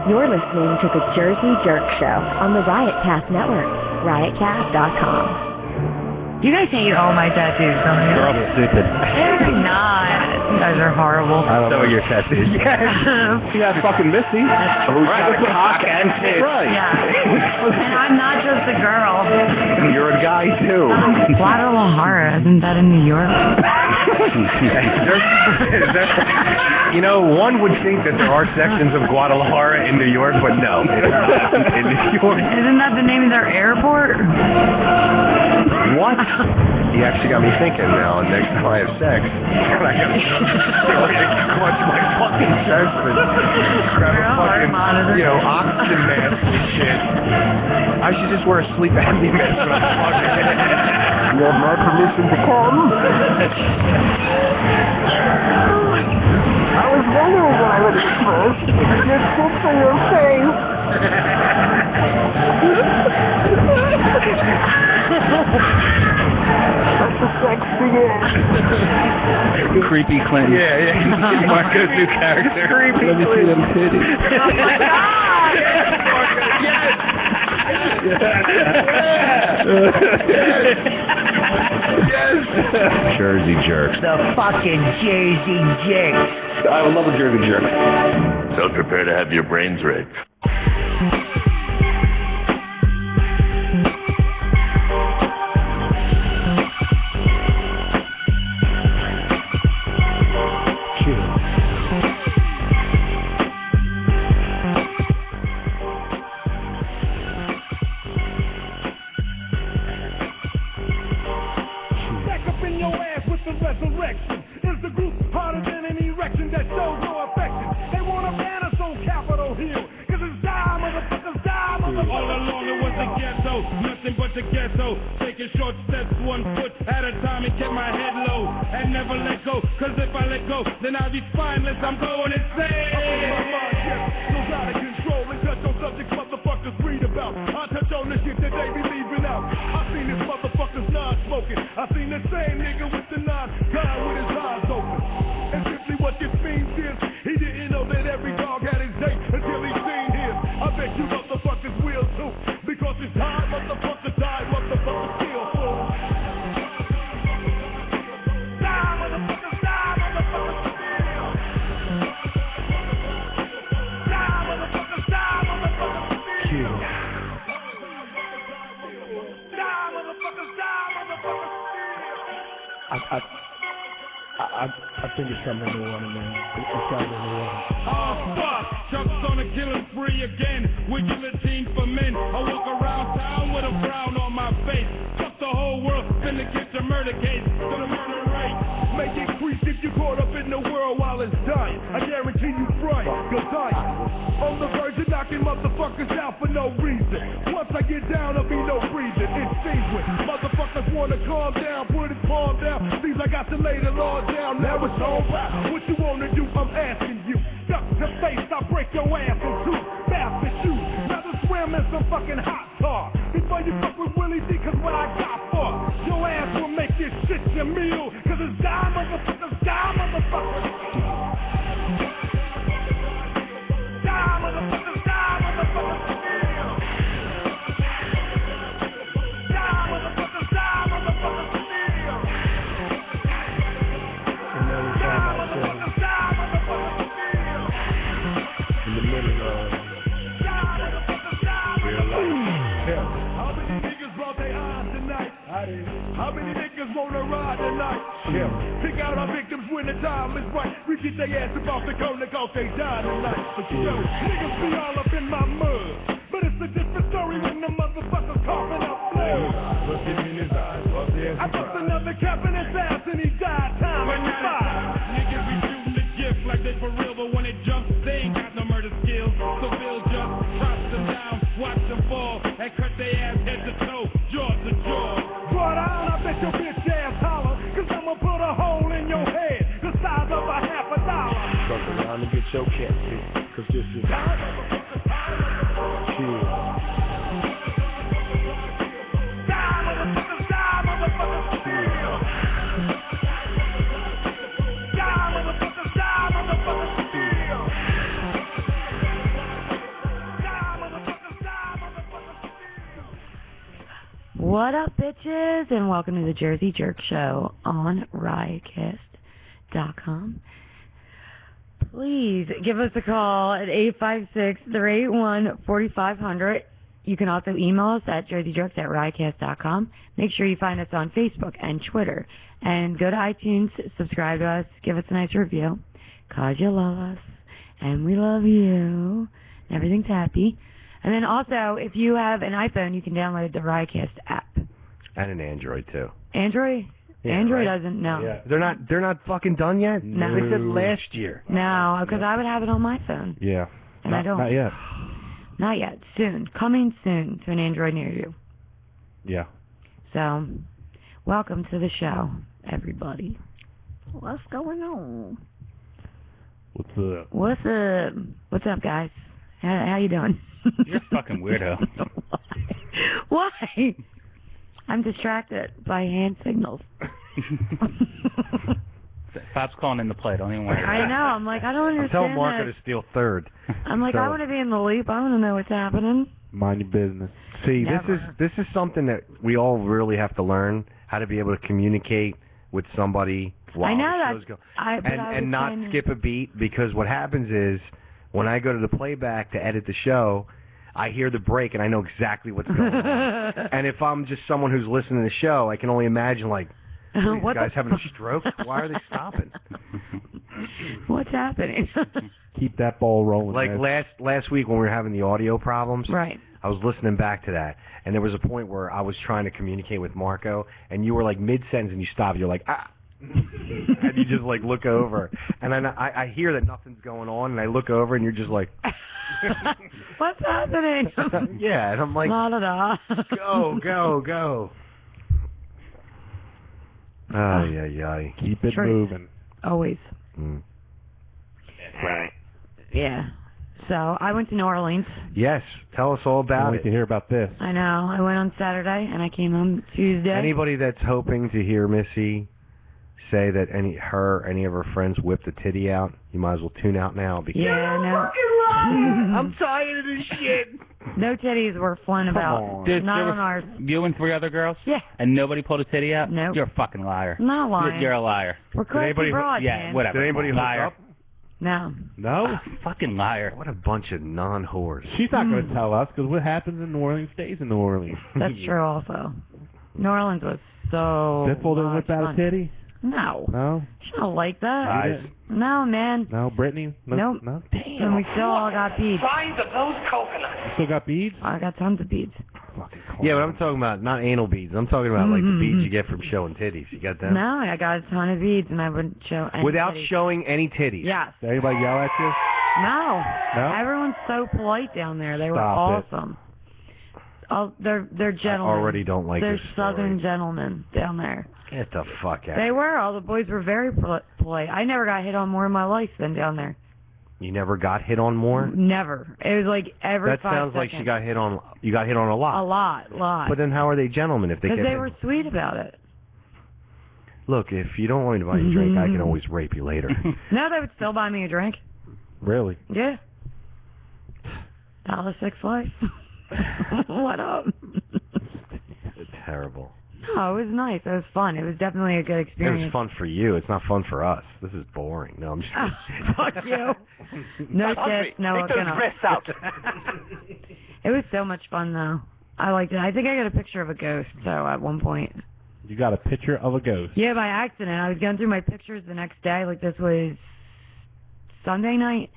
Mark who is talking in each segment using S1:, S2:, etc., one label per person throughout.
S1: You're listening to the Jersey Jerk Show on the Riotcast Network, riotcast.com.
S2: You guys hate all my tattoos, don't you?
S3: They're all stupid.
S2: They're not. You guys are horrible.
S3: So are your tattoos.
S2: Yes.
S3: Yeah, fucking Missy. Who's got a cock and tits. Right.
S2: Yeah. And I'm not just a girl.
S3: You're a guy, too.
S2: Guadalajara, isn't that in New York?
S3: You know, one would think that there are sections of Guadalajara in New York, but no. In New York.
S2: Isn't that the name of their airport?
S3: What? You actually got me thinking now, and next time I have sex, I gotta clutch my fucking chest and grab a fucking, oxygen mask and shit. I should just wear a sleep apnea mask when I'm fucking. You have my permission to come? I was wondering when I heard it first. Your tits on your face. Let the sex begin.
S4: Creepy Clinton.
S3: Yeah. Marco's new character.
S4: Creepy Let me see them titties.
S2: Oh my God!
S3: Yes. Jersey jerks.
S5: The fucking Jersey jerks.
S3: I would love a Jersey jerk.
S6: So prepare to have your brains raped.
S4: I think it's something in the water, man. It's something in the water.
S7: Oh, fuck! Chuck's on a killing spree again. With guillotine for men. I walk around town with a frown on my face. Fuck the whole world, finna catch a murder case. Gonna murder rate. Make it creep if you caught up in the world while it's dying. I guarantee you fright, you're dying. On the verge of knocking motherfuckers out for no reason. Once I get down, I'll be no breathing. It's sequence. Motherfuckers wanna calm down, put his palm down. Seems like I got to lay the law down, now it's over. What you wanna do, I'm asking you. Duck to face, I'll break your ass in two. Bastard shoes, rather swim in some fucking hot tar. Before you fuck with Willie D, cause what I got for your ass will make this shit your meal. Cause it's die, motherfuckers, die, motherfuckers. Die, motherfuckers, die, motherfuckers. Die, motherfuckers, die, motherfuckers.
S4: In the middle of real life.
S7: How many niggas brought their eyes tonight? How many niggas wanna ride tonight? Pick out our victims when the time is right. We get their ass about the corner cause they die tonight. But you know, niggas be all up in my mud. But it's a different story when the motherfuckers coughing up blood.
S4: Look him in his eyes,
S7: I bust another cap in his ass and he died time and fire. Niggas be shooting the gift like they for real, but when it jumps, they ain't got no murder skills. So Bill just chops them down, watch them fall, and cut their ass head to toe, jaw to jaw. Draw down, I bet your bitch ass holler, cause I'ma put a hole in your head, the size of a $50.
S4: Fuck around and get your cat too, cause this is
S2: What up, bitches? And welcome to the Jersey Jerk Show on riotcast.com. Please give us a call at 856-381-4500. You can also email us at jerseyjerks@riotcast.com. Make sure you find us on Facebook and Twitter. And go to iTunes, subscribe to us, give us a nice review, because you love us, and we love you. Everything's happy. And then also, if you have an iPhone, you can download the Riotcast app.
S3: And an Android, too.
S2: Android?
S3: Yeah,
S2: Android
S3: right?
S2: doesn't know.
S4: Yeah.
S3: They're not fucking done yet?
S2: No.
S3: They said last year.
S2: No, because I would have it on my phone.
S4: Yeah.
S2: And I don't.
S4: Not yet.
S2: Not yet. Soon. Coming soon to an Android near you.
S4: Yeah.
S2: So, welcome to the show, everybody. What's going on?
S4: What's up?
S2: What's up? What's up, guys? How you doing?
S8: You're a fucking weirdo.
S2: Why? I'm distracted by hand signals.
S8: Pop's calling in the play. Don't even worry.
S2: I know. I'm like, I don't understand.
S3: Tell Marco
S2: that.
S3: to steal third.
S2: I'm like, I want to be in the loop. I want to know what's happening.
S4: Mind your business.
S3: See,
S2: Never.
S3: this is something that we all really have to learn, how to be able to communicate with somebody while
S2: I know
S3: the
S2: that.
S3: show's going.
S2: But I was
S3: And not
S2: saying-
S3: skip a beat, because what happens is when I go to the playback to edit the show, I hear the break and I know exactly what's going on. And if I'm just someone who's listening to the show, I can only imagine, like, these
S2: What
S3: guys
S2: the
S3: having a stroke? Why are they stopping?
S2: What's happening?
S4: Keep that ball rolling.
S3: Like
S4: man.
S3: last week when we were having the audio problems,
S2: Right.
S3: I was listening back to that, and there was a point where I was trying to communicate with Marco, and you were like mid-sentence and you stopped. You're like, ah. And you just like look over, and then I hear that nothing's going on, and I look over, and you're just like,
S2: What's happening?
S3: yeah, and I'm like,
S2: La da da.
S3: go. Ay, ay, ay.
S4: Keep it
S2: True.
S4: moving.
S2: Always.
S3: Mm.
S6: Right.
S2: Yeah. So I went to New Orleans.
S3: Yes, tell us all
S4: Can't
S3: about
S4: wait
S3: it.
S4: to hear about this.
S2: I know. I went on Saturday and I came home Tuesday.
S3: Anybody that's hoping to hear Missy say that any of her friends whipped a titty out, you might as well tune out now, because
S2: Yeah, no.
S3: I'm tired of this shit.
S2: No titties were flown about.
S4: on.
S8: Dude,
S2: Not
S8: there
S2: on
S8: was
S2: ours.
S8: You and 3 other girls?
S2: Yeah.
S8: And nobody pulled a titty out?
S2: Nope.
S8: You're a fucking liar.
S2: I'm not lying.
S8: You're a liar.
S2: We're classy
S3: anybody-
S2: broads,
S8: Yeah,
S2: man.
S8: whatever.
S3: Did anybody hook
S8: liar.
S3: up?
S2: No.
S4: No?
S8: Fucking liar.
S3: What a bunch of non-whores.
S4: She's not going to tell us, because what happens in New Orleans stays in New Orleans.
S2: That's true also. New Orleans was so
S4: Simple to
S2: much
S4: whip out
S2: fun.
S4: a titty?
S2: No.
S4: No?
S2: She don't like that.
S3: Guys.
S2: No, man.
S4: No? Brittany? No?
S2: Nope.
S4: No?
S2: And we still all got beads.
S4: You still got beads?
S2: I got tons of beads.
S4: Fucking
S3: Yeah, but I'm talking about not anal beads. I'm talking about like the beads you get from showing titties. You got them?
S2: No, I got a ton of beads and I wouldn't show any
S3: Without
S2: titties.
S3: showing any titties.
S2: Yes.
S4: Did anybody yell at you?
S2: No.
S4: No?
S2: Everyone's so polite down there. They were
S4: Stop it.
S2: awesome. Oh, they're
S3: I
S2: gentlemen.
S3: already don't like
S2: They're
S3: this story.
S2: southern gentlemen down there.
S3: Get the fuck out.
S2: They were. All the boys were very polite. I never got hit on more in my life than down there.
S3: You never got hit on more?
S2: Never. It was like every
S3: That
S2: 5
S3: sounds like
S2: seconds.
S3: she got hit on. You got hit on a lot.
S2: A lot.
S3: But then how are they gentlemen if they
S2: Because
S3: get
S2: they
S3: hit?
S2: were sweet about it.
S3: Look, if you don't want me to buy you a drink, I can always rape you later.
S2: No, they would still buy me a drink.
S4: Really?
S2: Yeah. $1.06 Life. What up?
S3: It's terrible.
S2: No, it was nice. It was fun. It was definitely a good
S3: It was
S2: experience.
S3: fun for you. It's not fun for us. This is boring. No, I'm just.
S2: Fuck you. No tits, no hooking up.
S6: out.
S2: It was so much fun, though. I liked it. I think I got a picture of a ghost, so at one point.
S4: You got a picture of a ghost.
S2: Yeah, by accident. I was going through my pictures the next day. Like, this was Sunday night.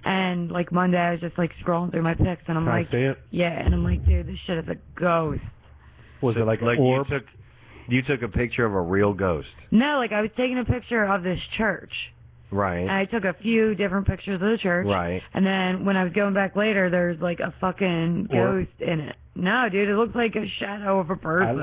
S2: And, like, Monday, I was just, like, scrolling through my pics, and I'm
S4: Can I
S2: like,
S4: see it?
S2: yeah, and I'm like, dude, this shit is a ghost.
S4: Was it like an
S3: like
S4: orb?
S3: you took a picture of a real ghost,
S2: No, like, I was taking a picture of this church.
S3: right?
S2: And I took a few different pictures of the church.
S3: Right.
S2: And then when I was going back later, there's like a fucking
S4: Orb?
S2: ghost in it. No, dude, it looks like a shadow of a person.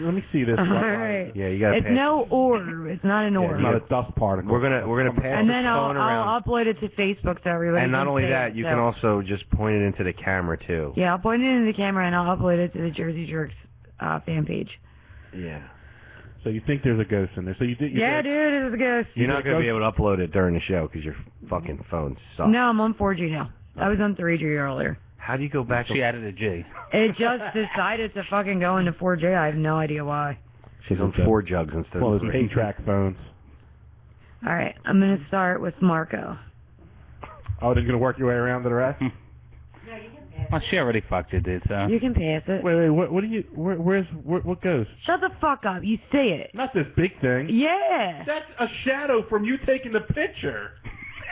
S4: Let me see this.
S2: All right.
S3: Yeah, you gotta.
S2: It's
S3: pass
S2: no orb. It's not an orb.
S4: It's not a dust particle.
S3: We're gonna pass
S2: And
S3: the
S2: then
S3: phone around.
S2: I'll upload it to Facebook so everybody
S3: And not
S2: can
S3: only
S2: see
S3: that,
S2: it.
S3: you
S2: So-
S3: can also just point it into the camera too.
S2: Yeah, I'll point it into the camera and I'll upload it to the Jersey Jerks fan page.
S3: Yeah.
S4: So you think there's a ghost in there? So you did?
S2: Yeah, dude, it was a ghost.
S3: You're not gonna be able to upload it during the show because your fucking phone sucks.
S2: No, I'm on 4G now. I was on 3G earlier.
S3: How do you go back?
S8: She added a G.
S2: It just decided to fucking go into 4J. I have no idea why.
S3: She's on 4 jugs instead
S4: Well,
S3: of
S4: those
S3: 3.
S4: 8-track phones.
S2: All right, I'm going to start with Marco.
S4: Oh, then you're going to work your way around to the rest?
S8: Well, she already fucked it, dude, so.
S2: You can pass it.
S4: Wait, what do you, what goes?
S2: Shut the fuck up. You say it.
S4: Not this big thing.
S2: Yeah.
S4: That's a shadow from you taking the picture.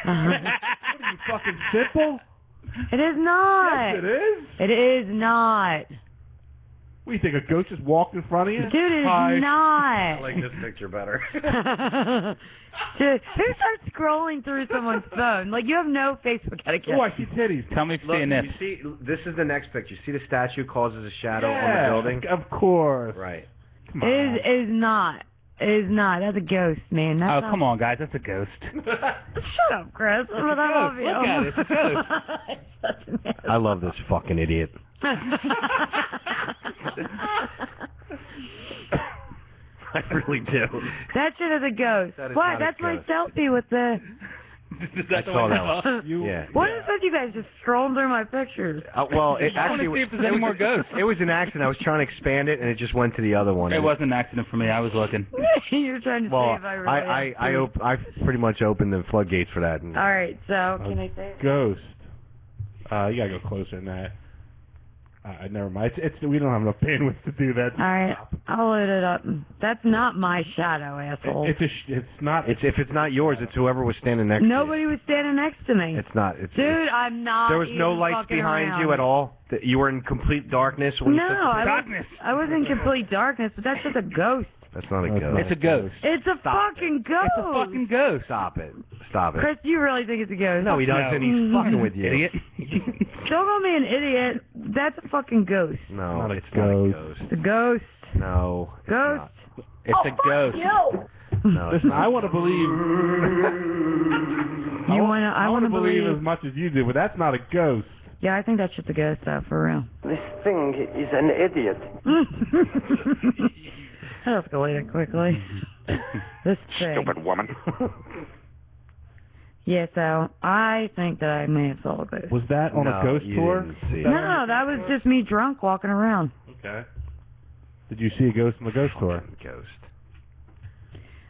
S4: What are you, fucking simple?
S2: It is not.
S4: Yes, it is.
S2: It is not.
S4: What, you think a ghost just walked in front of you?
S2: Dude, it is
S3: I
S2: not.
S3: like this picture better.
S2: Dude, who starts scrolling through someone's phone? Like, you have no Facebook etiquette.
S4: Oh, I see titties.
S8: Tell me if you're
S3: Look,
S8: seeing this.
S3: you see, this is the next picture. See the statue causes a shadow
S4: Yeah,
S3: on the building?
S4: of course.
S3: Right.
S4: Come
S2: It
S4: on.
S2: is not. It is not. That's a ghost, man. That's
S8: Oh,
S2: not...
S8: come on, guys. That's a ghost.
S2: Shut up, Chris. But I love you.
S8: Look at it. It's a ghost.
S2: Such an ass.
S3: I love this fucking idiot. I really do.
S2: That shit is a ghost.
S3: That is
S2: What?
S3: not a
S2: That's my
S3: ghost.
S2: selfie with the...
S8: Is
S3: I
S8: that the
S3: saw
S8: one
S3: that
S8: you
S3: one.
S4: You,
S3: Yeah.
S2: What is with you guys just strolling through my pictures?
S3: Well, it
S8: I wanna
S3: actually
S8: see if there's any more ghosts.
S3: It was an accident. I was trying to expand it, and it just went to the other one.
S8: It wasn't an accident for me. I was looking.
S2: You're trying to
S3: Well,
S2: see if I really
S3: I pretty much opened the floodgates for that. And
S2: All right, so can I say it?
S4: Ghost. You gotta go closer than that. Never mind. We don't have enough bandwidth to do that.
S2: All right, I'll load it up. That's not my shadow, asshole.
S4: It's not.
S3: if it's not yours, it's whoever was standing next to
S2: Nobody was standing next to me.
S3: you. It's not. It's,
S2: Dude, I'm not.
S3: there was no
S2: even
S3: lights
S2: fucking
S3: behind
S2: around.
S3: you at all. You were in complete darkness when
S2: No,
S3: you took the
S8: Darkness.
S2: I was in complete darkness, but that's just a ghost.
S3: That's not a
S4: That's
S3: ghost.
S4: not
S8: It's a ghost.
S2: It's a
S3: Stop
S2: fucking ghost.
S8: It's a fucking ghost.
S3: Stop it. Stop it.
S2: Chris, do you really think it's a ghost?
S3: No, he doesn't.
S8: No.
S3: He's fucking with you.
S8: Idiot.
S2: Don't call me an idiot. That's a fucking ghost.
S3: No,
S4: Not a
S3: it's not a
S4: ghost.
S3: ghost.
S2: It's a ghost.
S3: No, it's
S2: Ghost.
S3: not.
S8: It's a ghost.
S2: You.
S3: No, it's
S4: Listen,
S3: not.
S4: I want to believe.
S2: You wanna? I
S4: want
S2: wanna
S4: to believe as much as you do, but that's not a ghost.
S2: Yeah, I think that shit's a ghost, though, for real.
S9: This thing is an idiot.
S2: I'll escalate it quickly. This thing.
S6: Stupid woman.
S2: Yeah, so I think that I may have saw a ghost.
S4: Was that on
S3: No,
S4: a ghost
S3: you
S4: tour?
S3: didn't see it.
S2: No, that was just me drunk walking around.
S4: Okay. Did you see a ghost on the ghost tour?
S3: Ghost.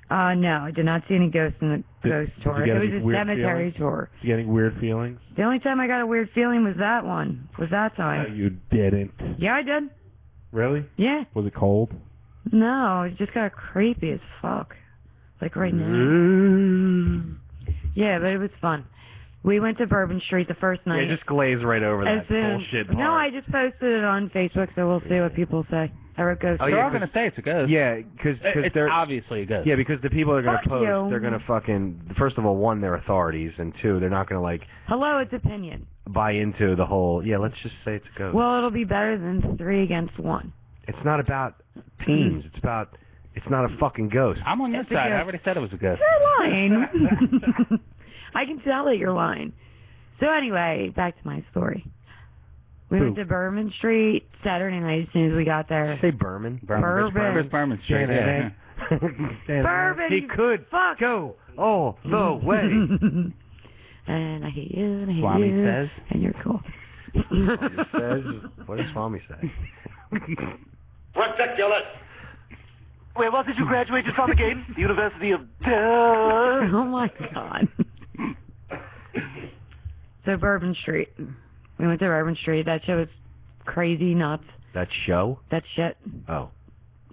S2: No, I did not see any ghosts in the ghost
S4: did
S2: tour.
S4: you get
S2: It was
S4: any
S2: a
S4: weird
S2: cemetery
S4: feelings?
S2: tour.
S4: Did you get any weird feelings?
S2: The only time I got a weird feeling was that one. Was that
S4: No,
S2: time.
S4: you didn't.
S2: Yeah, I did.
S4: Really?
S2: Yeah.
S4: Was it cold?
S2: No, it just got creepy as fuck. Like right now. Yeah, but it was fun. We went to Bourbon Street the first night.
S3: Yeah, just glaze right over
S2: As
S3: that
S2: soon-
S3: bullshit
S2: No,
S3: part.
S2: I just posted it on Facebook, so we'll see what people say. I wrote ghost.
S3: Oh,
S8: They're
S3: yeah,
S8: all going to say it's a ghost.
S3: Yeah, because
S8: It's
S3: they're
S8: obviously a ghost.
S3: yeah, because the people are going
S2: Fuck
S3: to post.
S2: you.
S3: They're going to fucking. First of all, one, they're authorities, and two, they're not going to like
S2: Hello, it's opinion.
S3: buy into the whole. Yeah, let's just say it's a ghost.
S2: Well, it'll be better than 3 against 1.
S3: It's not about teams. It's about. It's not a fucking ghost.
S8: I'm on your
S2: It's a
S8: side. I
S2: ghost.
S8: already said it was a ghost.
S2: You're lying. I can tell that you're lying. So anyway, back to my story. We went to Bourbon Street Saturday night as soon as we got there.
S3: Say Berman.
S2: Bourbon.
S8: Chris Berman Street. Yeah.
S2: Bourbon,
S3: He
S2: you
S3: could
S2: fuck.
S3: go all the way.
S2: And I hate you, and I hate
S8: Swami
S2: you,
S8: says.
S2: and you're cool.
S3: Swami says. What does Swami say?
S9: Ridiculous.
S5: Wait, what did you graduate from again? The University of
S2: Oh my god. So Bourbon Street. We went to Bourbon Street. That shit was crazy nuts.
S3: That show?
S2: That shit.
S3: Oh,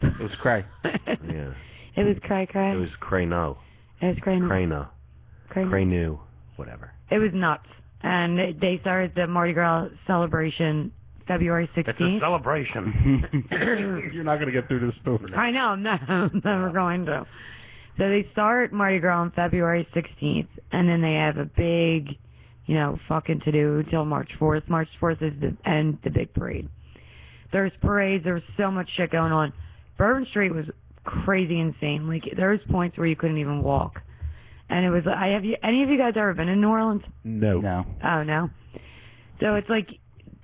S8: It was cray.
S3: yeah.
S2: It was cray cray.
S3: It was Crano.
S2: It was cray nuts.
S3: Crano.
S2: Cray nuts.
S3: Cranu. Whatever.
S2: It was nuts. And they started the Mardi Gras celebration February 16th.
S3: It's a celebration.
S4: You're not going to get through this story.
S2: I know, I'm never going to. So they start Mardi Gras on February 16th, and then they have a big, fucking to-do till March 4th. March 4th is the big parade. There's parades. There was so much shit going on. Bourbon Street was crazy insane. Like, there was points where you couldn't even walk. And it was, any of you guys ever been in New Orleans?
S4: No.
S8: No.
S2: Oh, no? So it's like,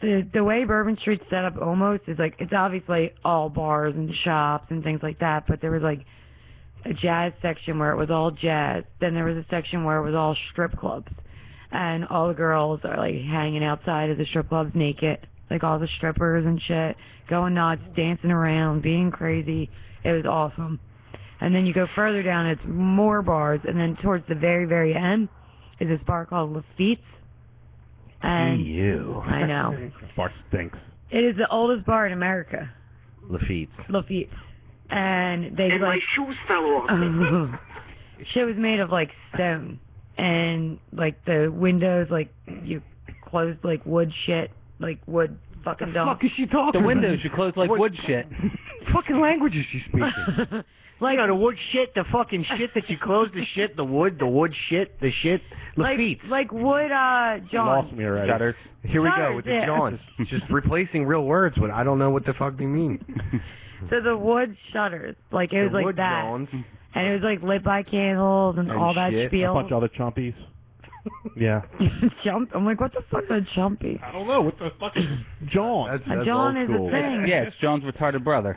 S2: the way Bourbon Street's set up almost is like, it's obviously all bars and shops and things like that, but there was like a jazz section where it was all jazz. Then there was a section where it was all strip clubs. and all the girls are like hanging outside of the strip clubs naked, like all the strippers and shit, going nuts, dancing around, being crazy. It was awesome. And then you go further down, it's more bars, and then towards the very, very end is this bar called Lafitte's. And
S3: you.
S2: I know.
S4: Bar stinks.
S2: It is the oldest bar in America.
S3: Lafitte's.
S2: And they
S5: And my shoes fell off.
S2: shit was made of like stone, and like the windows, like you closed like wood shit, like wood fucking
S8: The fuck
S2: dump.
S8: is she talking? The windows you close like wood shit.
S3: Fucking language is she speaking?
S2: Like
S3: the wood shit, the fucking shit that you close, the shit, the wood shit, the shit. Lafitte's.
S2: like wood
S4: You lost
S2: John.
S4: me already.
S8: Shutters.
S3: Here we go
S2: Shutters,
S3: with the
S2: yeah.
S3: Johns. Just replacing real words when I don't know what the fuck they mean.
S2: So the wood shutters, like it was
S3: The
S2: like
S3: wood
S2: that,
S3: Johns.
S2: and it was like lit by candles and all that
S3: shit.
S2: spiel.
S4: A bunch of other chumpies. Yeah.
S2: Jump. I'm like, what the fuck is a chumpy?
S4: I don't know. What the fuck is John?
S3: That's
S2: John
S3: old
S2: is
S3: school.
S2: a thing.
S8: Yeah, it's John's retarded brother.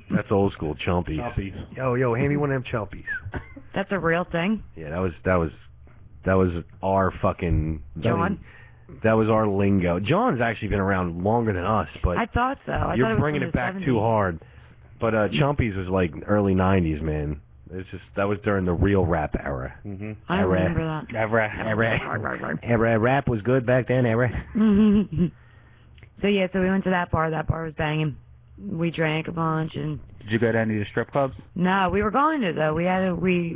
S3: That's old school chumpies.
S4: Chumpies.
S3: Yo, hand me one of them chumpies.
S2: That's a real thing.
S3: Yeah, that was our fucking
S2: John?
S3: That was our lingo. John's actually been around longer than us, but
S2: I thought so. I thought
S3: you're
S2: it was
S3: bringing
S2: from
S3: it
S2: the
S3: back
S2: 70s.
S3: too hard. But chumpies was like early '90s, man. It's just that was during the real rap era.
S4: Mm-hmm.
S2: I remember that.
S3: Era rap was good back then. Era.
S2: So yeah, so we went to that bar. That bar was banging. We drank a bunch, and
S8: Did you go to any of the strip clubs?
S2: no, we were going to though. We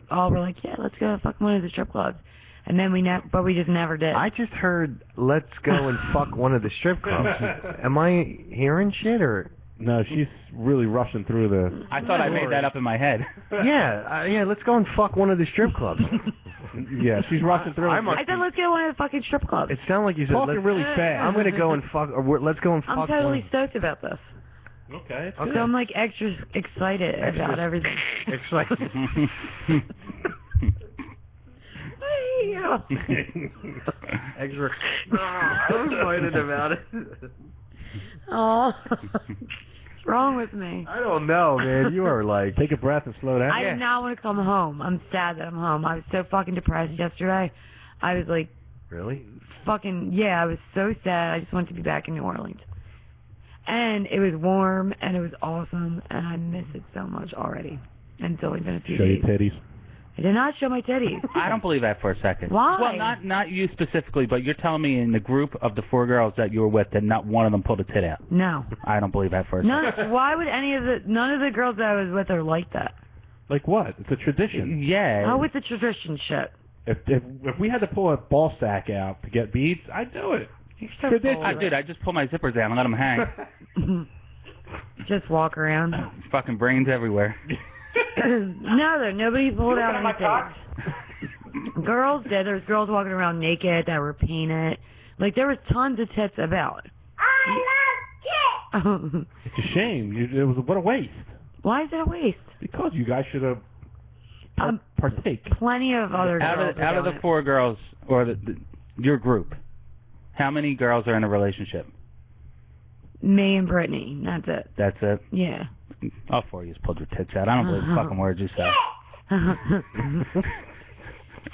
S2: all were like, yeah, let's go to fuck one of the strip clubs, and then but we just never did.
S3: I just heard let's go and fuck one of the strip clubs. Am I hearing shit or?
S4: No, she's really rushing through the.
S8: I thought I made that up in my head.
S3: Yeah, let's go and fuck one of the strip clubs.
S4: Yeah, she's rushing through.
S2: I said let's go to one of the fucking strip clubs.
S3: It sounded like you said
S4: Talking really fast.
S3: I'm gonna go and fuck. Or let's go and fuck.
S2: I'm totally
S3: one.
S2: stoked about this.
S4: Okay.
S3: Okay.
S2: So I'm like extra excited about everything.
S3: Excited. Extra. I'm excited about it.
S2: Oh, what's wrong with me?
S3: I don't know, man. You are like.
S4: Take a breath and slow down.
S2: I do not want to come home. I'm sad that I'm home. I was so fucking depressed yesterday. I was like,
S3: Really?
S2: fucking, yeah, I was so sad. I just wanted to be back in New Orleans. And it was warm, and it was awesome, and I miss it so much already. And it's only been a few
S4: Show your
S2: days.
S4: titties.
S2: I did not show my titties.
S8: I don't believe that for a second.
S2: Why?
S8: Well, not you specifically, but you're telling me in the group of the 4 girls that you were with that not one of them pulled a tit out.
S2: No.
S8: I don't believe that for a second.
S2: Why would none of the girls that I was with are like that?
S4: Like what? It's a tradition.
S8: Yeah.
S2: Oh, it's a tradition shit.
S4: If we had to pull a ball sack out to get beads, I'd do it.
S2: You're so
S4: Tradition.
S8: I did. I just pull my zippers down and let them hang.
S2: Just walk around.
S8: Fucking brains everywhere.
S2: No, nobody pulled out anything. Girls did. There was girls walking around naked that were painted. Like, there was tons of tits about. I love tits!
S4: It's a shame. It was what a waste.
S2: Why is it a waste?
S4: Because you guys should have partake.
S2: Plenty of other girls.
S8: Out of the 4 girls, or your group, how many girls are in a relationship?
S2: Me and Brittany. That's it.
S8: That's it?
S2: Yeah.
S8: All 4 of you pulled your tits out. I don't believe the fucking words you say.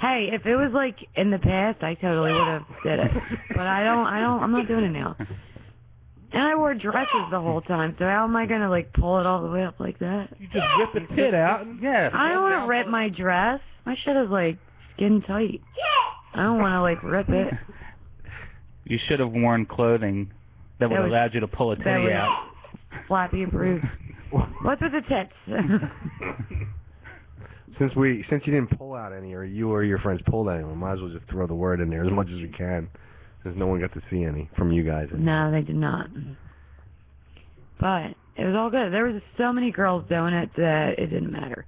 S2: Hey, if it was like in the past, I totally would have did it. But I'm not doing it now. And I wore dresses the whole time, so how am I gonna like pull it all the way up like that?
S4: You just rip the tit out. And,
S8: yeah.
S2: I don't want to rip my dress. My shit is like skin tight. I don't want to like rip it.
S8: You should have worn clothing that would have allowed you to pull a titty out.
S2: Flappy approved. What's with the tits?
S3: Since you didn't pull out any, or you or your friends pulled any, we might as well just throw the word in there as much as we can, since no one got to see any from you guys.
S2: No, they did not. But it was all good. There was so many girls doing it that it didn't matter.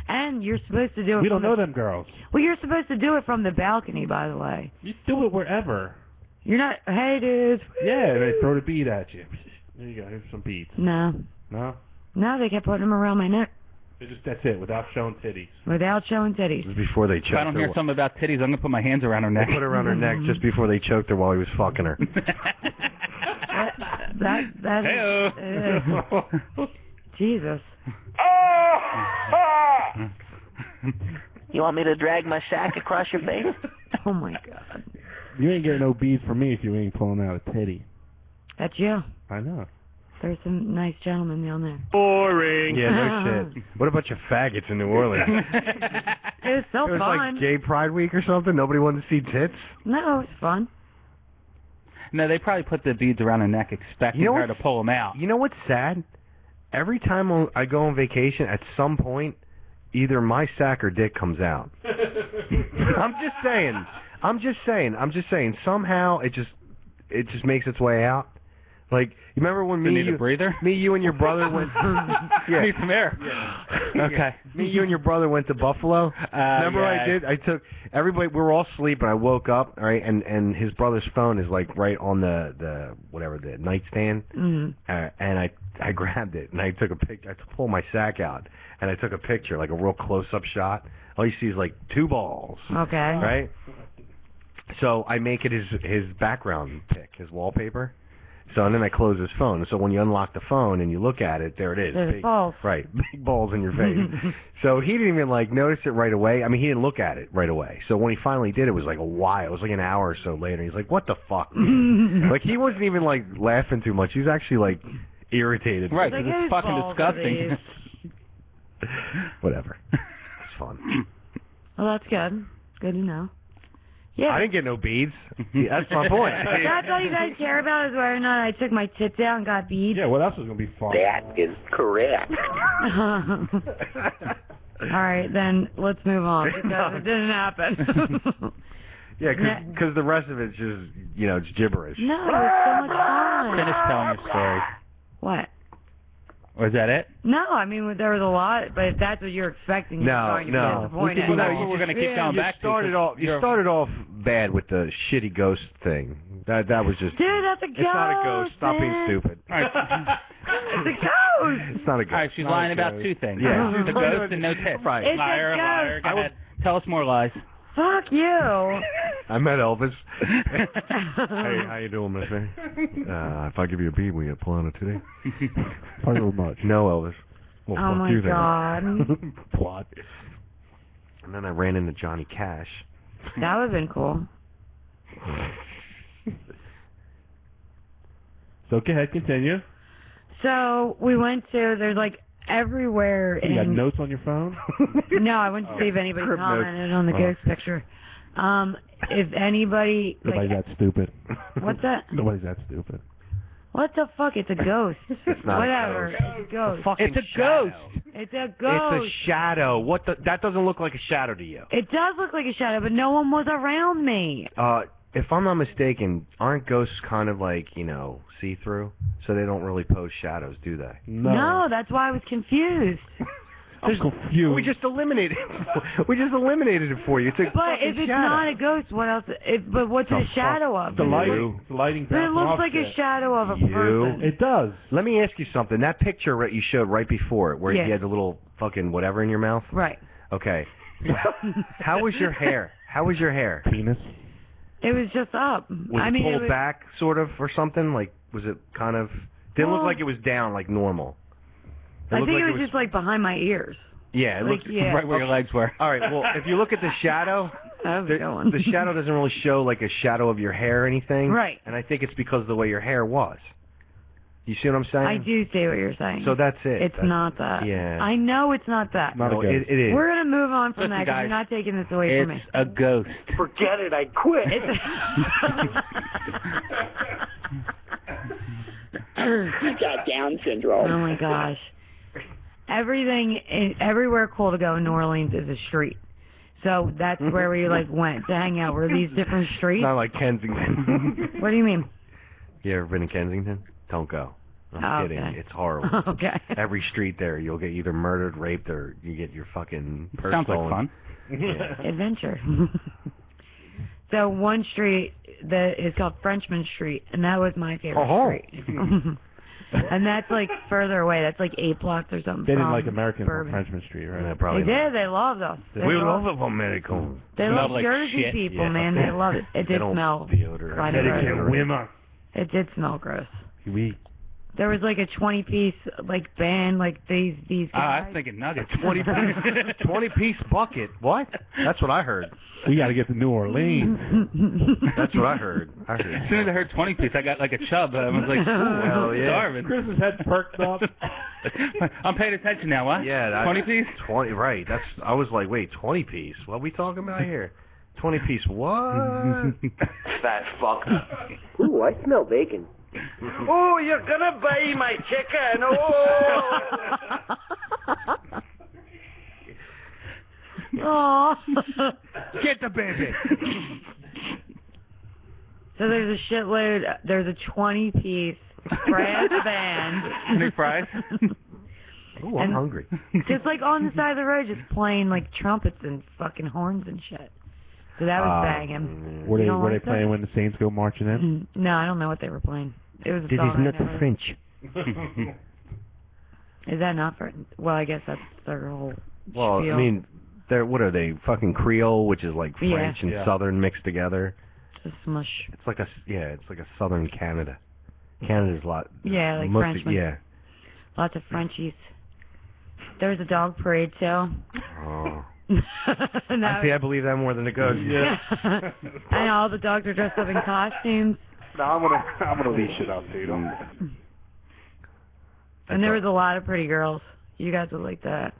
S2: And you're supposed to do it.
S4: We don't know them girls.
S2: Well, you're supposed to do it from the balcony, by the way.
S4: You do it wherever.
S2: You're not. Hey, dude.
S4: Yeah, they throw the bead at you. There you go. Here's some beads.
S2: No.
S4: No.
S2: No, they kept putting them around my neck.
S4: That's it, without showing titties.
S2: Without showing titties.
S3: Just before they choked
S8: If I don't hear something about titties, I'm going to put my hands around her neck.
S3: They put her around her neck just before they choked her while he was fucking her.
S2: Jesus.
S5: You want me to drag my sack across your face?
S2: Oh my God.
S4: You ain't getting no beads from me if you ain't pulling out a titty.
S2: That's you.
S4: I know.
S2: There's some nice gentlemen down there.
S3: Boring. Yeah, no shit. What a bunch of faggots in New Orleans.
S2: It was so
S3: It was
S2: fun.
S3: like Gay Pride Week or something. Nobody wanted to see tits.
S2: No, it was fun.
S8: No, they probably put the beads around her neck expecting her to pull them out.
S3: You know what's sad? Every time I go on vacation, at some point, either my sack or dick comes out. I'm just saying. Somehow it just makes its way out. Like, you remember when you and your brother went? Yeah.
S8: Need some air.
S3: Yeah. Okay. You and your brother went to Buffalo. Remember what I did? I took everybody. We were all asleep, and I woke up. All right, and his brother's phone is like right on the nightstand.
S2: Mm-hmm.
S3: And I grabbed it and I took a picture. I pulled my sack out and I took a picture, like a real close-up shot. All you see is like 2 balls.
S2: Okay.
S3: Right. So I make it his background pic, his wallpaper. So, and then I close his phone. So when you unlock the phone and you look at it, there it is.
S2: There's balls.
S3: Right, big balls in your face. So he didn't even notice it right away. I mean, he didn't look at it right away. So when he finally did, it was like a while. It was like an hour or so later. He's like, "What the fuck?" Like, he wasn't even laughing too much. He was actually irritated.
S8: Right, because it's fucking disgusting.
S3: Whatever. It's fun.
S2: Well, that's good. Good to know. Yeah.
S3: I didn't get no beads. Yeah, that's my point.
S2: That's all you guys care about is whether or not I took my tits out and got beads.
S4: Yeah, what else is going to be fun?
S6: That is correct.
S2: All right, then let's move on because it didn't happen.
S3: Yeah, because the rest of it's just, it's gibberish.
S2: No, it was so much fun.
S8: Finish telling your story.
S2: What?
S8: Was that it?
S2: No, I mean, there was a lot, but if that's what you're expecting, you're going to be disappointed.
S8: We're going to keep going back to
S3: You started off bad with the shitty ghost thing. That was just...
S2: Dude, that's a ghost.
S3: It's not a ghost. Stop being stupid.
S2: It's a ghost.
S3: It's not a ghost.
S8: All right, she's lying about 2 things.
S3: Yeah.
S8: The ghost and no tits.
S3: Right.
S2: It's
S8: liar,
S2: a ghost.
S8: liar. Go ahead. Tell us more lies.
S2: Fuck you.
S3: I met Elvis. Hey, how you doing, mister? If I give you a bead, will you pull on it today?
S4: Not so much.
S3: No, Elvis. Well,
S2: oh
S3: fuck
S2: my
S3: you then.
S2: God.
S3: Plot. And then I ran into Johnny Cash.
S2: That would have been cool.
S4: So go ahead, continue.
S2: So we went to, there's everywhere.
S4: You got notes on your phone?
S2: No, I went to see if anybody
S3: Crib
S2: commented
S3: notes.
S2: on the ghost picture. If anybody...
S4: Nobody's that stupid.
S2: What's that?
S4: Nobody's that stupid.
S2: What the fuck? It's a ghost.
S3: It's not
S2: Whatever.
S3: a ghost.
S2: It's a ghost.
S3: It's a ghost.
S2: It's a ghost.
S3: It's a shadow. That doesn't look like a shadow to you.
S2: It does look like a shadow, but no one was around me.
S3: If I'm not mistaken, aren't ghosts kind of see-through? So they don't really pose shadows, do they?
S2: No, that's why I was confused.
S4: I'm confused.
S3: We just eliminated it for you. It's a
S2: But if it's
S3: shadow.
S2: not a ghost, what else? But what's it a shadow of?
S4: The lighting.
S2: But it looks like a shadow of a person.
S4: It does.
S3: Let me ask you something. That picture that you showed right before it, where you had the little fucking whatever in your mouth.
S2: Right.
S3: Okay. How was your hair?
S4: Penis.
S2: It was just up.
S3: Was it pulled back, sort of, or something? Was it kind of... Didn't look like it was down, like normal.
S2: I think it was just behind my ears.
S3: Yeah, it looked
S8: right where your legs were.
S3: All right, well, if you look at the shadow,
S2: the
S3: shadow doesn't really show a shadow of your hair or anything.
S2: Right.
S3: And I think it's because of the way your hair was. You see what I'm saying?
S2: I do see what you're saying.
S3: So that's it.
S2: It's not that.
S3: Yeah.
S2: I know it's not that.
S3: No, it is.
S2: We're going to move on from
S8: Listen,
S2: that because
S8: guys,
S2: you're not taking this away from me.
S8: It's a ghost.
S6: Forget it, I quit. You got Down syndrome.
S2: Oh my gosh. Everywhere cool to go in New Orleans is a street. So that's where we went to hang out. Were these different streets?
S3: Not like Kensington.
S2: What do you mean?
S3: You ever been in Kensington? Don't go. I'm kidding.
S2: Okay.
S3: It's horrible.
S2: Okay.
S3: Every street there, you'll get either murdered, raped, or you get your fucking purse
S8: Sounds
S3: stolen.
S8: like fun.
S3: Yeah.
S2: Adventure. So one street that is called Frenchman Street, and that was my favorite street. And that's further away. That's 8 blocks or something.
S4: They didn't like Americans on
S2: Bourbon.
S4: Frenchman Street, right?
S3: Yeah, probably
S2: They
S3: not.
S2: did. They loved us.
S3: We love America.
S2: They
S8: Smelled
S2: love
S8: like
S2: Jersey
S8: shit.
S2: people,
S3: Yeah.
S2: man. They loved it. It
S3: They
S2: did
S3: don't
S2: smell
S3: deodorant.
S2: kind of gross.
S4: Women.
S2: It did smell gross.
S4: Oui.
S2: There was like a 20-piece like band, like these
S8: I
S2: guys.
S8: was thinking nuggets.
S3: 20-piece bucket. What? That's what I heard.
S4: We got to get to New Orleans.
S3: That's what I heard.
S8: As soon as I heard 20-piece, I got like a chub. I was like, ooh,
S3: hell yeah.
S8: starving.
S4: Chris's head perked up.
S8: I'm paying attention now, what?
S3: Yeah, that,
S8: 20-piece?
S3: 20, right. I was like, wait, 20-piece? What are we talking about here? 20-piece what?
S6: Fat fuck. Ooh, I smell bacon. Oh, you're gonna buy my chicken. Oh.
S2: Aw.
S3: Get the baby.
S2: So there's a shitload. There's a 20-piece brass band.
S8: Any fries?
S3: Ooh, I'm hungry.
S2: Just like on the side of the road, just playing like trumpets and fucking horns and shit. So that was banging.
S4: Were
S2: You
S4: they
S2: don't like
S4: playing
S2: that?
S4: when the Saints go marching in?
S2: No, I don't know what they were playing. It was a
S3: This
S2: song
S3: is
S2: I
S3: not
S2: never-
S3: French.
S2: Is that not for? Well, I guess that's their whole.
S3: Well,
S2: spiel.
S3: I mean, what are they? Fucking Creole, which is like
S2: Yeah.
S3: French and
S4: Yeah.
S3: Southern mixed together.
S2: It's a smush.
S3: It's like a Southern Canada. Canada's a lot.
S2: Yeah, like
S3: most
S2: Frenchmen.
S3: Yeah.
S2: Lots of Frenchies. There was a dog parade too.
S3: Oh.
S2: No.
S3: I believe that more than it goes.
S2: Yeah. And all the dogs are dressed up in costumes.
S4: No, I'm gonna leave shit out too. Don't.
S2: And there was a lot of pretty girls. You guys would like that.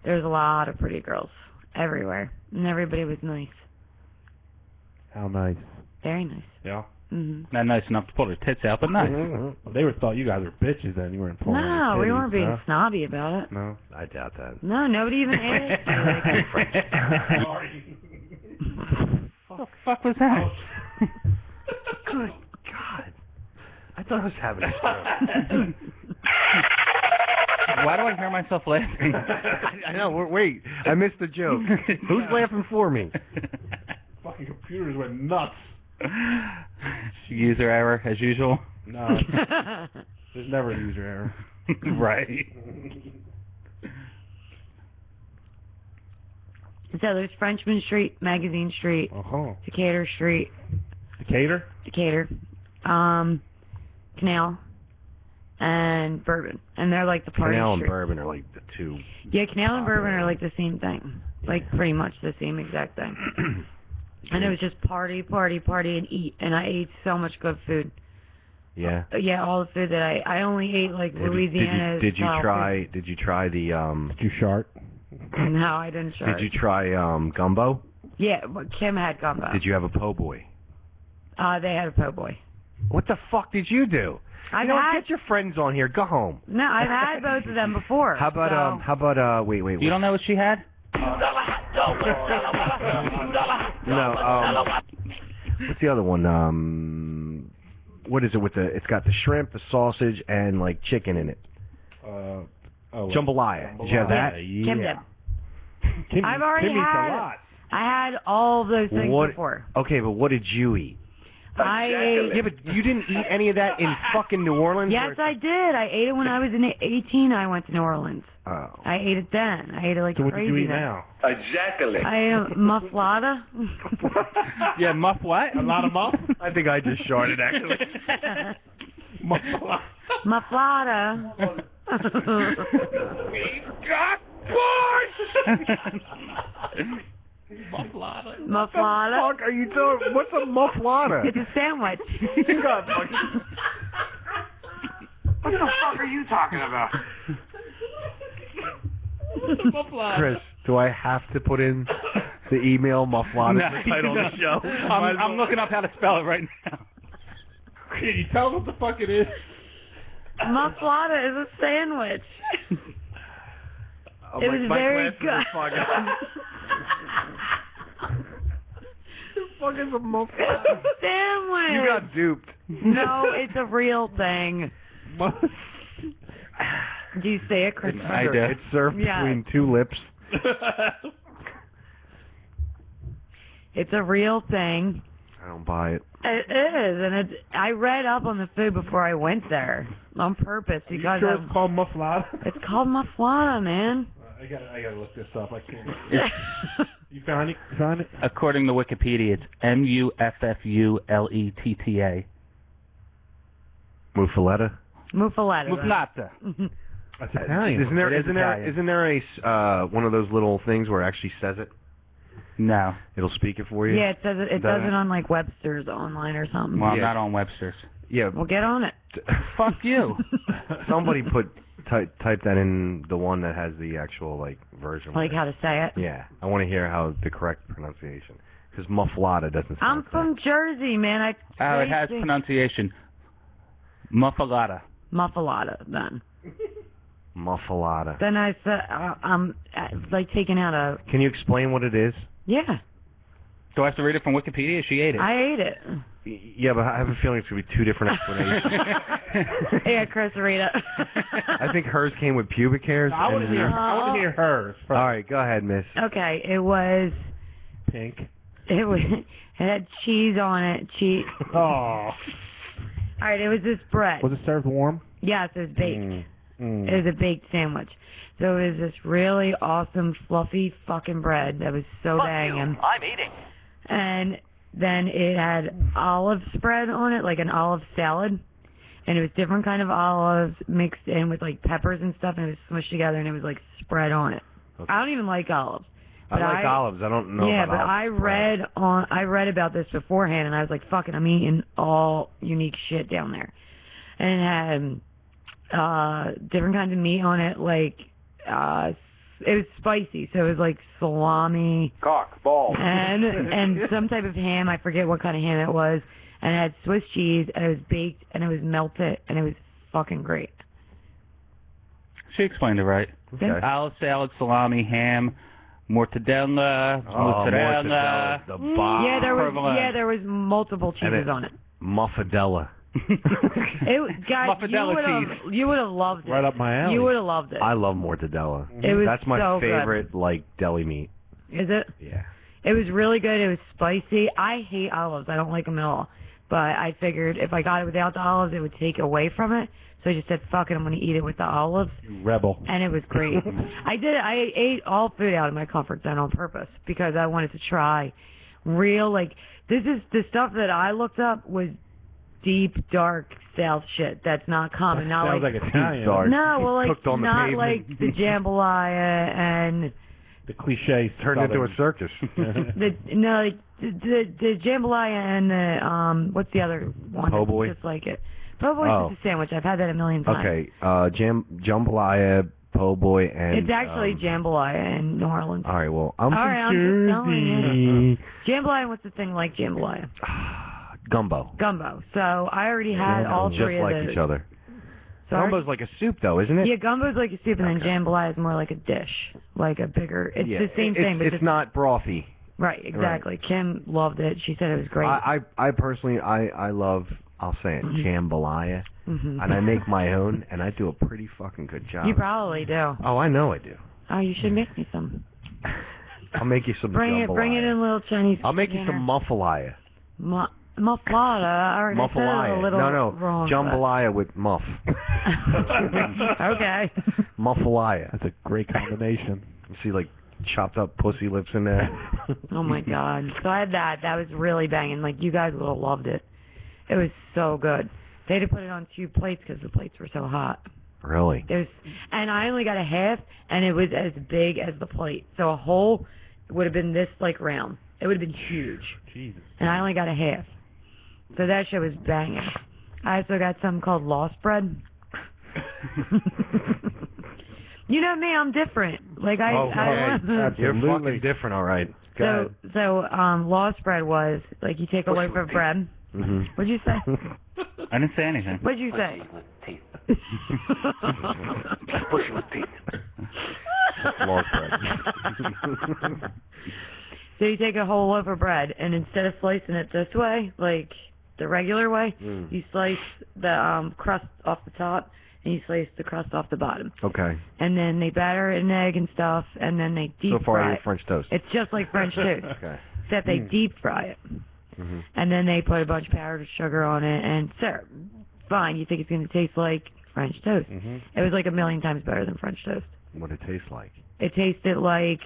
S2: There was a lot of pretty girls everywhere, and everybody was nice.
S4: How nice.
S2: Very nice.
S4: Yeah.
S2: Mhm.
S8: Not nice enough to pull their tits out, but nice.
S4: Well, they thought you guys were bitches then. You weren't pulling
S2: No, we
S4: titties,
S2: weren't being
S4: no?
S2: snobby about it.
S4: No.
S3: I doubt that.
S2: No, nobody even asked.
S4: Sorry.
S8: What the fuck was that?
S3: Good God. I thought I was having a stroke.
S8: Why do I hear myself laughing?
S3: I know. Wait, I missed the joke. Who's laughing for me?
S4: Fucking computers went nuts.
S8: User error, as usual.
S4: No. There's never a user error.
S8: Right.
S2: So there's Frenchman Street, Magazine Street, Decatur Street,
S4: Decatur,
S2: Canal, and Bourbon, and they're like the party
S3: Canal and
S2: street.
S3: Bourbon are like the two.
S2: Yeah, Canal and Bourbon are like the same thing, like pretty much the same exact thing. And it was just party, and eat, and I ate so much good food.
S3: Yeah.
S2: Yeah, all the food that I only ate like Louisiana.
S3: Did you try the
S4: Did you shart?
S2: No, I didn't try.
S3: Did you try gumbo?
S2: Yeah, but Kim had gumbo.
S3: Did you have a po' boy?
S2: They had a po' boy.
S3: What the fuck did you do?
S2: I've
S3: you know,
S2: had
S3: get your friends on here. Go home.
S2: no, I've had both of them before.
S3: How about wait.
S8: You don't know what she had?
S3: No, what's the other one? What is it with the? It's got the shrimp, the sausage, and like chicken in it. Jambalaya. Did you have that?
S2: Yeah, Kim did.
S4: Kim,
S2: I've already
S4: Kim eats
S2: had.
S4: a lot.
S2: I had all of those things
S3: What?
S2: before.
S3: Okay, but what did you eat?
S2: I ate.
S3: Yeah, but you didn't eat any of that in fucking New Orleans?
S2: Yes, I did. I ate it when I was 18. I went to New Orleans.
S3: Oh.
S2: I ate it then. I ate it like
S4: So what
S2: crazy.
S4: did you eat
S2: then.
S4: now?
S6: Exactly.
S2: I ate a muffalatta.
S8: Yeah, muff what?
S4: A lot of muff?
S3: I think I just shorted actually.
S2: Muffalatta.
S6: Got boys!
S8: Muffalatta.
S2: Muffalatta.
S3: What the fuck are you doing? What's a muffalatta?
S2: It's a sandwich.
S3: You got fucking...
S6: What the fuck are you talking about?
S3: Chris, do I have to put in the email muffalatta
S8: No,
S3: to title of the show?
S8: I'm looking up how to spell it right now.
S4: Can you tell what the fuck it is?
S2: Muffalatta is a sandwich.
S3: Oh,
S2: It was very good.
S3: The fuck is a muffalatta?
S2: It's a sandwich.
S3: You got duped.
S2: No, it's a real thing. Do you say it, Chris?
S8: I do.
S3: It's served
S2: Yeah.
S3: between two lips.
S2: It's a real thing.
S3: I don't buy it.
S2: It is, and I read up on the food before I went there on purpose
S4: You
S2: because
S4: sure it's called muffalatta?
S2: it's called muffalatta, man.
S4: I gotta look this up. I can't. You found it?
S8: According to Wikipedia, it's Muffuletta.
S3: Muffaletta?
S2: Muffalatta.
S8: Muffalatta.
S4: That's Italian.
S3: Isn't there a one of those little things where it actually says it?
S8: No.
S3: It'll speak it for you?
S2: Yeah, it says it does it on like Webster's online or something.
S8: Well, I'm not on Webster's.
S3: Yeah.
S2: Well, get on it.
S8: Fuck you.
S3: Somebody type that in the one that has the actual like version.
S2: Like how to say it?
S3: Yeah. I want to hear how the correct pronunciation. Because muffalatta doesn't sound
S2: I'm from Jersey, man.
S8: It has pronunciation. Muffalatta.
S2: Muffalatta, then.
S3: Muffalatta.
S2: Then I said, I'm like taking out a...
S3: Can you explain what it is?
S2: Yeah.
S8: Do I have to read it from Wikipedia? She ate it.
S2: I ate it.
S3: Yeah, but I have a feeling it's going to be two different explanations.
S2: Yeah, Chris, read it.
S3: I think hers came with pubic hairs.
S4: I want to hear hers first.
S3: All right, go ahead, miss.
S2: Okay, it was...
S4: Pink.
S2: It had cheese on it. Cheese.
S4: Oh.
S2: All right, it was this bread.
S4: Was it served warm?
S2: Yes, it was baked. It was a baked sandwich. So it was this really awesome, fluffy fucking bread that was so banging.
S5: I'm eating.
S2: And then it had olive spread on it, like an olive salad. And it was different kind of olives mixed in with like peppers and stuff, and it was smushed together, and it was like spread on it.
S3: Okay.
S2: I don't even like olives.
S3: I like olives. I don't know.
S2: Yeah,
S3: about
S2: but
S3: olives.
S2: I read about this beforehand, and I was like, "Fuck it, I'm eating all unique shit down there." And it had different kinds of meat on it, like it was spicy, so it was like salami,
S6: Cock, ball.
S2: and some type of ham. I forget what kind of ham it was, and it had Swiss cheese, and it was baked, and it was melted, and it was fucking great.
S8: She explained it right.
S3: Okay.
S8: Olive salad, salami, ham, mortadella, mozzarella.
S3: The bomb.
S2: Yeah, there was multiple cheeses on it.
S3: Muffadella.
S2: Guys,
S8: Muffadella
S2: you would have loved it.
S4: Right up my alley.
S2: You would have loved it.
S3: I love mortadella.
S2: It was
S3: That's my
S2: so
S3: favorite, like, deli meat.
S2: Is it?
S3: Yeah.
S2: It was really good. It was spicy. I hate olives. I don't like them at all. But I figured if I got it without the olives, it would take away from it. So I just said, fuck it, I'm going to eat it with the olives.
S4: You rebel.
S2: And it was great. I ate all food out of my comfort zone on purpose because I wanted to try real, like, this is the stuff that I looked up was deep, dark South shit. That's not common. Not
S4: Sounds like Italian.
S3: Dark.
S2: No, well, like,
S3: Cooked on the
S2: not
S3: pavement.
S2: like the jambalaya and...
S4: The cliche
S3: Turned into a circus.
S2: the jambalaya and the what's the other one?
S3: Po' boy?
S2: Just like it. Po' boy's just a sandwich. I've had that a million times.
S3: Okay, jambalaya, po' boy, and...
S2: It's actually jambalaya in New Orleans.
S3: All right, well, I'm
S2: I'm just telling you. Jambalaya, what's the thing like jambalaya?
S3: Gumbo.
S2: Gumbo. So I already had all
S3: just
S2: three
S3: like
S2: of those.
S3: each other.
S2: So
S3: Gumbo's like a soup, though, isn't it?
S2: Yeah, gumbo's like a soup, and then jambalaya is more like a dish, like a bigger. It's the same thing, but
S3: it's not brothy.
S2: Right, exactly. Right. Kim loved it. She said it was great.
S3: I personally, I love, I'll say it, jambalaya, and I make my own, and I do a pretty fucking good job.
S2: You probably do.
S3: Oh, I know I do.
S2: Oh, you should make me some.
S3: I'll make you some jambalaya.
S2: Bring it in a little Chinese.
S3: I'll make you some muffalaya.
S2: Muffalata. I already said it a little wrong.
S3: Jambalaya with muff.
S2: Okay.
S3: Muffalaya.
S4: That's a great combination.
S3: You see, like, chopped up pussy lips in there.
S2: Oh, my God. So I had that. That was really banging. Like, you guys would have loved it. It was so good. They had to put it on 2 plates because the plates were so hot.
S3: Really?
S2: And I only got a half, and it was as big as the plate. So a whole would have been this, like, round. It would have been huge.
S4: Jesus.
S2: And I only got a half. So that shit was banging. I also got something called lost bread. You know me, I'm different. Like
S3: you're fucking different, all right.
S2: So lost bread was like you take a loaf of bread.
S3: Mm-hmm.
S2: What'd you say?
S8: I didn't say anything.
S2: What'd you say?
S6: Pussy with teeth.
S3: Lost bread.
S2: So you take a whole loaf of bread, and instead of slicing it this way, like the regular way, you slice the crust off the top, and you slice the crust off the bottom.
S3: Okay.
S2: And then they batter it in egg and stuff, and then they deep fry it.
S3: So far, I ate French toast.
S2: It's just like French toast.
S3: Okay.
S2: Except they deep fry it.
S3: Mm-hmm.
S2: And then they put a bunch of powdered sugar on it, and syrup. Fine, you think it's going to taste like French toast.
S3: Mm-hmm.
S2: It was like a million times better than French toast.
S3: What did it taste like?
S2: It tasted like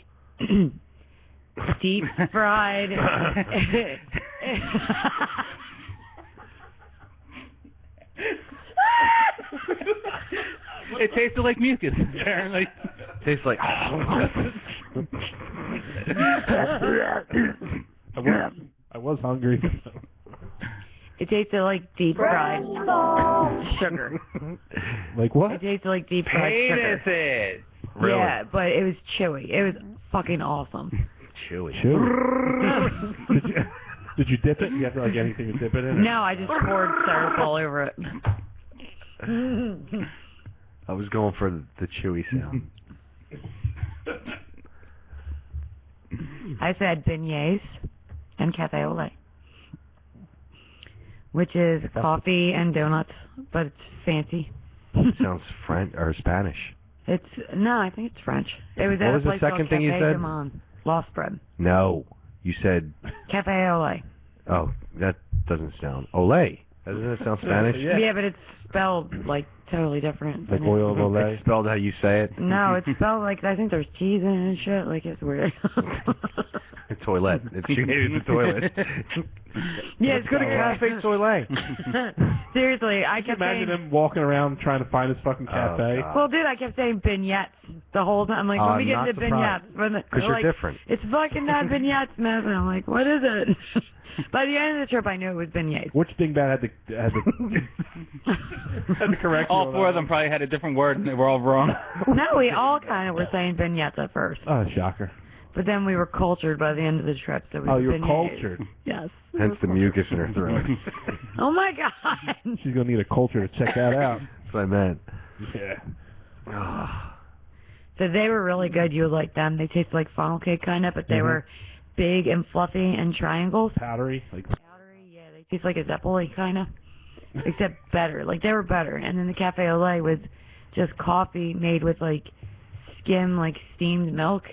S2: deep fried.
S8: It tasted like mucus, apparently.
S3: Tastes like.
S4: I was hungry.
S2: It tasted like deep fried sugar.
S4: Like what?
S2: It tasted like deep fried sugar.
S3: Penises. Really?
S2: Yeah, but it was chewy. It was fucking awesome.
S3: Chewy.
S4: Did you dip it? You have to like anything to dip it in?
S2: No, I just poured syrup all over it.
S3: I was going for the chewy sound.
S2: I said beignets and cafe au lait, which is coffee and donuts, but it's fancy.
S3: Sounds French or Spanish.
S2: No, I think it's French. It was
S3: What
S2: at
S3: was
S2: a
S3: the
S2: place
S3: second
S2: called
S3: thing you
S2: Cafe
S3: said?
S2: du Monde. Lost bread.
S3: No, you said.
S2: Cafe au lait.
S3: Oh, that doesn't sound. Olay. Doesn't it sound Spanish?
S2: Yeah, but it's spelled like totally different.
S4: Like oil of Olay?
S3: It's spelled how you say it?
S2: No, it's spelled like I think there's T's in it and shit. Like it's weird.
S3: Toilet. She gave you the toilet.
S2: Yeah, it's good
S3: Cafe Toilet.
S2: Seriously, I kept
S4: Imagine
S2: saying.
S4: him walking around trying to find his fucking cafe.
S2: Well, dude, I kept saying vignettes the whole time. I'm like, when we get
S3: not
S2: into
S3: surprised.
S2: vignettes,
S3: Because you're
S2: like,
S3: different.
S2: it's fucking not vignettes, man. And I'm like, what is it? By the end of the trip, I knew it was beignets.
S4: Which dingbat had to correct you
S8: All
S4: on
S8: four
S4: that
S8: of them probably had a different word, and they were all wrong.
S2: No, we all kind of were saying vignettes at first,
S4: one? Oh, shocker.
S2: but then we were cultured by the end of the trip. So we
S4: Oh, you were
S2: beignets.
S4: cultured.
S2: Yes.
S3: Hence the mucus in her throat.
S2: Oh my god.
S4: She's going to need a culture to check that out.
S3: That's what I meant.
S4: Yeah.
S2: So they were really good. You would like them. They tasted like funnel cake kind of, but they were big and fluffy and triangles.
S4: Powdery. Like.
S2: Powdery, yeah. They taste like a Zeppeli kind of, except better. Like they were better. And then the cafe au lait was just coffee made with like skim, like steamed milk,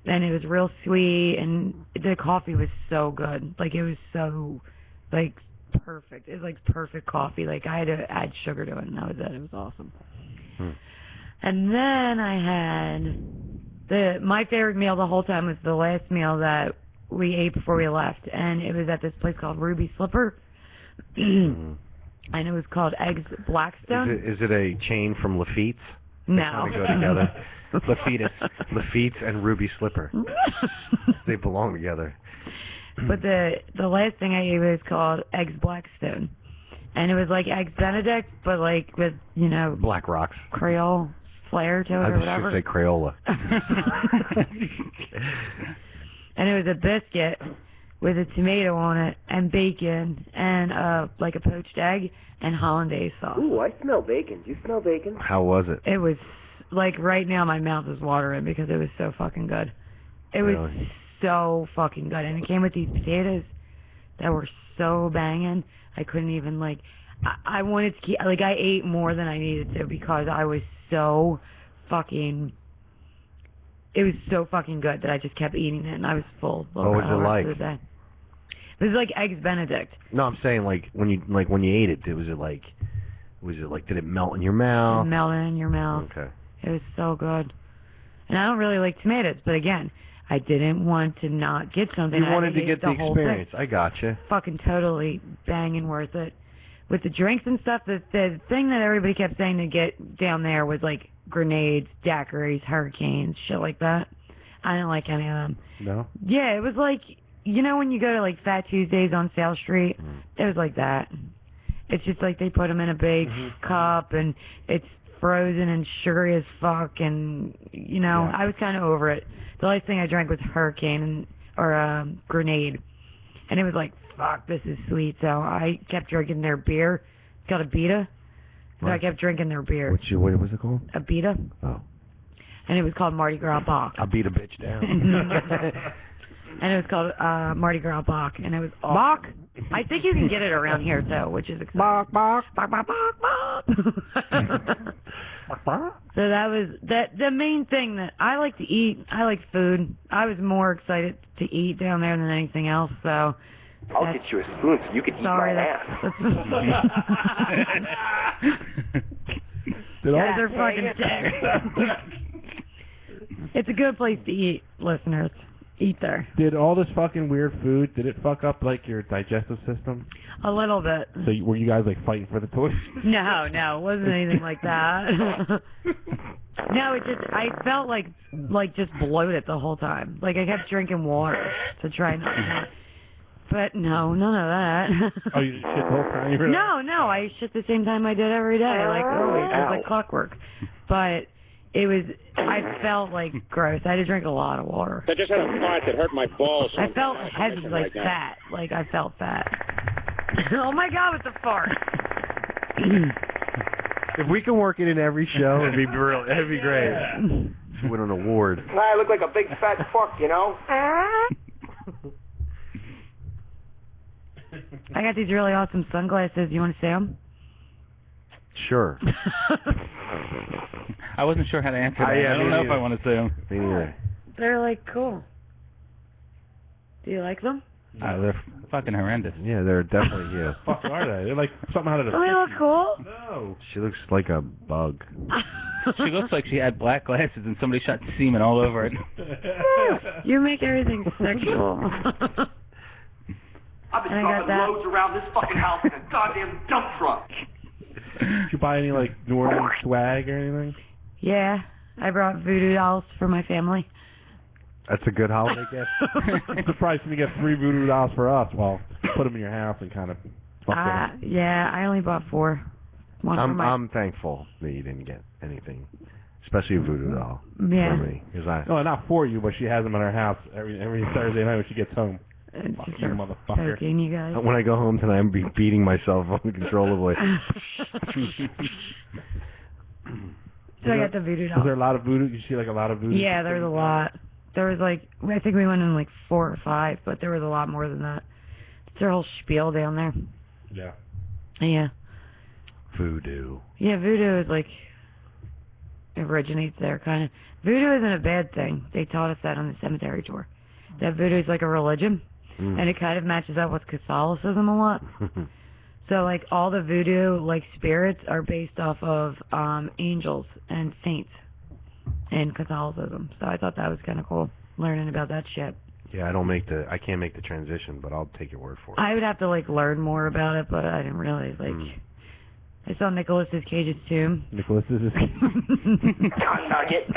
S2: and it was real sweet. And the coffee was so good. Like it was so, like perfect. It was like perfect coffee. Like I had to add sugar to it, and that was it. It was awesome. And then I had my favorite meal the whole time was the last meal that we ate before we left, and it was at this place called Ruby Slipper, and it was called Eggs Blackstone.
S3: Is it a chain from Lafitte's?
S2: No.
S3: They go together. Lafitte's and Ruby Slipper. They belong together.
S2: But the last thing I ate was called Eggs Blackstone, and it was like Eggs Benedict, but like with
S3: Black Rocks.
S2: Creole flair to it
S3: I
S2: or
S3: was
S2: whatever.
S3: just say Crayola.
S2: And it was a biscuit with a tomato on it and bacon and like a poached egg and hollandaise sauce.
S6: Ooh, I smell bacon. Do you smell bacon?
S3: How was it?
S2: It was like right now my mouth is watering because it was so fucking good. It was
S3: Really?
S2: so fucking good, and it came with these potatoes that were so banging. I couldn't even like. I wanted to keep like I ate more than I needed to because I was so fucking. It was so fucking good that I just kept eating it, and I was full.
S3: What was it like?
S2: Of the day. It was like Eggs Benedict.
S3: No, I'm saying like when you ate it, was it like did it melt in your mouth?
S2: It melted in your mouth.
S3: Okay.
S2: It was so good. And I don't really like tomatoes, but again, I didn't want to not get something.
S3: You
S2: I
S3: wanted to
S2: ate
S3: get the
S2: whole
S3: experience.
S2: thing.
S3: I gotcha.
S2: Fucking totally banging worth it. With the drinks and stuff, the thing that everybody kept saying to get down there was like grenades, daiquiris, hurricanes, shit like that. I didn't like any of them.
S4: No?
S2: Yeah, it was like, when you go to like Fat Tuesdays on Sale Street, it was like that. It's just like they put them in a big cup and it's frozen and sugary as fuck, and I was kind of over it. The last thing I drank was hurricane or grenade, and it was like, fuck, this is sweet. So I kept drinking their beer. It's called a Beta. So I kept drinking their beer.
S3: What was it called?
S2: A Beta.
S3: Oh.
S2: And it was called Mardi Gras Bach.
S3: I beat a bitch down.
S2: And it was called Mardi Gras Bach, and it was awesome. Bach? I think you can get it around here, too, which is exciting.
S4: Bach, Bach.
S2: Bach, Bach, Bach, Bach. So that was the main thing that I like to eat. I like food. I was more excited to eat down there than anything else, so...
S6: I'll get you a spoon so you can eat my ass.
S2: You guys are fucking dicks. It's a good place to eat, listeners. eat there.
S4: Did all this fucking weird food, did it fuck up, like, your digestive system?
S2: A little bit.
S4: So were you guys, like, fighting for the toys?
S2: No, it wasn't anything like that. No, I felt like just bloated the whole time. Like, I kept drinking water to try not to. But no, none of that.
S4: Oh, you shit the whole time? You were
S2: No, I shit the same time I did every day. Like, always. It was like clockwork. But I felt like gross. I had to drink a lot of water.
S6: I just had a fart that hurt my balls.
S2: I felt heavy, like fat. Like, I felt fat. Oh my God, with the fart.
S3: If we can work it in every show, it'd be brilliant. It'd be great. Should win an award.
S6: I look like a big fat fuck, you know?
S2: I got these really awesome sunglasses. You want to see them?
S3: Sure.
S8: I wasn't sure how to answer that. I don't know if I want to say them.
S3: Me neither.
S2: They're like cool. Do you like them?
S8: They're fucking horrendous.
S3: Yeah, they're definitely
S4: What the fuck are they? They're like something out of the...
S2: Oh, they look cool?
S4: No.
S3: She looks like a bug.
S8: She looks like she had black glasses and somebody shot semen all over it.
S2: You make everything sexual.
S5: I've been dropping loads around this fucking house in a goddamn dump truck.
S4: Did you buy any, like, New Orleans swag or anything?
S2: Yeah, I brought voodoo dolls for my family.
S3: That's a good holiday gift.
S4: I'm surprised when you get 3 voodoo dolls for us. Well, put them in your house and kind of fuck them.
S2: Yeah, I only bought 4.
S3: I'm thankful that you didn't get anything, especially a voodoo doll
S2: Yeah.
S3: for me.
S4: No, not for you, but she has them in her house every Thursday night when she gets home. Fuck you, motherfucker.
S2: Poking you guys.
S3: When I go home tonight, I'm beating myself uncontrollably.
S2: So I got the voodoo doll.
S4: Was there a lot of voodoo? You see, like, a lot of voodoo?
S2: Yeah, there's a lot. There was, like, I think we went in, like, 4 or 5, but there was a lot more than that. It's their whole spiel down there.
S4: Yeah.
S2: Yeah.
S3: Voodoo.
S2: Yeah, voodoo is, like, originates there, kind of. Voodoo isn't a bad thing. They taught us that on the cemetery tour. That voodoo is like a religion, and it kind of matches up with Catholicism a lot. So, like, all the voodoo, like, spirits are based off of angels and saints in Catholicism. So I thought that was kind of cool, learning about that shit.
S3: Yeah, I can't make the transition, but I'll take your word for it.
S2: I would have to, like, learn more about it, but I didn't really, like... I saw Nicolas Cage's tomb.
S4: Nicolas is his...
S6: God nugget.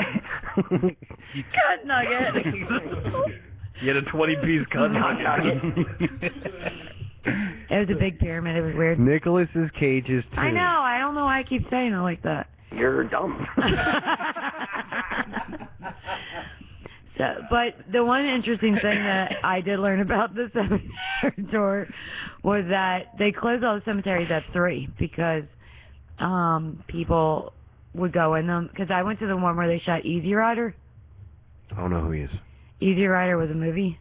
S2: God nugget.
S3: You had a 20-piece cut nugget.
S2: It was a big pyramid. It was weird.
S3: Nicolas Cage's tomb.
S2: I know. I don't know why I keep saying it like that.
S6: You're dumb.
S2: But the one interesting thing that I did learn about the cemetery tour was that they closed all the cemeteries at 3 because people would go in them. Because I went to the one where they shot Easy Rider.
S3: I don't know who he is.
S2: Easy Rider was a movie.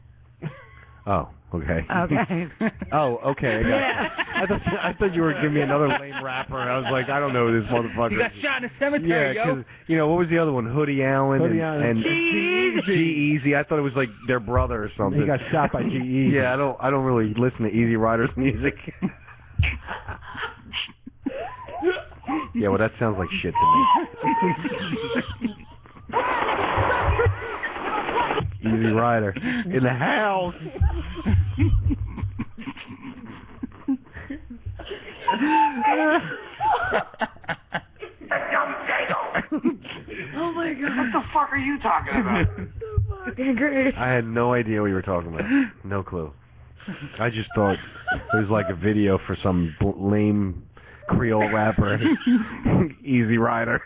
S3: Oh, okay.
S2: Okay.
S3: Oh, okay. I got you. I thought you were giving me another lame rapper. I was like, I don't know who this motherfucker.
S8: You got shot in a cemetery,
S3: yeah, because what was the other one? Hoodie Allen and G-Eazy. I thought it was like their brother or something.
S4: He got shot by G-Eazy.
S3: Yeah, I don't really listen to Easy Rider's music. Yeah, well, that sounds like shit to me. Easy Rider in the house.
S2: Oh my God!
S5: What the fuck are you talking about?
S2: Fucking great.
S3: I had no idea what you were talking about. No clue. I just thought it was like a video for some lame Creole rapper. Easy Rider.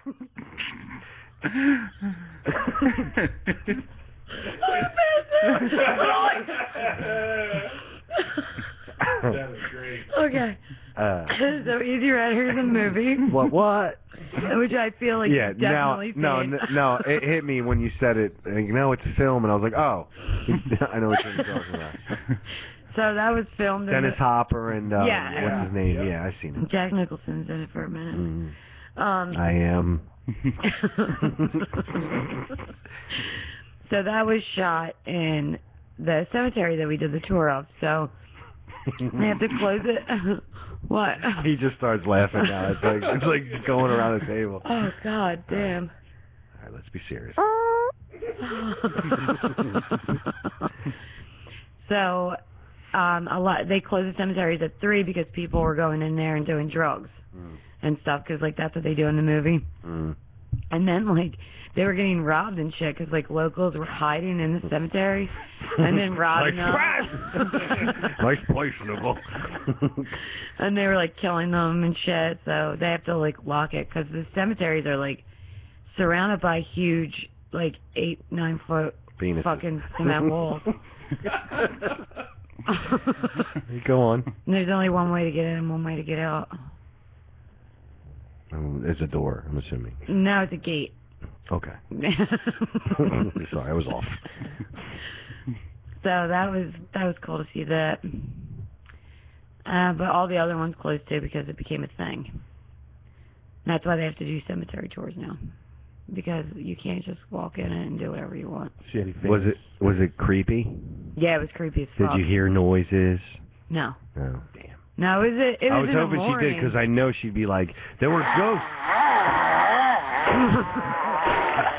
S4: That was great.
S2: Okay. So Easy Rider is a movie.
S3: What?
S2: Which I feel like
S3: Yeah,
S2: you definitely
S3: no, it hit me when you said it. Like, no, it's a film, and I was like, oh, I know what you're talking about.
S2: So that was filmed.
S3: Dennis Hopper and
S2: Yeah.
S3: what's his name? Yeah, I've seen it.
S2: Jack Nicholson's in it for a minute.
S3: I am.
S2: So that was shot in the cemetery that we did the tour of. So they have to close it. What?
S3: He just starts laughing now. It's like going around the table.
S2: Oh God, damn.
S3: All right, let's be serious.
S2: So, they closed the cemeteries at 3 because people were going in there and doing drugs and stuff, because like that's what they do in the movie. And then like they were getting robbed and shit because like locals were hiding in the cemetery and then robbing them.
S3: Nice place, Nicole.
S2: And they were like killing them and shit, so they have to like lock it because the cemeteries are like surrounded by huge like 8-9 foot
S3: Penises.
S2: fucking cement walls.
S3: Go on.
S2: And there's only one way to get in and one way to get out.
S3: It's a door, I'm assuming.
S2: No, it's a gate.
S3: Okay. Sorry, I was off.
S2: So that was cool to see that. But all the other ones closed too because it became a thing. And that's why they have to do cemetery tours now. Because you can't just walk in and do whatever you want.
S3: Was it creepy?
S2: Yeah, it was creepy as fuck.
S3: Did you hear noises?
S2: No.
S3: Oh, damn.
S2: No, it was
S3: I was
S2: in the
S3: hoping she
S2: morning.
S3: did because I know she'd be like, there were ghosts.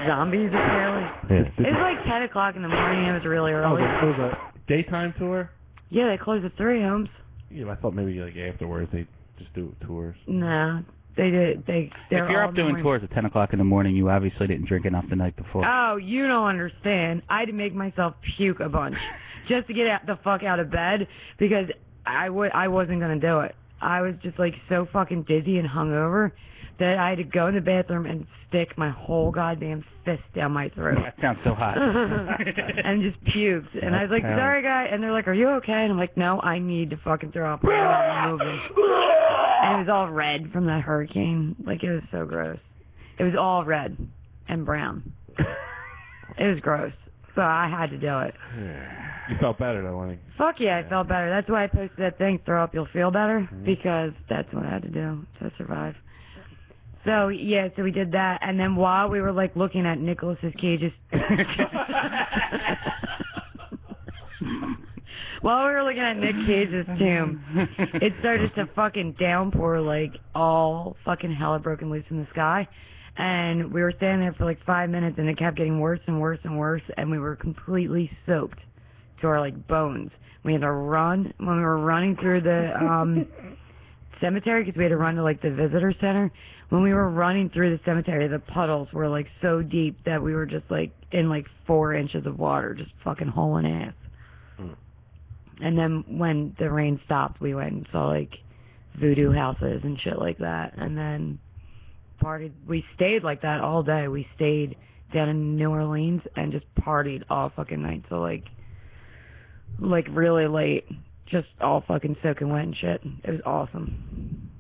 S2: Zombies apparently.
S3: Yeah.
S2: It was like 10 o'clock in the morning. It was really early.
S4: Oh, it was a daytime tour?
S2: Yeah, they closed at 3 homes.
S4: Yeah, I thought maybe like afterwards they just do tours.
S2: No, they did.
S8: If you're up doing tours at 10 o'clock in the morning, you obviously didn't drink enough the night before.
S2: Oh, you don't understand. I had to make myself puke a bunch just to get the fuck out of bed because I wasn't going to do it. I was just like so fucking dizzy and hungover that I had to go in the bathroom and stick my whole goddamn fist down my throat.
S8: That sounds so hot.
S2: And just puked. And I was like, sorry, guy. And they're like, are you okay? And I'm like, no, I need to fucking throw up. I'm not moving. And it was all red from the hurricane. Like, it was so gross. It was all red and brown. It was gross. So I had to do it.
S4: You felt better though, Lenny.
S2: Fuck yeah, I felt better. That's why I posted that thing, throw up, you'll feel better, because that's what I had to do to survive. So, yeah, so we did that, and then while we were, like, looking at Nicolas Cage's... while we were looking at Nick Cage's tomb, it started to fucking downpour, like, all fucking hell had broken loose in the sky. And we were standing there for, like, 5 minutes, and it kept getting worse and worse and worse, and we were completely soaked to our, like, bones. We had to run. When we were running through the cemetery, because we had to run to, like, the visitor center, when we were running through the cemetery, the puddles were, like, so deep that we were just, like, in, like, 4 inches of water, just fucking hauling ass. And then when the rain stopped, we went and saw, like, voodoo houses and shit like that, and then partied. We stayed like that all day. We stayed down in New Orleans and just partied all fucking night. So, like really late, just all fucking soaking wet and shit. It was awesome.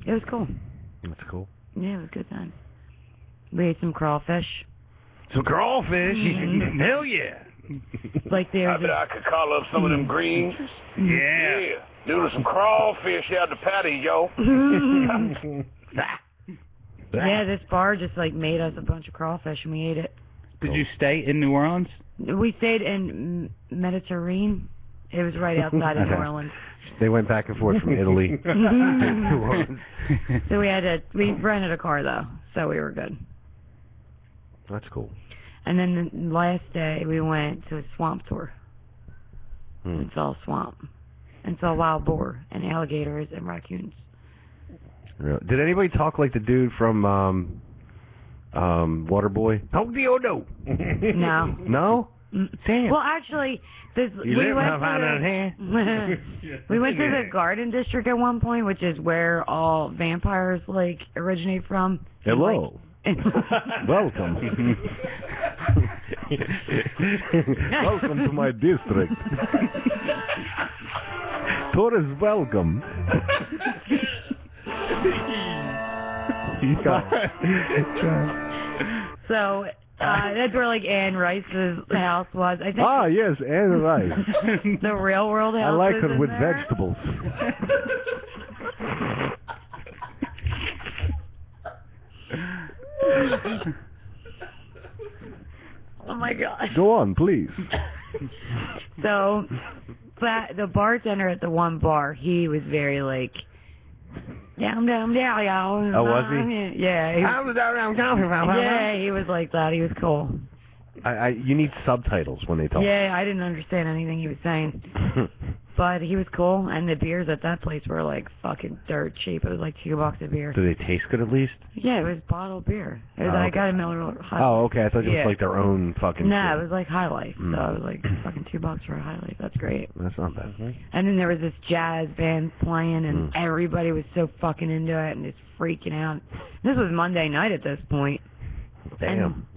S2: It was cool.
S3: That's cool.
S2: Yeah, it was a good time. We ate some crawfish.
S3: Some crawfish? Hell yeah.
S2: Like they
S6: I bet I could call up some of them greens.
S3: Yeah.
S6: Doing some crawfish out the patio.
S2: Yeah, this bar just like made us a bunch of crawfish and we ate it.
S8: Did you stay in New Orleans?
S2: We stayed in Mediterranean. It was right outside of New Orleans.
S3: They went back and forth from Italy to New Orleans.
S2: So we rented a car though, so we were good.
S3: That's cool.
S2: And then the last day we went to a swamp tour. And saw a swamp. And saw wild boar and alligators and raccoons.
S3: Really? Did anybody talk like the dude from Waterboy? How do you know?
S2: No.
S3: No? Damn.
S2: Well, actually, we went to the Garden District at one point, which is where all vampires like originate from.
S3: Hello. Welcome. Welcome to my district. Tourists welcome.
S2: So that's where like Anne Rice's house was. I think.
S3: Ah, yes, Anne Rice.
S2: The real world house.
S3: I like
S2: was
S3: her
S2: in
S3: with
S2: there.
S3: vegetables.
S2: Oh my gosh.
S3: Go on, please.
S2: So, the bartender at the one bar, he was very like, down, y'all.
S3: Oh, was he?
S2: Yeah.
S3: I was out around talking about
S2: Yeah, he was like that. He was cool.
S3: You need subtitles when they talk.
S2: Yeah, I didn't understand anything he was saying. But he was cool, and the beers at that place were like fucking dirt cheap. It was like $2 a beer.
S3: Do they taste good at least?
S2: Yeah, it was bottled beer. I got a Miller High Life.
S3: Oh, okay. I thought it was
S2: Yeah.
S3: like their own fucking.
S2: No,
S3: shit.
S2: it was like High Life. So it was like fucking $2 for a High Life. That's great.
S3: That's not bad.
S2: And then there was this jazz band playing, and everybody was so fucking into it and just freaking out. This was Monday night at this point.
S3: Damn.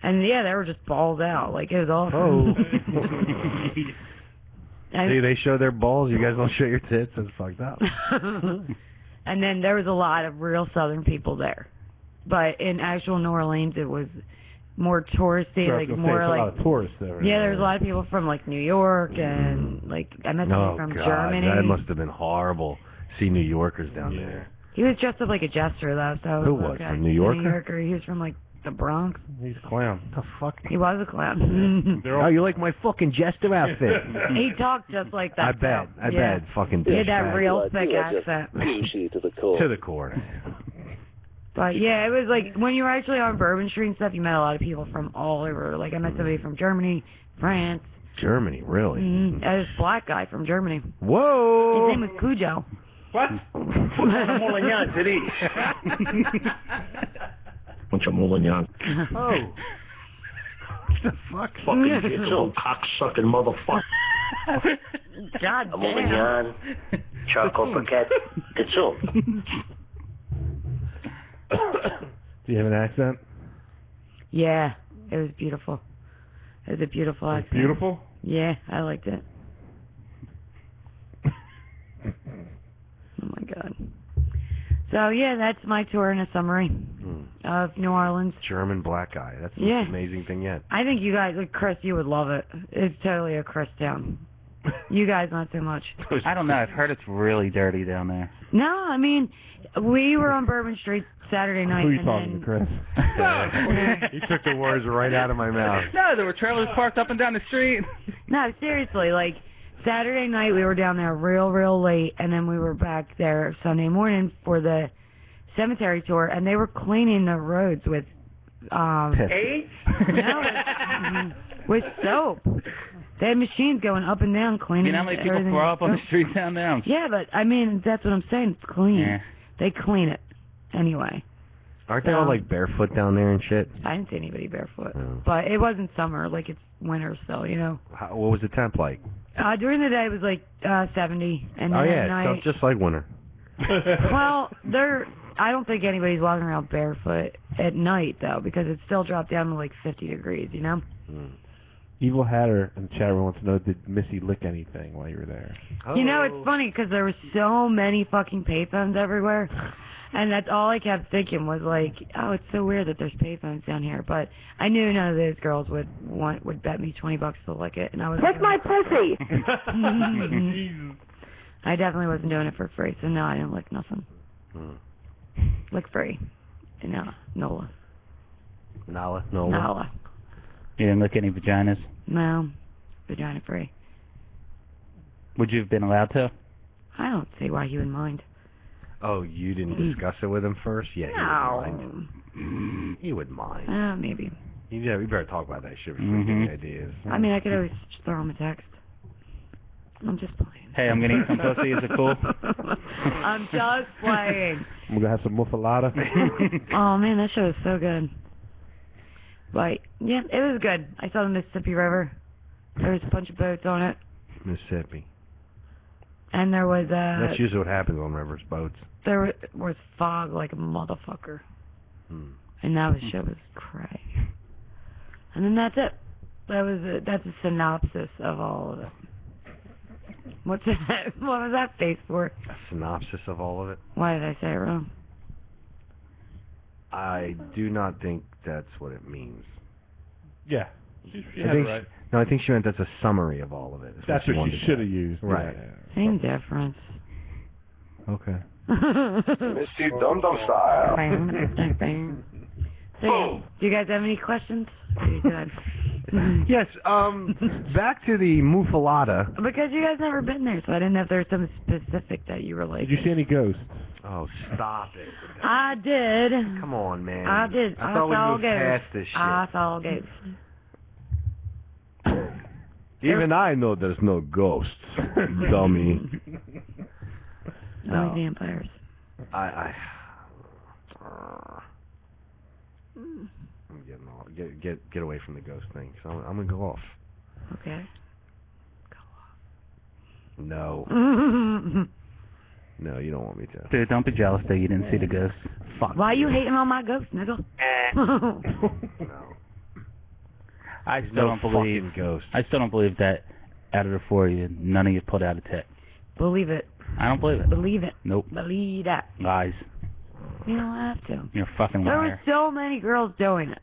S2: And yeah, they were just balled out. Like, it was awesome.
S3: Oh. See, they show their balls. You guys don't show your tits. That's fucked up.
S2: And then there was a lot of real Southern people there. But in actual New Orleans, it was more touristy, like more like.
S4: A lot of tourists there.
S2: Yeah, there was a lot of people from like New York and like I met somebody from Germany.
S3: That must have been horrible. See New Yorkers down there.
S2: He was dressed up like a jester though. So
S3: who was from New York?
S2: New Yorker. He was from like the Bronx.
S4: He's a clown.
S3: The fuck?
S2: He was a clown.
S3: Oh, you like my fucking jester outfit?
S2: He talked just like that.
S3: I bet. I bet. Fucking.
S2: He had that real thick accent.
S6: To the core.
S3: To the core.
S2: But yeah, it was like when you were actually on Bourbon Street and stuff, you met a lot of people from all over. Like I met somebody from Germany, France.
S3: Germany, really?
S2: This black guy from Germany.
S3: Whoa!
S2: His name was Cujo.
S4: What?
S6: Bunch of Moulignan.
S3: Oh. What the fuck?
S6: Fucking Gitzel, cocksucking motherfucker.
S2: God
S6: A Moulignan, charcoal paquette, Gitzel.
S4: Do you have an accent?
S2: Yeah, it was beautiful. It was a beautiful accent.
S4: Beautiful?
S2: Yeah, I liked it. Oh my God. So yeah, that's my tour in a summary of New Orleans.
S3: German black guy. That's the
S2: Yeah.
S3: most amazing thing yet.
S2: I think you guys, like Chris, you would love it. It's totally a Chris town. You guys, not so much.
S8: I don't know. I've heard it's really dirty down there.
S2: No, I mean, we were on Bourbon Street Saturday night.
S4: Who are you
S2: and
S4: talking
S2: then,
S4: to, Chris?
S3: He took the words right out of my mouth.
S8: No, there were trailers parked up and down the street.
S2: No, seriously, like Saturday night we were down there real late, and then we were back there Sunday morning for the cemetery tour, and they were cleaning the roads with with soap. They had machines going up and down cleaning.
S8: You know how many people
S2: everything.
S8: throw up on the street down there?
S2: Yeah, but I mean that's what I'm saying. It's clean.
S8: Yeah.
S2: They clean it anyway.
S3: Aren't they all like barefoot down there and shit?
S2: I didn't see anybody barefoot,
S3: Oh.
S2: but it wasn't summer. Like it's winter still, you know.
S3: What was the temp like?
S2: During the day it was like 70, and then
S3: Oh
S2: at
S3: yeah,
S2: night.
S3: so just like winter.
S2: Well, I don't think anybody's walking around barefoot at night though, because it still dropped down to like 50 degrees, you know.
S4: Evil Hatter in the chat room wants to know, did Missy lick anything while you were there?
S2: You know, it's funny because there were so many fucking payphones everywhere, and that's all I kept thinking was like, oh, it's so weird that there's payphones down here. But I knew none of those girls would bet me $20 to lick it, and I was.
S1: Lick my pussy.
S2: I definitely wasn't doing it for free, so no, I didn't lick nothing. Lick free, no, Nola.
S3: Nala.
S2: Nola.
S8: You didn't lick any vaginas?
S2: No, vagina free.
S8: Would you have been allowed to?
S2: I don't see why he would mind.
S3: Oh, you didn't discuss it with him first? Yeah,
S2: No.
S3: he would mind. He would mind.
S2: Maybe.
S3: Yeah, we better talk about that shit before we get any ideas.
S2: I mean, I could always just throw him a text. I'm just playing.
S8: Hey, I'm gonna eat some pussy. Is it cool?
S2: I'm just playing.
S4: We're gonna have some muffalatta.
S2: Oh man, that show was so good. But yeah, it was good. I saw the Mississippi River. There was a bunch of boats on it,
S3: Mississippi.
S2: and there was
S3: That's usually what happens on rivers, boats.
S2: there was fog like a motherfucker, and that shit was cray. And then that's it. That's a synopsis of all of it. What's that? What was that face for?
S3: A synopsis of all of it?
S2: Why did I say it wrong?
S3: I do not think that's what it means.
S4: Yeah. She
S3: I
S4: had
S3: think
S4: it right.
S3: No, I think she meant that's a summary of all of it.
S4: That's what she should have used.
S3: Right.
S4: Yeah.
S2: Same difference.
S4: Okay.
S6: Missy Dum Dum style.
S2: So, do you guys have any questions? Are you good?
S3: Yes, back to the muffalatta.
S2: Because you guys never been there, so I didn't know if there was something specific that you were like.
S4: Did you see any ghosts?
S3: Oh, stop it.
S2: I did.
S3: Come on, man.
S2: I did.
S3: I thought we
S2: saw
S3: moved
S2: ghosts.
S3: past this shit.
S2: I saw ghosts.
S3: Even I know there's no ghosts, dummy.
S2: Only vampires.
S3: I'm getting off. Get away from the ghost thing. So I'm gonna go off.
S2: Okay.
S3: No. No, you don't want me to.
S8: Dude, don't be jealous that you didn't see the ghost.
S3: Fuck.
S2: Why are you hating on my ghost, nigga?
S3: No.
S8: I still
S3: No
S8: don't believe.
S3: fucking ghost.
S8: I still don't believe that out of the four of you, none of you pulled out a tit.
S2: Believe it.
S8: I don't believe it.
S2: Believe it.
S8: Nope.
S2: Believe that.
S8: Lies.
S2: You don't have to.
S8: You're a fucking
S2: There were
S8: liar.
S2: so many girls doing it.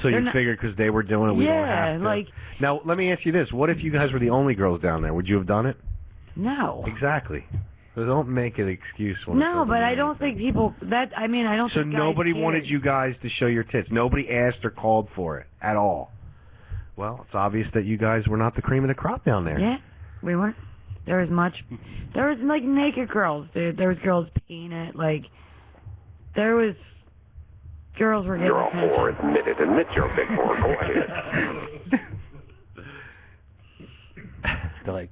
S3: So
S2: They're
S3: you
S2: not-
S3: figured because they were doing it, we don't have to.
S2: like
S3: Now let me ask you this: what if you guys were the only girls down there? Would you have done it?
S2: no.
S3: Exactly. So don't make an excuse. When
S2: No, but I don't think people that I mean I don't
S3: So
S2: think guys
S3: nobody
S2: cared.
S3: wanted you guys to show your tits. Nobody asked or called for it at all. Well, it's obvious that you guys were not the cream of the crop down there.
S2: Yeah, we weren't. There was like naked girls, dude. There was girls painted, like there was girls were getting
S6: You're a
S2: attention.
S6: whore. Admit it. Admit you're a big whore. Go ahead.
S8: They're like,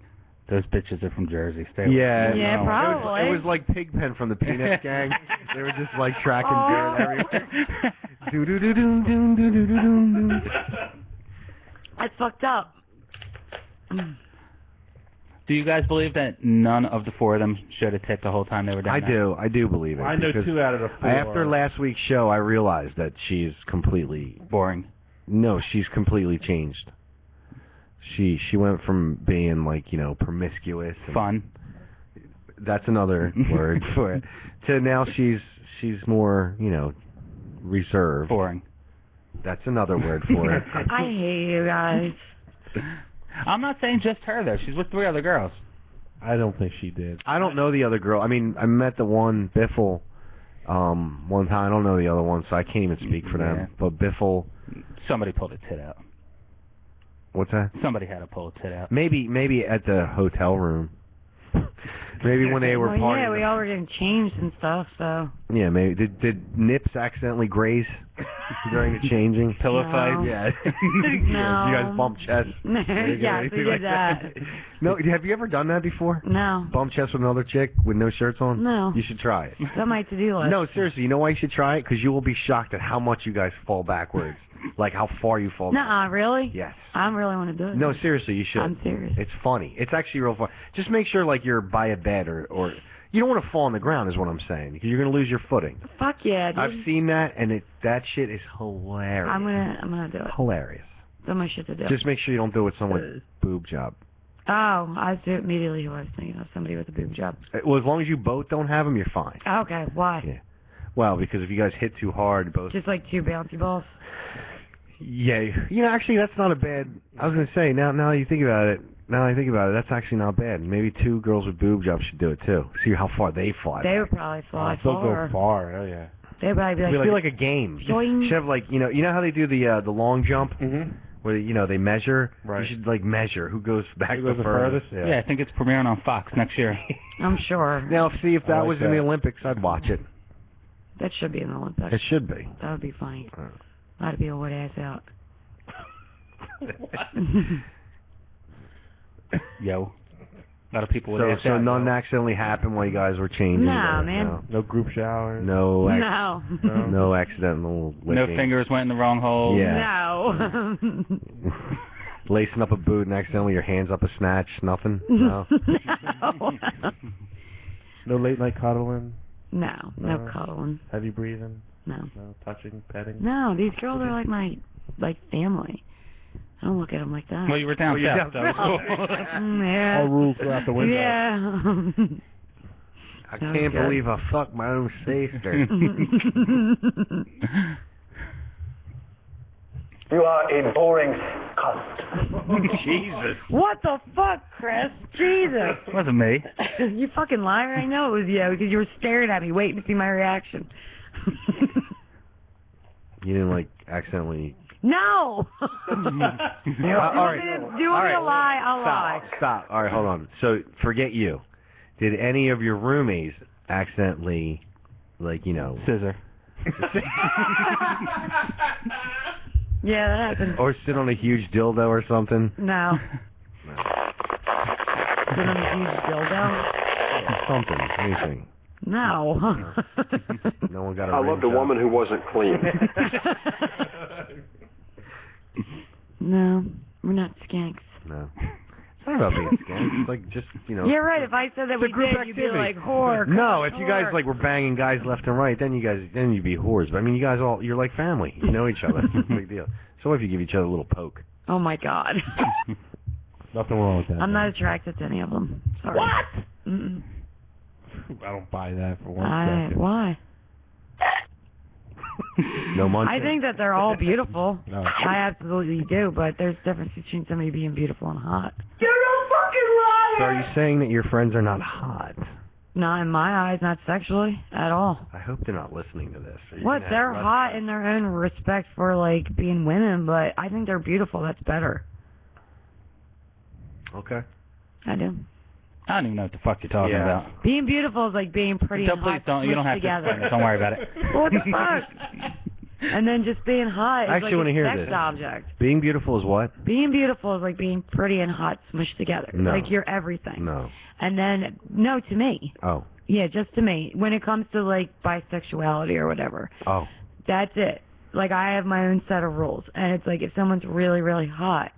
S8: those bitches are from Jersey. Stay away.
S3: Yeah,
S2: Yeah,
S3: no.
S2: probably.
S3: It was like Pigpen from the Peanuts gang. They were just like tracking
S2: Oh.
S3: dirt everywhere. Do do do do do do do do.
S2: That's fucked up.
S8: Do you guys believe that none of the four of them showed a tit the whole time they were down there?
S3: I do believe it.
S4: I know
S3: because
S4: 2 out of the 4.
S3: After last week's show, I realized that she's completely
S8: Boring.
S3: No, she's completely changed. She went from being like, promiscuous and
S8: Fun.
S3: that's another word for it, to now she's more, reserved.
S8: Boring.
S3: That's another word for it.
S2: I hate you guys.
S8: I'm not saying just her, though. She's with 3 other girls.
S4: I don't think she did.
S3: I don't know the other girl. I mean, I met the one Biffle one time. I don't know the other one, so I can't even speak for them.
S8: Yeah.
S3: But Biffle,
S8: Somebody pulled a tit out.
S3: what's that?
S8: Somebody had to pull a tit out.
S3: Maybe at the hotel room. Maybe when they were
S2: Well,
S3: partying.
S2: yeah, we all were getting changed and stuff, so.
S3: Yeah, maybe. Did Nips accidentally graze during the changing?
S8: Pillow
S2: No.
S8: fight?
S3: Yeah.
S2: No.
S3: You guys bump chest?
S2: Yes, we did that.
S3: No, have you ever done that before?
S2: No.
S3: Bump chest with another chick with no shirts on?
S2: No.
S3: You should try it.
S2: That's on my to-do list.
S3: No, seriously, you know why you should try it? Because you will be shocked at how much you guys fall backwards. Like how far you fall back.
S2: Nuh-uh, really?
S3: Yes.
S2: I really want to do it.
S3: No, seriously, you should.
S2: I'm serious.
S3: It's funny. It's actually real fun. Just make sure like you're by a bed or you don't want to fall on the ground is what I'm saying because you're going to lose your footing.
S2: Fuck yeah, dude.
S3: I've seen that and that shit is hilarious.
S2: I'm gonna do it.
S3: Hilarious.
S2: That's my shit to do.
S3: Just make sure you don't do it with someone's boob job.
S2: Oh, I see immediately who I was thinking of. Somebody with a boob job.
S3: Well, as long as you both don't have them, you're fine.
S2: Okay, why?
S3: Yeah. Well, because if you guys hit too hard, both.
S2: Just like 2 bouncy balls.
S3: Yeah. Actually, that's not a bad. I was gonna say now that you think about it. Now that I think about it, that's actually not bad. Maybe 2 girls with boob jobs should do it too. See how far they fly.
S2: They would probably fly
S4: They'll
S2: far.
S4: go far. Oh yeah.
S2: They'd probably be
S3: It'd
S2: like,
S3: be like a game.
S2: Join.
S3: You should have like you know how they do the long jump where they measure.
S4: Right.
S3: You should like measure who goes back
S4: Who goes
S3: the
S4: the
S3: furthest.
S4: furthest?
S8: Yeah, I think it's premiering on Fox next year.
S2: I'm sure.
S3: Now, see if that
S4: I like
S3: was in the
S4: that.
S3: Olympics, I'd watch it.
S2: That should be in the Olympics.
S3: It should be.
S2: That would be funny. That'd be a wet ass out.
S8: Yo. A lot of people would
S3: So,
S8: ask
S3: so
S8: that.
S3: none accidentally happened while you guys were changing.
S2: Nah,
S3: or-
S2: man.
S4: No group showers.
S3: No.
S2: No.
S3: No accidental
S8: No
S3: licking.
S8: fingers went in the wrong hole.
S3: Yeah.
S2: No.
S3: Lacing up a boot and accidentally your hands up a snatch. Nothing. No.
S4: No late night cuddling.
S2: No
S4: No.
S2: cuddling.
S4: Heavy breathing.
S2: No.
S4: No touching, petting.
S2: No, these girls are like my family. I don't look at them like that.
S8: Well, you were down south. That was cool.
S2: Yeah.
S4: All rules go out the window.
S2: Yeah.
S3: I
S2: Sounds
S3: can't
S2: good.
S3: believe I fucked my own sister.
S6: You are a boring cunt.
S3: Jesus.
S2: What the fuck, Chris? Jesus.
S8: It wasn't me.
S2: You fucking liar. I know it was you because you were staring at me waiting to see my reaction.
S3: You didn't like accidentally.
S2: No.
S3: All right.
S2: Do you want me to lie? I'll lie.
S3: Stop. All right, hold on. So forget you. Did any of your roommates accidentally,
S8: Scissor.
S2: Yeah, that happened.
S3: or sit on a huge dildo or something?
S2: No. Send them a huge dildo?
S3: Something, anything.
S2: No.
S3: No one got a
S9: I loved a woman who wasn't clean.
S2: No, we're not skanks.
S3: No. It's not about being skanks. It's like just, you know.
S2: Yeah, right. If I said that we did, you'd be like, whore.
S3: No, if you guys like were banging guys left and right, then you'd be whores. But I mean, you guys you're like family. You know each other. It's a big deal. So what if you give each other a little poke?
S2: Oh my God.
S4: Nothing wrong with that.
S2: I'm not attracted to any of them. Sorry.
S4: What?
S2: Mm-mm.
S4: I don't buy that for 1 second.
S2: Why?
S3: No munching.
S2: I think that they're all beautiful.
S4: No.
S2: I absolutely do, but there's a difference between somebody being beautiful and hot.
S6: You're a fucking liar!
S3: So are you saying that your friends are not hot?
S2: Not in my eyes, not sexually at all.
S3: I hope they're not listening to this.
S2: What? They're hot in their own respect for like being women, but I think they're beautiful. That's better.
S3: Okay.
S2: I do.
S8: I don't even know what the fuck you're talking about.
S2: Being beautiful is like being pretty and hot.
S8: Don't, you don't have
S2: together.
S8: to. Don't worry about it.
S2: What the fuck? And then just being hot is
S3: I actually
S2: like
S3: want to
S2: a
S3: hear
S2: sex
S3: this.
S2: object.
S3: Being beautiful is what?
S2: Being beautiful is like being pretty and hot smushed together.
S3: No.
S2: Like you're everything.
S3: No.
S2: And then, no, to me.
S3: Oh.
S2: Yeah, just to me. When it comes to like bisexuality or whatever.
S3: Oh.
S2: That's it. Like I have my own set of rules. And it's like if someone's really, really hot,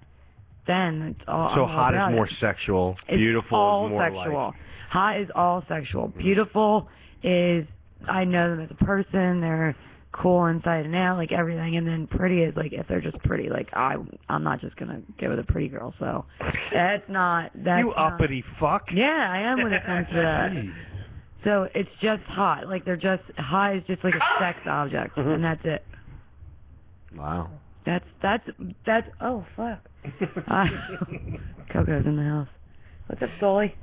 S2: then it's all.
S3: So
S2: I'm all
S3: hot
S2: about
S3: is more
S2: it.
S3: sexual.
S2: It's
S3: Beautiful
S2: all
S3: is more
S2: sexual.
S3: like.
S2: Hot is all sexual. Beautiful is I know them as a person. They're cool inside and out, like everything. And then pretty is like if they're just pretty. Like I'm not just gonna get with a pretty girl. So that's not. That's
S3: You uppity fuck.
S2: Yeah, I am when it comes to that. So it's just hot. Like they're just hot is just like a sex object, and that's it.
S3: Wow.
S2: That's oh fuck. Coco's in the house. What's up, Stoley?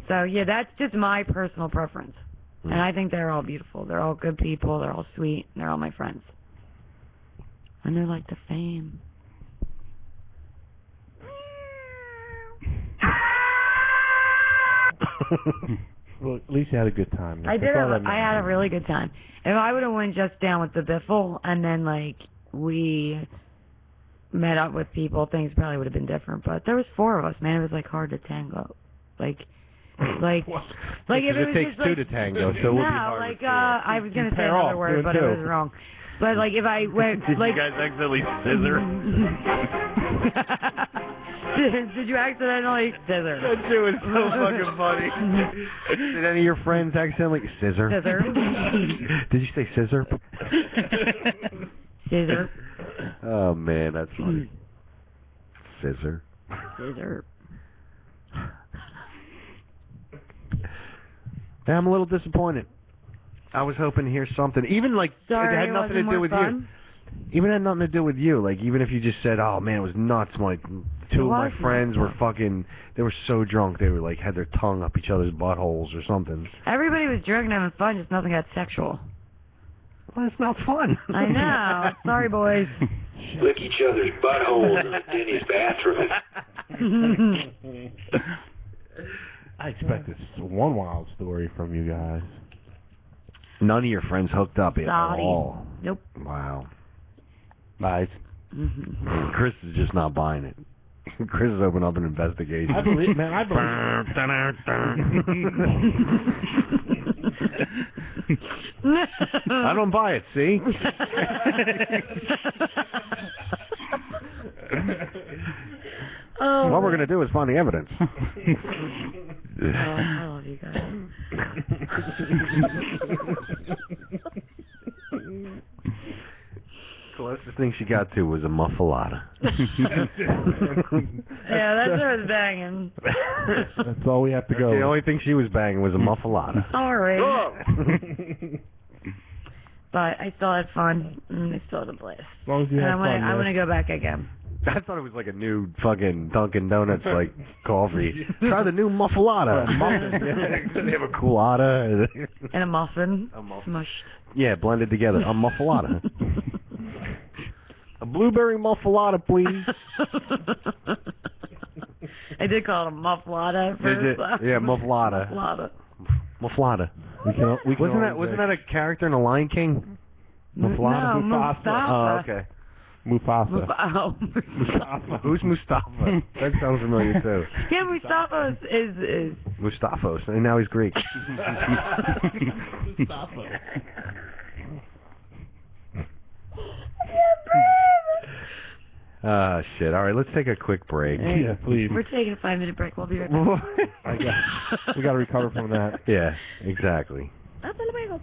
S2: So yeah, that's just my personal preference. And I think they're all beautiful. They're all good people. They're all sweet. And they're all my friends. And they're like the fame.
S4: Well, at least you had a good time.
S2: I did. I had a really good time. If I would have went just down with the biffle and then like we met up with people, things probably would have been different. But there was 4 of us, man. It was like hard to tango. Like if it was
S3: takes
S2: just,
S3: 2
S2: like,
S3: to tango, so it would be hard.
S2: like
S3: to
S2: I was gonna say another word, but it was wrong. But like if I went like.
S3: Did you guys accidentally scissor?
S2: Did you accidentally scissor?
S3: That shit was so fucking funny. Did any of your friends accidentally scissor?
S2: Scissor.
S3: Did you say scissor?
S2: Scissor.
S3: Oh man, that's funny. Scissor.
S2: Scissor.
S3: Yeah, I'm a little disappointed. I was hoping to hear something. Even like
S2: Sorry,
S3: it had nothing to do with
S2: fun?
S3: you. Even had nothing to do with you. Like even if you just said, "Oh man, it was nuts." My 2 of my friends were fucking. They were so drunk. They were like had their tongue up each other's buttholes or something.
S2: Everybody was drunk and having fun, just nothing got sexual.
S3: Well, it's not fun.
S2: I know. Sorry, boys.
S6: Lick each other's buttholes in Denny's bathroom.
S4: I expected one wild story from you guys.
S3: None of your friends hooked up at all.
S2: Nope.
S3: Wow.
S8: Nice.
S3: Chris is just not buying it. Chris has opened up an investigation.
S4: I believe, man.
S3: I don't buy it, see? What we're going to do is find the evidence.
S2: I love you guys.
S3: Closest thing she got to was a muffalatta.
S2: Yeah, that's what I was banging.
S4: That's all we have to go.
S3: The only thing she was banging was a muffalatta.
S2: Sorry. But I still had fun, and I still had a blast.
S4: As long as you
S2: And
S4: have fun.
S2: I want to go back again.
S3: I thought it was like a new fucking Dunkin' Donuts like coffee. Try the new muffalatta. They have a coolata.
S2: And a muffin. Smushed.
S3: Yeah, blended together. A muffalatta. A blueberry muffalatta, please.
S2: I did call it a muffalatta at first.
S3: Yeah, muffalatta.
S2: Muffalatta.
S3: Muffalatta. Wasn't that a character in The Lion King? Muffalatta?
S2: No, Mufasa.
S3: Oh, okay.
S4: Mufafa.
S2: Mustafa.
S3: Who's Mustafa? That sounds familiar too.
S2: Yeah, Mustafa is
S3: Mustafos, and now he's Greek.
S4: Mustafa.
S3: Shit. All right, let's take a quick break.
S4: Yeah, please.
S2: We're taking a 5-minute break. We'll be right back.
S4: We got to recover from that.
S3: Yeah, exactly.
S2: Hasta luego.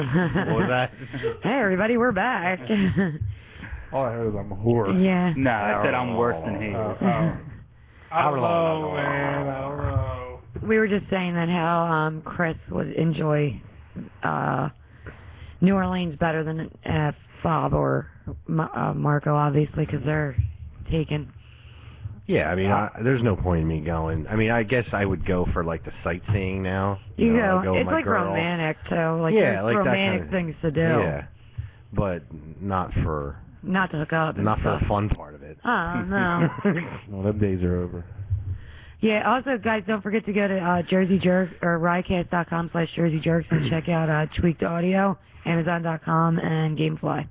S3: What was that?
S2: Hey, everybody, we're back.
S4: All I heard was I'm a whore.
S2: Yeah.
S8: No, I said I'm worse than he is.
S4: I don't know, man. I don't know.
S2: We were just saying that how Chris would enjoy New Orleans better than Bob or Marco, obviously, because they're taken.
S3: Yeah, I mean, there's no point in me going. I mean, I guess I would go for like the sightseeing now.
S2: You
S3: know,
S2: go.
S3: with
S2: It's
S3: my
S2: like
S3: girl.
S2: romantic too. Like
S3: Yeah,
S2: there's
S3: like that
S2: romantic
S3: kinda-
S2: things to do.
S3: Yeah, but not for
S2: Not to hook up. And
S3: not for
S2: stuff.
S3: the fun part of it.
S2: Oh no.
S4: Well, them days are over.
S2: Yeah. Also, guys, don't forget to go to Jersey Jerk or riotcast.com/Jersey Jerks and check out Tweaked Audio, Amazon.com, and GameFly.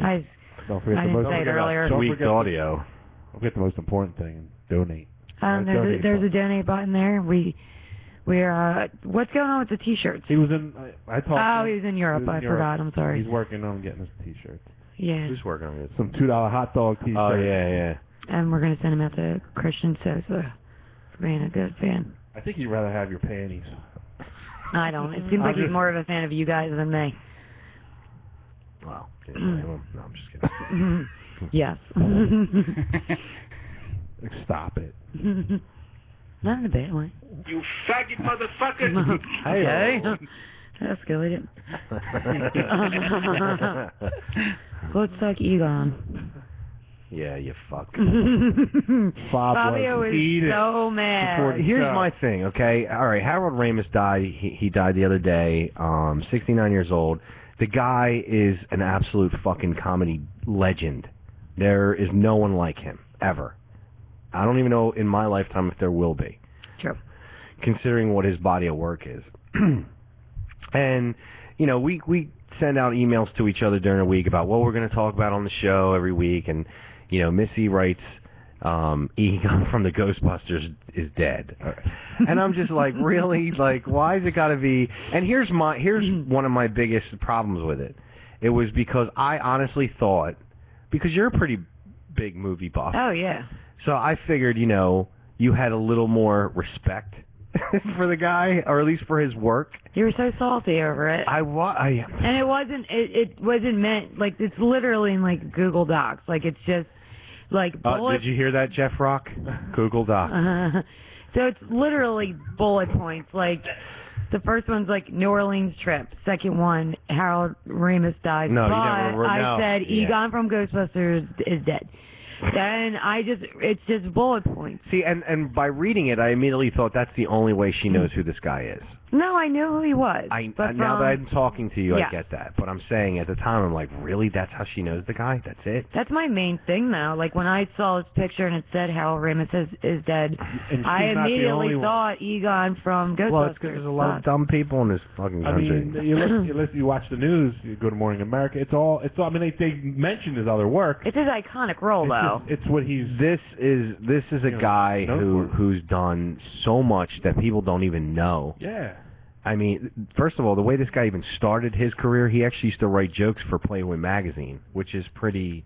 S2: Guys,
S4: Don't forget
S2: I
S4: the
S2: didn't
S4: most
S2: say it earlier.
S3: Tweaked Audio.
S4: Don't forget the most important thing and donate.
S2: There's a donate button there. We're what's going on with the T-shirts?
S4: He was in. I talked.
S2: Oh, he was in Europe. I forgot. I'm sorry.
S4: He's working on getting us T-shirts.
S2: Yeah.
S3: Who's working on it?
S4: Some $2 hot dog T-shirts.
S3: Oh yeah.
S2: And we're gonna send him out to Christian Sosa for being a good fan.
S4: I think you'd rather have your panties.
S2: I don't. It seems like he's more of a fan of you guys than me.
S3: Wow. No, I'm just kidding.
S2: Yes.
S4: Stop it.
S2: Not in a bad way.
S5: You faggot motherfucker!
S2: Okay. That's good. Let's talk Egon.
S3: Yeah, you fuck.
S2: Fabio is so mad.
S3: Here's my thing, okay? All right, Harold Ramis died. He died the other day, 69 years old. The guy is an absolute fucking comedy legend. There is no one like him, ever. I don't even know in my lifetime if there will be.
S2: True.
S3: Considering what his body of work is. And, you know, we send out emails to each other during the week about what we're going to talk about on the show every week. And, you know, Missy writes, Egon from the Ghostbusters is dead. And I'm just like, really? Like, why has it got to be? And here's one of my biggest problems with it. It was because I honestly thought, because you're a pretty big movie buff.
S2: Oh, yeah.
S3: So I figured, you know, you had a little more respect for the guy, or at least for his work.
S2: You were so salty over it.
S3: And
S2: it wasn't meant, like, it's literally in, like, Google Docs. Like, it's just, like, bullet...
S3: Did you hear that, Jeff Rock? Google Docs.
S2: So it's literally bullet points. Like, the first one's, like, New Orleans trip. Second one, Harold Ramis died.
S3: No,
S2: but
S3: you never...
S2: I said Egon from Ghostbusters is dead. Then it's just bullet points.
S3: See, and by reading it, I immediately thought that's the only way she knows who this guy is.
S2: No, I knew who he was.
S3: Now that I'm talking to you,
S2: yeah.
S3: I get that. But I'm saying at the time, I'm like, really? That's how she knows the guy? That's it?
S2: That's my main thing, though. Like, when I saw his picture and it said Harold Ramis is dead, I immediately thought Egon from Ghostbusters.
S3: Well, it's because there's a lot of dumb people in this fucking country.
S4: I mean, you watch the news, you go to Morning America, it's all, I mean, they mention his other work.
S2: It's his iconic role, though.
S4: It's what he's...
S3: This is a guy who's done so much that people don't even know.
S4: Yeah.
S3: I mean, first of all, the way this guy even started his career, he actually used to write jokes for Playboy magazine, which is pretty...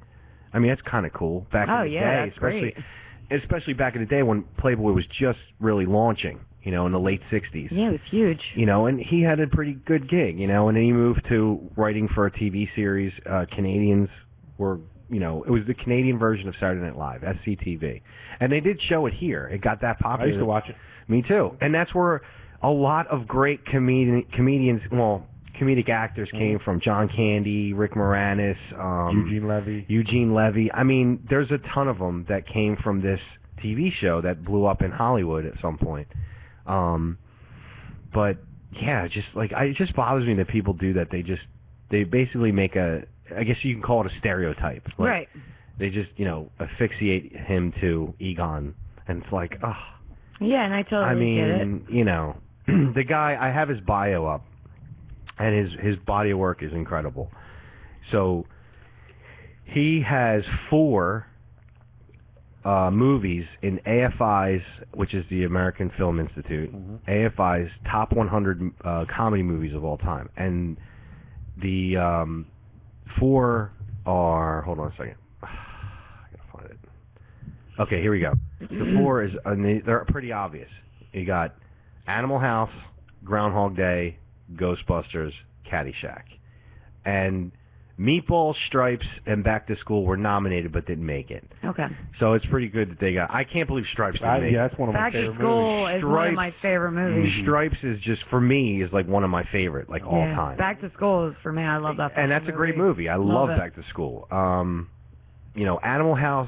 S3: I mean, that's kind of cool. Back in the day, especially back in the day when Playboy was just really launching, you know, in the late 60s.
S2: Yeah, it was huge.
S3: You know, and he had a pretty good gig, you know, and then he moved to writing for a TV series. Canadians were... You know, it was the Canadian version of Saturday Night Live, SCTV. And they did show it here. It got that popular.
S4: I used to watch it.
S3: Me too. And that's where a lot of great comedians, well, comedic actors came from. John Candy, Rick Moranis, Eugene Levy. I mean, there's a ton of them that came from this TV show that blew up in Hollywood at some point. But, yeah, it just bothers me that people do that. They basically make I guess you can call it a stereotype. Like,
S2: right.
S3: They just, you know, asphyxiate him to Egon. And it's like, ugh.
S2: Yeah, and I totally get it.
S3: You know, the guy, I have his bio up, and his body of work is incredible. So, he has 4 movies in AFI's, which is the American Film Institute, AFI's top 100 comedy movies of all time. And the 4 are, hold on a second. I gotta find it. Okay, here we go. The 4 is, they're pretty obvious. You got Animal House, Groundhog Day,
S10: Ghostbusters, Caddyshack. And Meatballs, Stripes, and Back to School were nominated but didn't make it.
S2: Okay.
S10: So it's pretty good that they got. I can't believe Stripes didn't make it.
S4: Yeah, that's one of my
S2: Back to
S4: favorite
S2: School
S4: movies.
S2: is one of my favorite movies.
S10: Stripes is just, for me, is like one of my favorite, like all time.
S2: Back to School is for me. I love that.
S10: And that's a great movie. I love
S2: it.
S10: Back to School. You know, Animal House,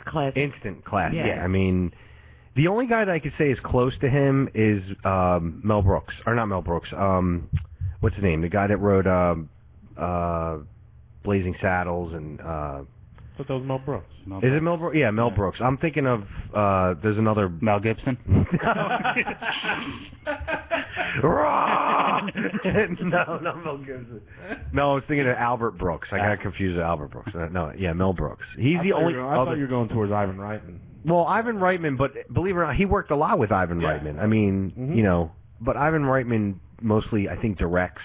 S2: classic.
S10: Instant classic.
S2: Yeah.
S10: I mean, the only guy that I could say is close to him is Mel Brooks, or not Mel Brooks. What's his name? The guy that wrote Blazing Saddles and.
S4: I thought that was Mel Brooks.
S10: Is it Mel Brooks? Yeah, Mel Brooks. I'm thinking of there's another
S8: Mel Gibson.
S10: no, not Mel Gibson. No, I was thinking of Albert Brooks. I got confused with Albert Brooks. No, yeah, Mel Brooks. He's the only.
S4: I thought you were going towards Ivan Reitman.
S10: Well, Ivan Reitman, but believe it or not, he worked a lot with Ivan Reitman. I mean, you know, but Ivan Reitman mostly, I think, directs.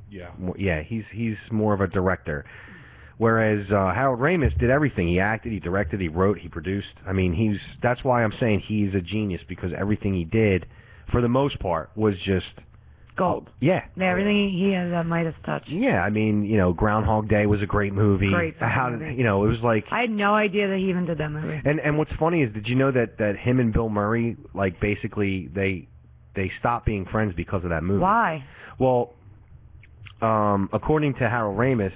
S4: Yeah.
S10: Yeah, he's more of a director. Whereas Harold Ramis did everything. He acted, he directed, he wrote, he produced. I mean, that's why I'm saying he's a genius, because everything he did, for the most part, was just
S2: gold.
S10: Yeah.
S2: Everything he has that Midas touch.
S10: Yeah, I mean, you know, Groundhog Day was a great movie.
S2: Great
S10: movie. You know, it was like.
S2: I had no idea that he even did that movie.
S10: And what's funny is, did you know that him and Bill Murray, like, basically they stopped being friends because of that movie?
S2: Why?
S10: Well, according to Harold Ramis,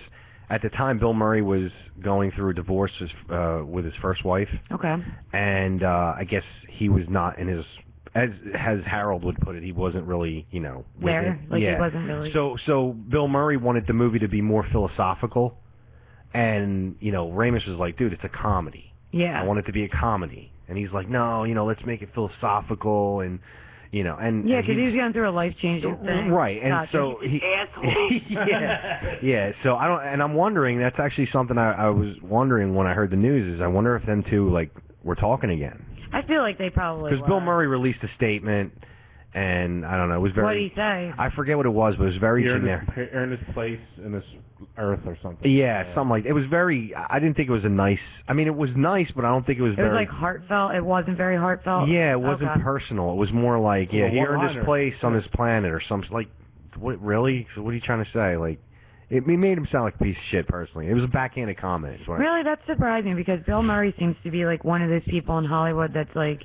S10: at the time Bill Murray was going through a divorce with his first wife.
S2: Okay.
S10: And I guess he was not in his, as Harold would put it, he wasn't really, you know, with
S2: there.
S10: it.
S2: Like
S10: yeah.
S2: he wasn't really.
S10: So Bill Murray wanted the movie to be more philosophical, and you know, Ramis was like, dude, it's a comedy.
S2: Yeah.
S10: I want it to be a comedy, and he's like, no, you know, let's make it philosophical, and you know, and
S2: yeah, because he was going through a life-changing thing.
S10: Right, and
S2: Gotcha.
S10: so yeah. So I'm wondering. That's actually something I was wondering when I heard the news. Is I wonder if them two like were talking again.
S2: I feel like they probably.
S10: Because Bill Murray released a statement, and I don't know, it was very.
S2: What did he say?
S10: I forget what it was, but it was very generic.
S4: Earn his place in this earth or something.
S10: Yeah, something like it was very. I didn't think it was a nice. I mean, it was nice, but I don't think it was very.
S2: It was like heartfelt. It wasn't very heartfelt.
S10: Yeah, it wasn't
S2: Okay.
S10: personal. It was more like, yeah,
S4: Well,
S10: he earned his
S4: one-liner.
S10: place on this planet or something. Like, what really? So what are you trying to say? Like, it made him sound like a piece of shit. Personally, it was a backhanded comment. is what I-
S2: Really, that's surprising because Bill Murray seems to be like one of those people in Hollywood that's like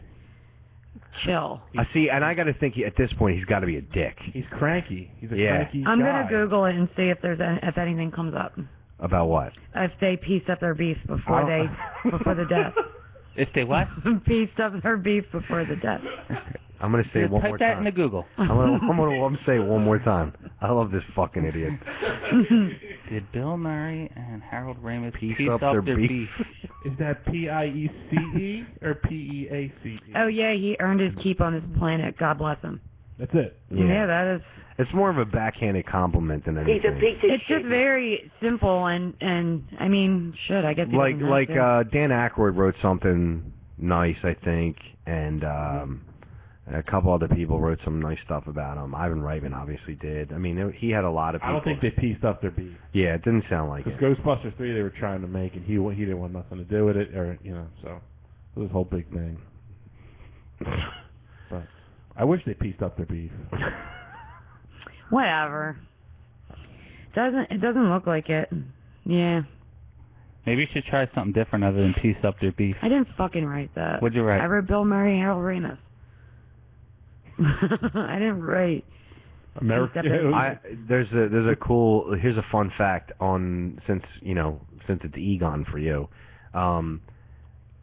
S2: chill.
S10: I see, and I got to think at this point he's got to be a dick.
S4: He's cranky. He's a
S10: Yeah.
S4: cranky
S2: I'm
S4: guy.
S2: gonna Google it and see if there's if anything comes up.
S10: About what?
S2: If they pieced up their beef before before the death.
S8: If they what?
S2: Pieced up their beef before the death.
S10: I'm gonna say it one more
S8: Type that
S10: time.
S8: into Google.
S10: I'm gonna say it one more time. I love this fucking idiot.
S8: Did Bill Murray and Harold Ramis
S10: Piece
S8: piece
S10: up
S8: up
S10: their
S8: their
S10: beef?
S8: beef?
S4: Is that Piece or Peace?
S2: Oh yeah, he earned his keep on this planet. God bless him.
S4: That's it.
S2: Yeah, that is.
S10: It's more of a backhanded compliment than anything.
S6: He's a piece of
S2: It's
S6: shit.
S2: just very simple and I mean, shit. I guess he
S10: Like
S2: doesn't have to.
S10: Dan Aykroyd wrote something nice, I think, and a couple other people wrote some nice stuff about him. Ivan Reitman obviously did. I mean, he had a lot of people.
S4: I don't think they pieced up their beef.
S10: Yeah, it didn't sound like
S4: Because
S10: it.
S4: Ghostbusters 3 they were trying to make, and he didn't want nothing to do with it, or you know, so it was this whole big thing. But I wish they pieced up their beef.
S2: Whatever. It doesn't look like it. Yeah.
S8: Maybe you should try something different other than piece up their beef.
S2: I didn't fucking write that.
S8: What'd you write?
S2: I wrote Bill Murray and Harold Ramis. I didn't write.
S10: There's a cool. Here's a fun fact on since it's Egon for you.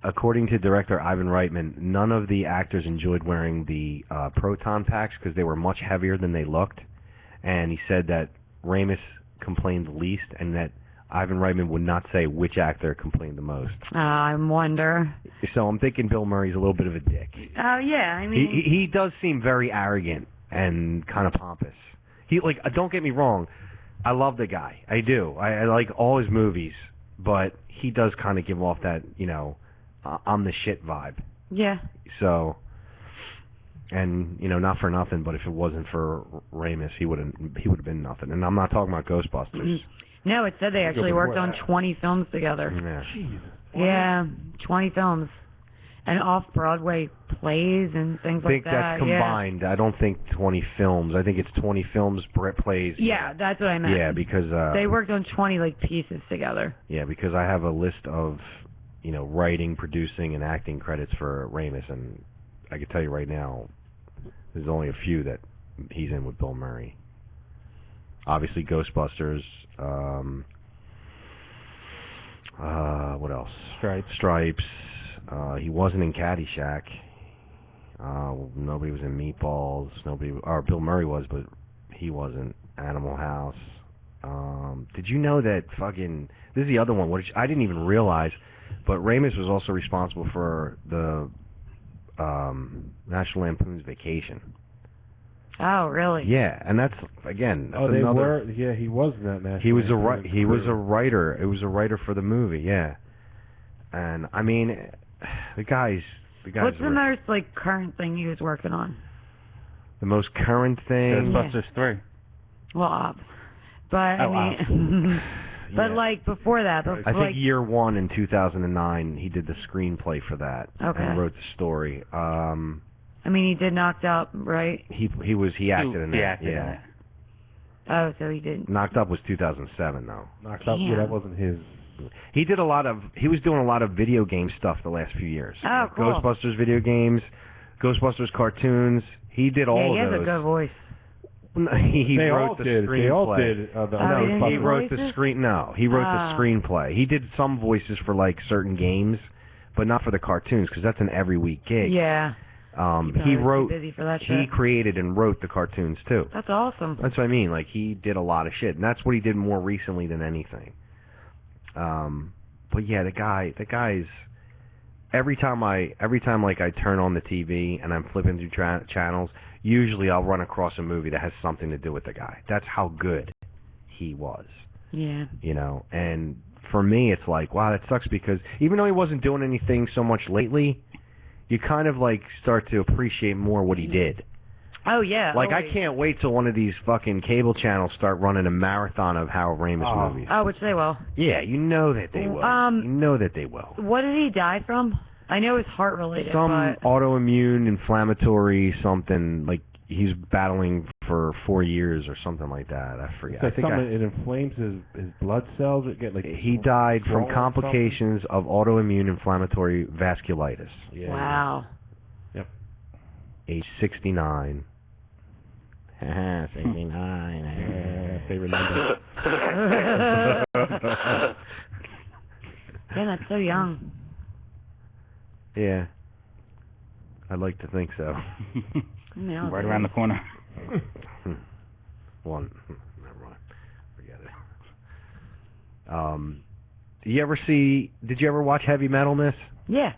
S10: According to director Ivan Reitman, none of the actors enjoyed wearing the proton packs because they were much heavier than they looked, and he said that Ramis complained the least, and that Ivan Reitman would not say which actor complained the most.
S2: I wonder.
S10: So I'm thinking Bill Murray's a little bit of a dick.
S2: Oh yeah, I mean.
S10: He does seem very arrogant and kind of pompous. He don't get me wrong, I love the guy. I do. I like all his movies, but he does kind of give off that I'm the shit vibe.
S2: Yeah.
S10: So, and not for nothing, but if it wasn't for Ramis, he would have been nothing. And I'm not talking about Ghostbusters.
S2: No, it said they actually worked on 20 films together.
S10: Yeah.
S2: Yeah, 20 films. and off-Broadway plays and things
S10: I think
S2: like that.
S10: that's combined. I don't think 20 films. I think it's 20 films, plays.
S2: Yeah, that's what I meant.
S10: Yeah, because
S2: they worked on 20 pieces together.
S10: Yeah, because I have a list of, writing, producing, and acting credits for Ramis, and I can tell you right now, there's only a few that he's in with Bill Murray. Obviously, Ghostbusters. What else? Stripes. He wasn't in Caddyshack. Nobody was in Meatballs. Or Bill Murray was, but he wasn't. Animal House. Did you know that this is the other one, which I didn't even realize, but Ramis was also responsible for the National Lampoon's Vacation.
S2: Oh, really?
S10: Yeah, and that's again. That's another,
S4: Yeah, he was in that National.
S10: He was
S4: Lampoon's
S10: he was a writer. It was a writer for the movie. Yeah, and I mean, the guy's.
S2: What's the most current thing he was working on?
S10: The most current thing.
S8: Ghostbusters 3.
S2: Well, but I mean, but before that,
S10: I think year one in 2009, he did the screenplay for that.
S2: Okay.
S10: And wrote the story.
S2: I mean, he did Knocked Up, right?
S10: He acted in that. Yeah.
S2: Oh, so he did.
S10: Knocked Up was 2007 though.
S4: Knocked Up. Yeah, that wasn't his.
S10: He was doing a lot of video game stuff the last few years.
S2: Oh, cool.
S10: Ghostbusters video games, Ghostbusters cartoons. He did all of those.
S2: Yeah, he has a good voice.
S10: He wrote the screenplay.
S4: They all did.
S10: He wrote the screen. No, he wrote the screenplay. He did some voices for certain games, but not for the cartoons because that's an every week gig.
S2: Yeah.
S10: He wrote.
S2: Busy for that
S10: he
S2: shit.
S10: created and wrote the cartoons too.
S2: That's awesome.
S10: That's what I mean. He did a lot of shit, and that's what he did more recently than anything. But yeah, the guy's. Every time I turn on the TV and I'm flipping through channels, usually I'll run across a movie that has something to do with the guy. That's how good he was.
S2: Yeah.
S10: And for me, it's wow, that sucks because even though he wasn't doing anything so much lately, you kind of start to appreciate more what he did.
S2: Oh yeah.
S10: I can't wait till one of these fucking cable channels start running a marathon of Harold Ramis movies.
S2: Oh, which they will.
S10: Yeah, you know that they will. You know that they will.
S2: What did he die from? I know it's heart related.
S10: Some autoimmune, inflammatory something. He's battling for 4 years or something like that. I forget. I think
S4: it inflames his blood cells.
S10: He died from complications of autoimmune inflammatory vasculitis.
S4: Yeah.
S2: Wow.
S4: Yep.
S10: Age 69. 69.
S4: Favorite number.
S2: Yeah, that's so young.
S10: Yeah. I'd like to think so.
S8: Right around the corner.
S10: One. Never mind. Forget it. Did you ever watch Heavy Metal, Miss?
S2: Yeah.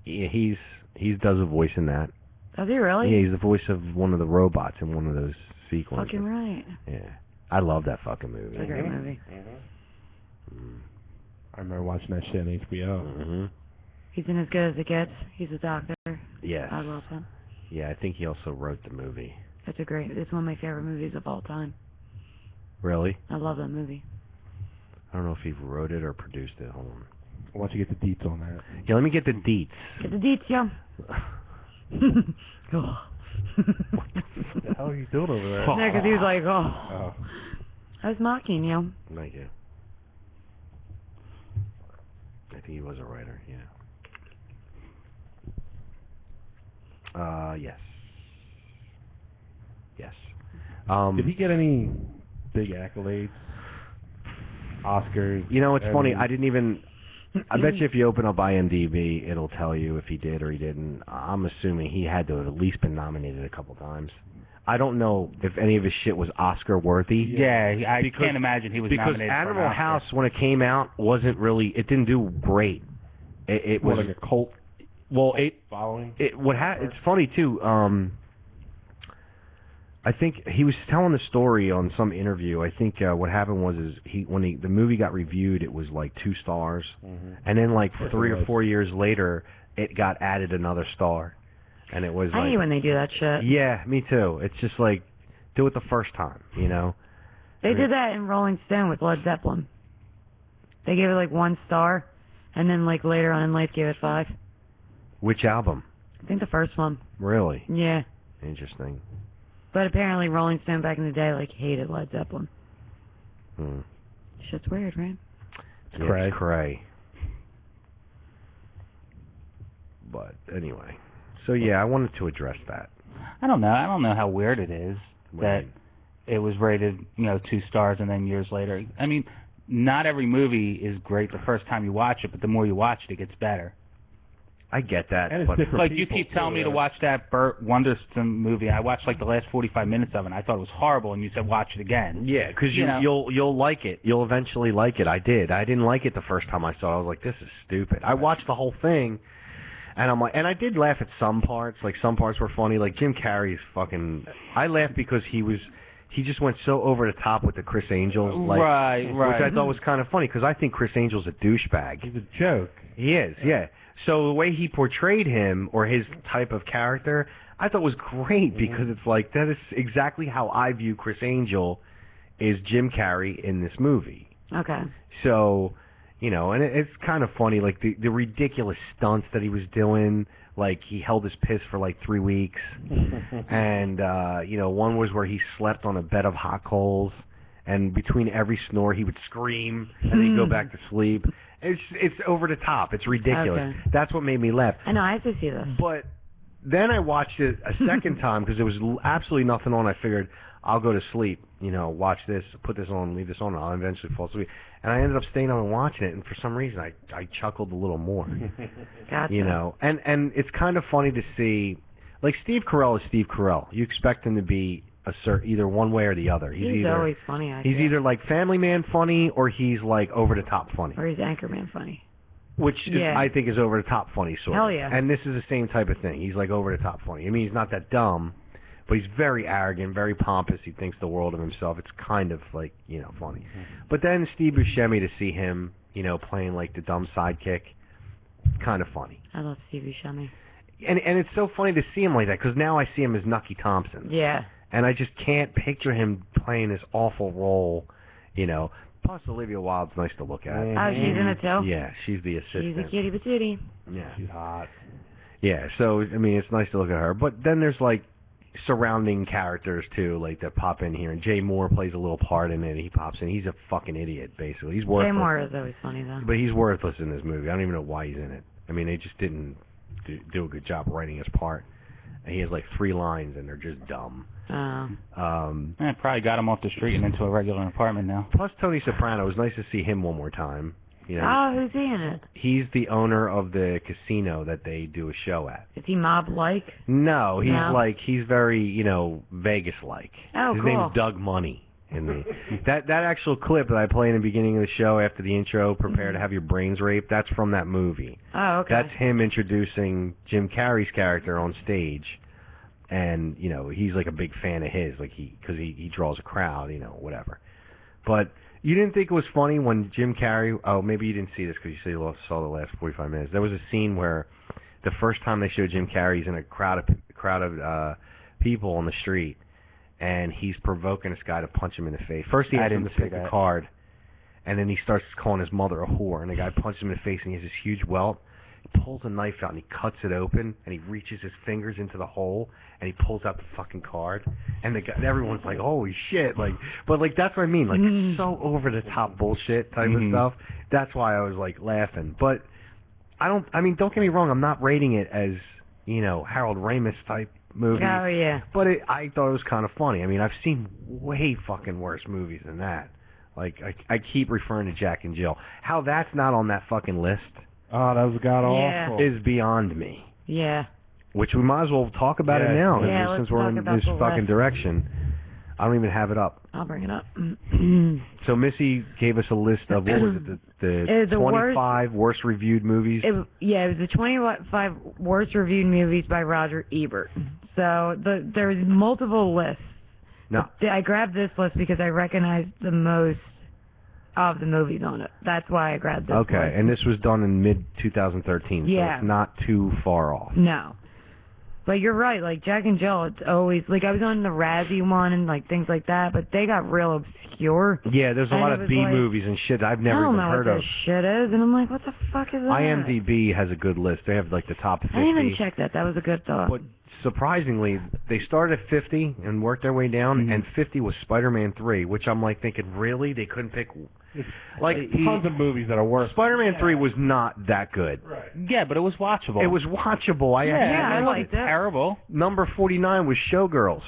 S10: Yeah, he does a voice in that.
S2: Does he really?
S10: Yeah, he's the voice of one of the robots in one of those sequences.
S2: Fucking right.
S10: Yeah. I love that fucking movie.
S2: It's a great movie.
S4: I remember watching that shit on HBO.
S10: Mm-hmm.
S2: He's in As Good as It Gets. He's a doctor.
S10: Yes.
S2: I love him.
S10: Yeah, I think he also wrote the movie.
S2: It's one of my favorite movies of all time.
S10: Really?
S2: I love that movie.
S10: I don't know if he wrote it or produced it. Hold on.
S4: Why don't you get the deets on that?
S10: Yeah, let me get the deets.
S2: Get the deets, yo.
S4: What the hell are you doing over there?
S2: No, because he was like, oh.
S4: Oh.
S2: I was mocking you.
S10: Thank you. I think he was a writer, yeah. Yes. Yes.
S4: Did he get any big accolades? Oscars?
S10: It's funny. I didn't even... I bet you if you open up IMDb, it'll tell you if he did or he didn't. I'm assuming he had to have at least been nominated a couple times. I don't know if any of his shit was Oscar-worthy.
S8: Yeah, I can't imagine he was nominated
S10: because
S8: for
S10: Animal House, when it came out, wasn't really... It didn't do great. It was...
S4: like a cult following?
S10: It's funny, too. I think he was telling the story on some interview. I think what happened was when the movie got reviewed, it was 2 stars, and then 3 or 4 years later, it got added another star, and it was
S2: I hate when they do that shit.
S10: Yeah, me too. It's just do it the first time,
S2: They did that in Rolling Stone with Led Zeppelin. They gave it 1 star, and then later on in life gave it 5.
S10: Which album?
S2: I think the first one.
S10: Really?
S2: Yeah.
S10: Interesting.
S2: But apparently Rolling Stone back in the day hated Led Zeppelin. Shit's weird, right?
S10: It's cray. It's cray. But anyway, so yeah, I wanted to address that.
S8: I don't know. I don't know how weird it is that it was rated, 2 stars, and then years later. I mean, not every movie is great the first time you watch it, but the more you watch it, it gets better.
S10: I get that.
S4: And it's different
S8: Like, you keep telling me to watch that Burt Wonderstone movie. I watched the last 45 minutes of it, and I thought it was horrible, and you said watch it again.
S10: Yeah, because you'll like it. You'll eventually like it. I did. I didn't like it the first time I saw it. I was like, this is stupid. I watched the whole thing, and I'm like, and I did laugh at some parts. Like, some parts were funny. Like, Jim Carrey's fucking... I laughed because he just went so over the top with the Chris Angel,
S8: right.
S10: Which I thought was kind of funny because I think Chris Angel's a douchebag.
S4: He's a joke.
S10: He is, yeah. So the way he portrayed him or his type of character, I thought was great because it's like that is exactly how I view Chris Angel is Jim Carrey in this movie.
S2: Okay.
S10: So, and it's kind of funny, like the ridiculous stunts that he was doing. Like, he held his piss for 3 weeks. And, one was where he slept on a bed of hot coals. And between every snore, he would scream. And then he'd go back to sleep. It's over the top. It's ridiculous.
S2: Okay.
S10: That's what made me laugh.
S2: I know, I have to see this.
S10: But then I watched it a second time because there was absolutely nothing on. I figured, I'll go to sleep, watch this, put this on, leave this on, and I'll eventually fall asleep. And I ended up staying on and watching it, and for some reason I chuckled a little more.
S2: Gotcha.
S10: And it's kind of funny to see, like, Steve Carell is Steve Carell. You expect him to be either one way or the other. He's either,
S2: always funny, I
S10: He's
S2: feel.
S10: either like Family Man funny or he's like over the top funny.
S2: Or he's Anchorman funny.
S10: Which I think is over the top funny, sort of.
S2: Hell yeah.
S10: And this is the same type of thing. He's like over the top funny. I mean, he's not that dumb, but he's very arrogant, very pompous. He thinks the world of himself. It's kind of like, funny. But then Steve Buscemi, to see him, playing like the dumb sidekick, kind of funny.
S2: I love Steve Buscemi.
S10: And it's so funny to see him like that because now I see him as Nucky Thompson.
S2: Yeah.
S10: And I just can't picture him playing this awful role, Plus, Olivia Wilde's nice to look at.
S2: Oh, she's in it too?
S10: Yeah, she's the assistant.
S2: She's a cutie patootie.
S10: Yeah.
S4: She's hot.
S10: Yeah, so, I mean, it's nice to look at her. But then there's, surrounding characters, too, that pop in here. And Jay Moore plays a little part in it. He pops in. He's a fucking idiot, basically. He's worthless.
S2: Jay Moore is always funny, though.
S10: But he's worthless in this movie. I don't even know why he's in it. I mean, they just didn't do a good job writing his part. And he has, 3 lines, and they're just dumb.
S2: Oh.
S8: Probably got him off the street and into a regular apartment now.
S10: Plus, Tony Soprano. It was nice to see him one more time.
S2: Oh, who's he in it?
S10: He's the owner of the casino that they do a show at.
S2: Is he mob-like?
S10: No, he's very, Vegas-like.
S2: Oh,
S10: His
S2: cool.
S10: name's Doug Money. That actual clip that I play in the beginning of the show after the intro, Prepare to Have Your Brains Raped, that's from that movie.
S2: Oh, okay.
S10: That's him introducing Jim Carrey's character on stage. And, he's a big fan of his, because he draws a crowd, whatever. But you didn't think it was funny when Jim Carrey, maybe you didn't see this because you said you saw the last 45 minutes. There was a scene where the first time they showed Jim Carrey, he's in a crowd of people on the street, and he's provoking this guy to punch him in the face. First he asks him to pick a card, and then he starts calling his mother a whore, and the guy punches him in the face, and he has this huge welt. He pulls a knife out and he cuts it open, and he reaches his fingers into the hole, and he pulls out the fucking card, and everyone's like, "Holy shit!" But that's what I mean, so over the top bullshit type of stuff. That's why I was laughing. But don't get me wrong, I'm not rating it as Harold Ramis type movie.
S2: Oh yeah.
S10: But I thought it was kind of funny. I mean, I've seen way fucking worse movies than that. I keep referring to Jack and Jill. How that's not on that fucking list.
S4: Oh, that was god awful.
S10: Is beyond me.
S2: Yeah.
S10: Which we might as well talk about it now, since we're in this fucking direction. I don't even have it up.
S2: I'll bring it up.
S10: So Missy gave us a list of, what was it, the 25 worst reviewed movies?
S2: It was the 25 worst reviewed movies by Roger Ebert. So there's multiple lists.
S10: No.
S2: I grabbed this list because I recognized the most of the movies on it. That's why I grabbed this list.
S10: And this was done in mid-2013, so it's not too far off.
S2: No. But you're right, like Jack and Jill, it's always like I was on the Razzie one and like things like that, but they got real obscure.
S10: Yeah, there's a
S2: And
S10: lot
S2: it
S10: of
S2: was
S10: B
S2: like,
S10: movies and shit I've never
S2: I don't
S10: even
S2: know
S10: heard
S2: what
S10: of.
S2: this shit is, and I'm like, what the fuck is that?
S10: IMDb has a good list. They have like the top 50.
S2: I didn't even check that. That was a good thought.
S10: But surprisingly, they started at 50 and worked their way down, and 50 was Spider-Man 3, which I'm like thinking, really? They couldn't pick... Like
S4: tons of movies that are worse.
S10: Spider-Man 3 was not that good.
S4: Right.
S8: Yeah, but it was watchable.
S10: It was watchable.
S8: I liked it. Terrible.
S10: Number 49 was Showgirls,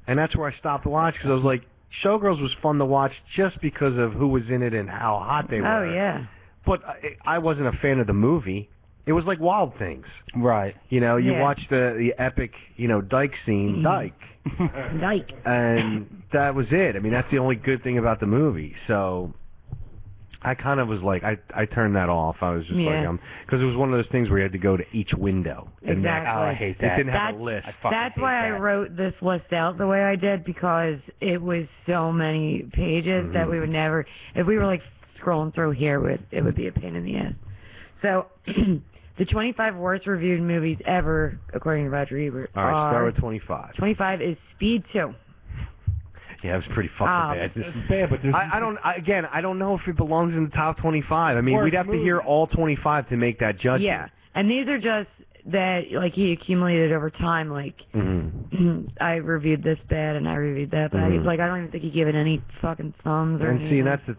S10: and that's where I stopped watching because I was like, Showgirls was fun to watch just because of who was in it and how hot they were.
S2: Oh, yeah.
S10: But I wasn't a fan of the movie. It was like Wild Things.
S8: Right.
S10: You know, you
S2: Yeah.
S10: watch the epic, Dyke scene, Dyke.
S2: Dyke.
S10: And that was it. I mean, that's the only good thing about the movie. So I kind of was like, I turned that off. I was just
S2: Yeah.
S10: like, because it was one of those things where you had to go to each window. And
S2: Exactly.
S8: Oh, I hate
S10: it
S8: that.
S10: didn't have a list.
S2: That's why I wrote this list out the way I did, because it was so many pages that we would never, if we were like scrolling through here, it would be a pain in the ass. So, the 25 worst reviewed movies ever, according to Roger Ebert.
S10: All right, start with 25.
S2: 25 is Speed 2.
S10: Yeah, it was pretty fucking bad.
S4: It's bad, but there's
S10: I don't know if it belongs in the top 25. I mean,
S4: Worst
S10: we'd have to hear all 25 to make that judgment.
S2: Yeah, and these are just that, like, he accumulated over time, like, I reviewed this bad and I reviewed that bad. He's like, I don't even think he gave it any fucking thumbs or
S10: And see,
S2: anything.
S10: that's the...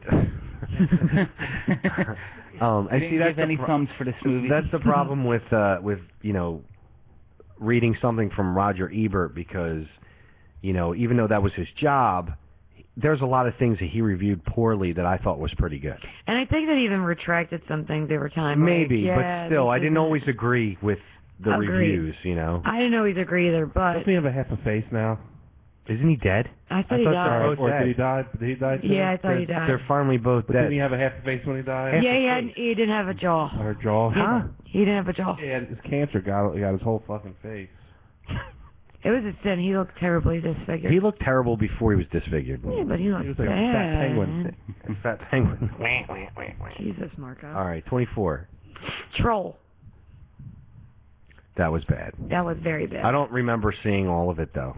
S8: I didn't give any thumbs for this movie.
S10: That's the problem with reading something from Roger Ebert, because even though that was his job, there's a lot of things that he reviewed poorly that I thought was pretty good.
S2: And I think that he even retracted some things over time.
S10: Maybe,
S2: like,
S10: but still, I didn't always agree with the
S2: Agreed.
S10: reviews.
S2: I didn't always agree either, but
S4: Doesn't he have a half a face now?
S10: Isn't he dead?
S2: I thought he died.
S4: Or did he die? Did he die too?
S2: Yeah, I thought he died.
S10: They're finally both
S4: But
S10: dead.
S4: didn't he have a half a face when he died?
S2: Yeah, he didn't have a jaw.
S4: Or a jaw?
S10: Huh?
S2: He didn't have a jaw.
S4: Yeah, his cancer got his whole fucking face.
S2: It was a sin. He looked terribly disfigured.
S10: He looked terrible before he was disfigured.
S2: Yeah, but he looked
S4: He was like
S2: bad.
S4: a fat penguin.
S10: A fat penguin.
S2: Jesus, Marco.
S10: All right, 24.
S2: Troll.
S10: That was bad.
S2: That was very bad.
S10: I don't remember seeing all of it though.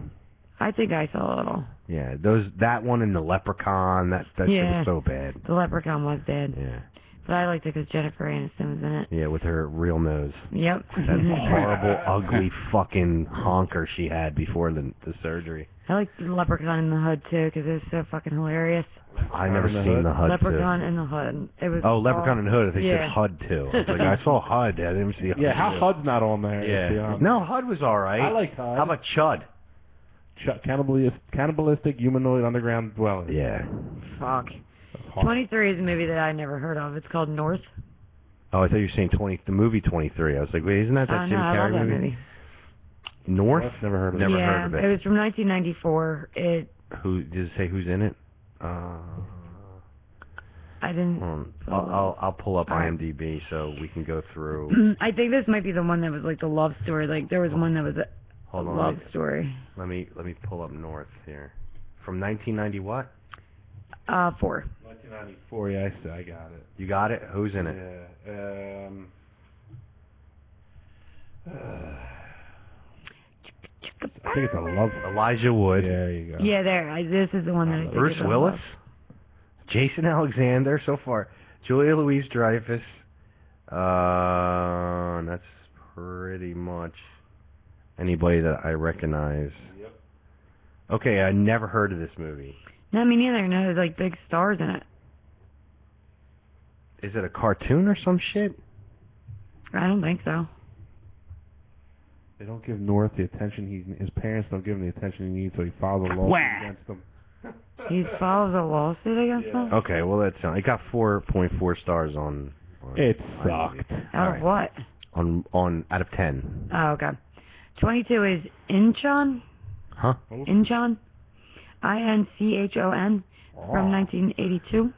S2: I think I saw it all.
S10: Yeah, that one and the Leprechaun, that shit
S2: Yeah.
S10: was so bad.
S2: The Leprechaun was bad.
S10: Yeah.
S2: But I liked it because Jennifer Aniston was in it.
S10: Yeah, with her real nose.
S2: Yep.
S10: That horrible, ugly fucking honker she had before the surgery.
S2: I liked the Leprechaun in the Hood too because it was so fucking hilarious.
S10: I never seen the HUD
S2: Leprechaun
S10: too.
S2: in the Hood. It was.
S10: Leprechaun in the Hood. I think
S2: yeah.
S10: said HUD too. I was like, I saw HUD. I didn't see HUD.
S4: Yeah, how HUD's not on there?
S10: Yeah. No, HUD was all right.
S4: I like HUD.
S10: How about Chud?
S4: Cannibalistic humanoid underground dwelling.
S10: Yeah.
S2: Fuck. 23 is a movie that I never heard of. It's called North.
S10: Oh, I thought you were saying the movie 23. I was like, wait, isn't that Jim
S2: No, I love
S10: Carrey
S2: that
S10: movie?
S2: movie.
S10: North?
S4: Never heard of it.
S10: Never
S2: yeah,
S10: heard of it.
S2: It was from 1994.
S10: Who did it say who's in it?
S2: I didn't.
S10: I'll pull up IMDb so we can go through.
S2: I think this might be the one that was like the love story. Like there was one that was a love story.
S10: Let me pull up North here. From 1990 what?
S2: 4.
S4: 1994. Yeah, I got it.
S10: You got it? Who's in it?
S4: Yeah. I think it's a love.
S10: Elijah Wood.
S4: Yeah, there you go.
S2: Yeah, this is the one that I think
S10: Bruce
S2: is a
S10: Willis.
S2: love.
S10: Jason Alexander so far. Julia Louis-Dreyfus. That's pretty much anybody that I recognize.
S4: Yep.
S10: Okay, I never heard of this movie.
S2: No, me neither. No, there's like big stars in it.
S10: Is it a cartoon or some shit?
S2: I don't think so.
S4: They don't give North the attention his parents don't give him the attention he needs, so he files a lawsuit against them.
S2: He files a lawsuit against them?
S10: Okay, well that's it got 4.4 stars on
S4: it sucked.
S2: Out of what?
S10: On out of 10.
S2: Oh, okay. 22 is Inchon.
S10: Huh?
S2: Inchon. Inchon from 1982.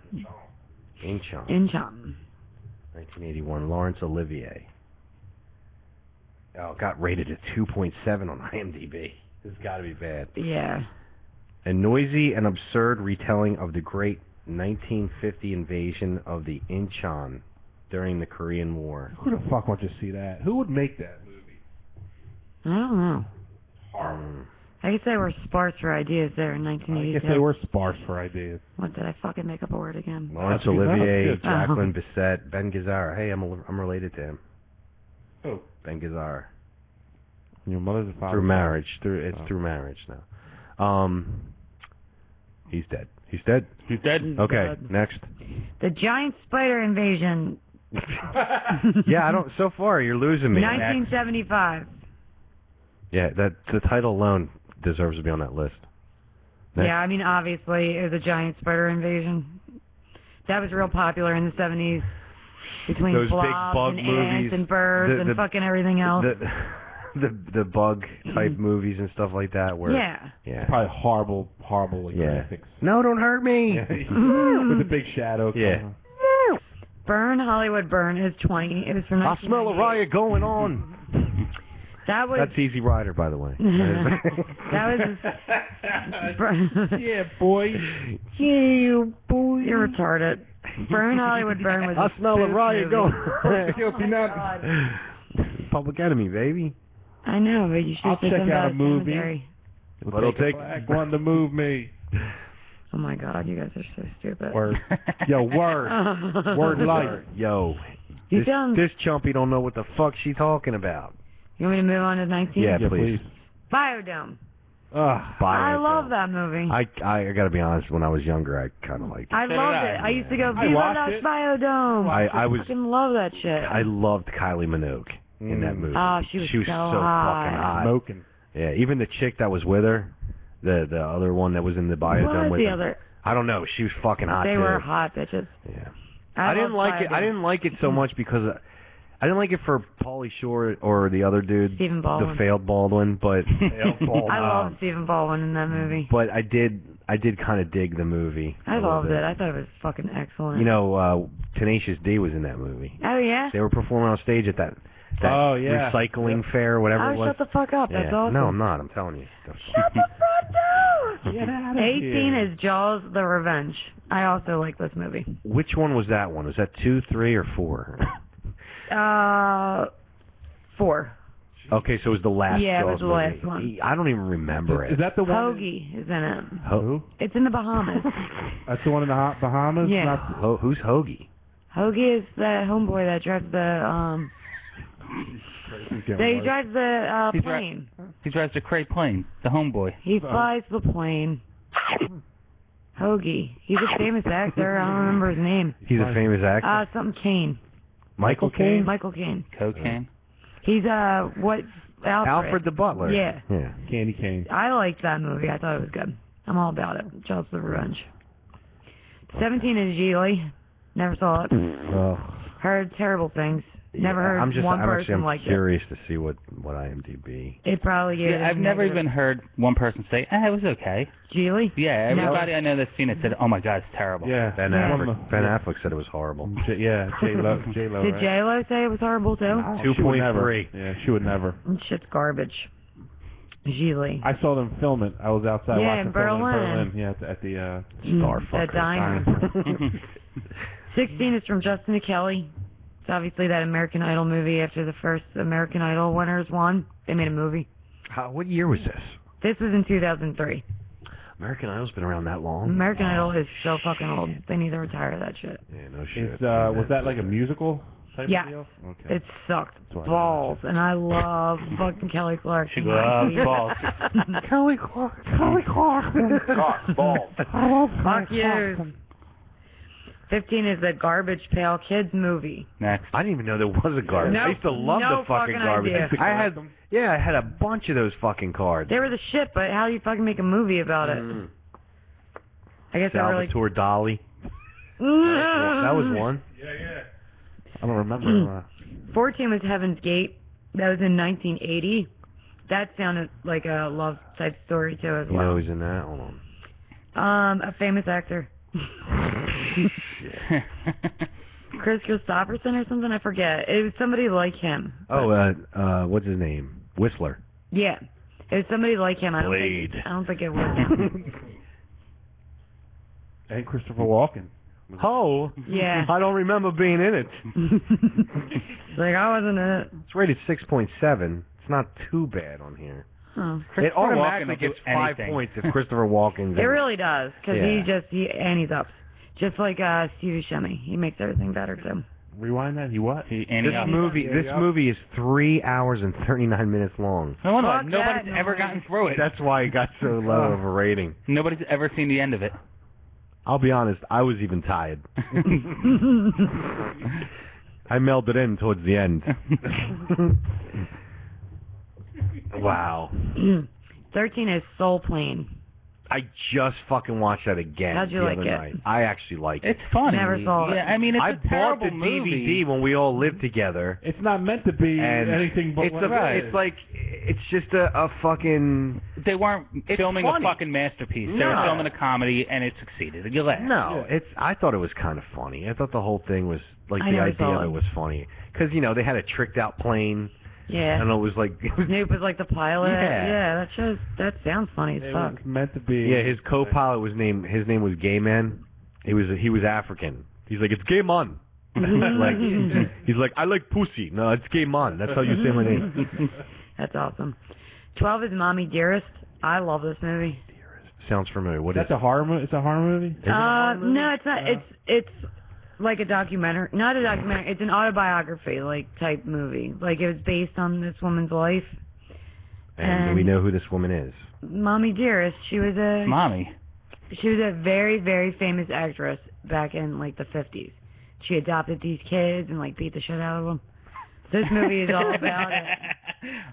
S10: Inchon. 1981. Laurence Olivier. Oh, it got rated at 2.7 on IMDb. This has got to be bad.
S2: Yeah.
S10: A noisy and absurd retelling of the great 1950 invasion of the Inchon during the Korean War.
S4: Who the fuck wants to see that? Who would make that movie?
S2: I don't know. I guess they were sparse for ideas there in
S4: I
S2: 1982.
S4: guess they were sparse for ideas.
S2: What, did I fucking make up a word again?
S10: Laurence
S4: That's good.
S10: Olivier,
S4: That's good.
S10: Jacqueline Bisset, Ben Gazzara. Hey, I'm related to him.
S4: Oh.
S10: Ben Gazzara.
S4: Your mother's a father.
S10: Through marriage. Through marriage now. He's dead. He's dead?
S8: He's dead.
S10: Okay, next.
S2: The giant spider invasion.
S10: Yeah, so far you're losing me.
S2: 1975.
S10: Yeah, the title alone deserves to be on that list. Next.
S2: Yeah, I mean, obviously, it was a giant spider invasion. That was real popular in the 70s between
S10: Those big
S2: blobs
S10: bug
S2: and
S10: movies,
S2: ants and birds and fucking everything else.
S10: The bug type movies and stuff like that. Where
S2: yeah.
S4: Probably horrible like graphics.
S10: No, don't hurt me.
S4: With the big shadow.
S10: Yeah.
S2: Burn, Hollywood Burn is 20. It was from
S10: I smell a riot going on.
S2: That was.
S10: That's Easy Rider, by the way.
S2: That was.
S4: Yeah, boy.
S10: Yeah, boy.
S2: You're retarded. Burn, Hollywood Burn was.
S10: I smell a riot going.
S4: on.
S10: Public Enemy, baby.
S2: I know, but you should
S4: I'll
S2: say
S4: check
S2: something
S4: out
S2: about
S4: a movie.
S2: cemetery.
S10: But it'll take
S4: one to move me.
S2: Oh my God, you guys are so stupid.
S4: Word. Yo, word. Word light.
S10: Yo.
S2: You sound.
S10: This chumpy don't know what the fuck she talking about.
S2: You want me to move on to 19?
S10: Yeah, please.
S2: Biodome.
S10: I
S2: love that movie.
S10: I gotta be honest. When I was younger, I kind of liked it.
S2: I loved it. I used to go,
S4: I
S2: Viva
S4: watched
S2: Las
S4: it.
S2: Biodome.
S10: I
S2: fucking love that shit.
S10: I loved Kylie Minogue in that movie.
S2: Oh, she was so hot.
S10: fucking hot.
S4: Smoking.
S10: Yeah, even the chick that was with her, the other one that was in the Biodome with
S2: the
S10: her.
S2: other?
S10: I don't know. She was fucking hot
S2: They
S10: too.
S2: were hot bitches.
S10: Yeah.
S2: I
S10: didn't like it. I didn't like it so much because I didn't like it for Pauly Shore or the other dude,
S2: Stephen Baldwin.
S10: the failed Baldwin. But
S2: I love Stephen Baldwin in that movie.
S10: But I did kind of dig the movie.
S2: I loved it. I thought it was fucking excellent.
S10: You know, Tenacious D was in that movie.
S2: Oh yeah.
S10: They were performing on stage at that recycling fair, whatever it was.
S2: Shut the fuck up. That's awesome.
S10: No, I'm not. I'm telling you.
S2: Shut the front door.
S4: Get out of
S2: 18
S4: here.
S2: is Jaws: The Revenge. I also like this movie.
S10: Which one was that one? Was that 2, 3, or 4?
S2: 4.
S10: Okay, so it was the last.
S2: Yeah, it was
S10: Jaws
S2: the
S10: movie.
S2: last one.
S10: I don't even remember it.
S4: Is that the one?
S2: Hoagie is in it.
S10: Who?
S2: It's in the Bahamas.
S4: That's the one in the Bahamas?
S2: Yeah.
S4: Not
S10: Who's Hoagie?
S2: Hoagie is the homeboy that drives the he drives the plane.
S8: He drives the crate plane, the homeboy.
S2: He flies the plane. Hoagie. He's a famous actor. I don't remember his name.
S10: He's a famous actor.
S2: Something Kane.
S10: Michael Caine?
S2: Michael Caine.
S8: Cocaine.
S2: He's what?
S10: Alfred the Butler.
S2: Yeah.
S4: Candy Cane.
S2: I liked that movie. I thought it was good. I'm all about it. Jaws: The Revenge. 17 is Geely. Never saw it. Heard terrible things. Never heard one person like it.
S10: I'm curious to see what IMDb.
S2: It probably gave it
S8: I've never even heard one person say, it was okay.
S2: Geely?
S8: Yeah, everybody I know that's seen it said, oh my God, it's terrible.
S4: Yeah.
S10: Ben Affleck said it was horrible.
S4: Yeah, J-Lo.
S2: Did J-Lo say it was horrible too?
S10: 2.3.
S4: Yeah, she would never.
S2: Shit's garbage. Geely.
S4: I saw them film it. I was outside watching
S2: in Berlin.
S4: Film in Berlin. Yeah, at the
S2: Starfucker. The diner. 16 is from Justin to Kelly. It's obviously that American Idol movie after the first American Idol winners won. They made a movie.
S10: What year was this?
S2: This was in 2003.
S10: American Idol's been around that long?
S2: American Idol is so fucking old. They need to retire that shit.
S10: Yeah, no shit.
S4: Was that like a musical type
S2: Yeah.
S4: of deal? Okay.
S2: It sucked balls, and I love fucking Kelly Clarkson.
S8: She loves balls.
S2: Kelly Clarkson.
S10: Balls.
S4: I love
S2: Fuck you. 15 is the Garbage Pail Kids movie.
S8: Next.
S10: I didn't even know there was a garbage. I used to love the fucking garbage.
S2: Idea.
S10: I had a bunch of those fucking cards.
S2: They were the shit, but how do you fucking make a movie about it? I guess
S10: Salvatore Dali. That was one.
S4: Yeah. I don't remember.
S2: 14 was Heaven's Gate. That was in 1980. That sounded like a love type story too as well.
S10: You know who's in that? Hold on.
S2: A famous actor. Chris Christopherson or something, I forget. It was somebody like him.
S10: What's his name? Whistler.
S2: Yeah. It was somebody like him. I don't think it was him.
S4: And Christopher Walken.
S10: Oh.
S2: Yeah.
S10: I don't remember being in it.
S2: Like, I wasn't in it.
S10: It's rated 6.7. It's not too bad on here.
S2: Oh.
S10: It automatically
S8: Walken will do
S10: gets 5
S8: anything.
S10: points if Christopher Walken's
S2: It
S10: in
S2: really does, because
S10: Yeah.
S2: and he's up. Just like Steve Buscemi. He makes everything better, too.
S4: Rewind that. He what?
S10: This movie is 3 hours and 39 minutes long.
S8: No wonder
S2: Fuck
S8: nobody's
S2: that
S8: ever
S2: noise.
S8: gotten through it.
S10: That's why it got so low of a rating.
S8: Nobody's ever seen the end of it.
S10: I'll be honest, I was even tired. I melded in towards the end. Wow.
S2: 13 is Soul Plane.
S10: I just fucking watched that again
S2: How'd you
S10: the
S2: like
S10: other
S2: it?
S10: night. I actually liked it.
S8: It's funny.
S2: Never saw it.
S8: Yeah, I mean, it's
S10: I
S8: a
S10: bought
S8: terrible
S10: the
S8: movie.
S10: DVD when we all lived together.
S4: It's not meant to be
S10: And
S4: anything but
S10: it's
S4: what it is.
S10: it's like it's just a fucking
S8: They weren't
S10: It's
S8: filming
S10: funny.
S8: a fucking masterpiece. They
S10: No.
S8: were filming a comedy, and it succeeded. You laugh.
S10: no. It's I thought it was kind of funny. I thought the whole thing was like
S2: I
S10: the
S2: never
S10: idea
S2: saw
S10: of
S2: it.
S10: it was funny because they had a tricked out plane
S2: Yeah.
S10: and it was like
S2: Snoop was like the pilot.
S10: Yeah.
S2: That sounds funny as
S4: It
S2: fuck.
S4: was meant to be.
S10: yeah. His co-pilot was his name was Gay Man. He was African. He's like it's Gay Man. he's like I like pussy. No, it's Gay Man. That's how you say my name.
S2: That's awesome. 12 is Mommy Dearest. I love this movie.
S10: Sounds familiar. What is
S4: That's a horror movie. It's a horror movie.
S2: No, it's not. It's like a documentary. Not a documentary. It's an autobiography like type movie. Like it was based on this woman's life.
S10: And do we know who this woman is?
S2: Mommy Dearest. She was
S8: Mommy.
S2: a very, very famous actress back in like the 50s. She adopted these kids and like beat the shit out of them. This movie is all about it.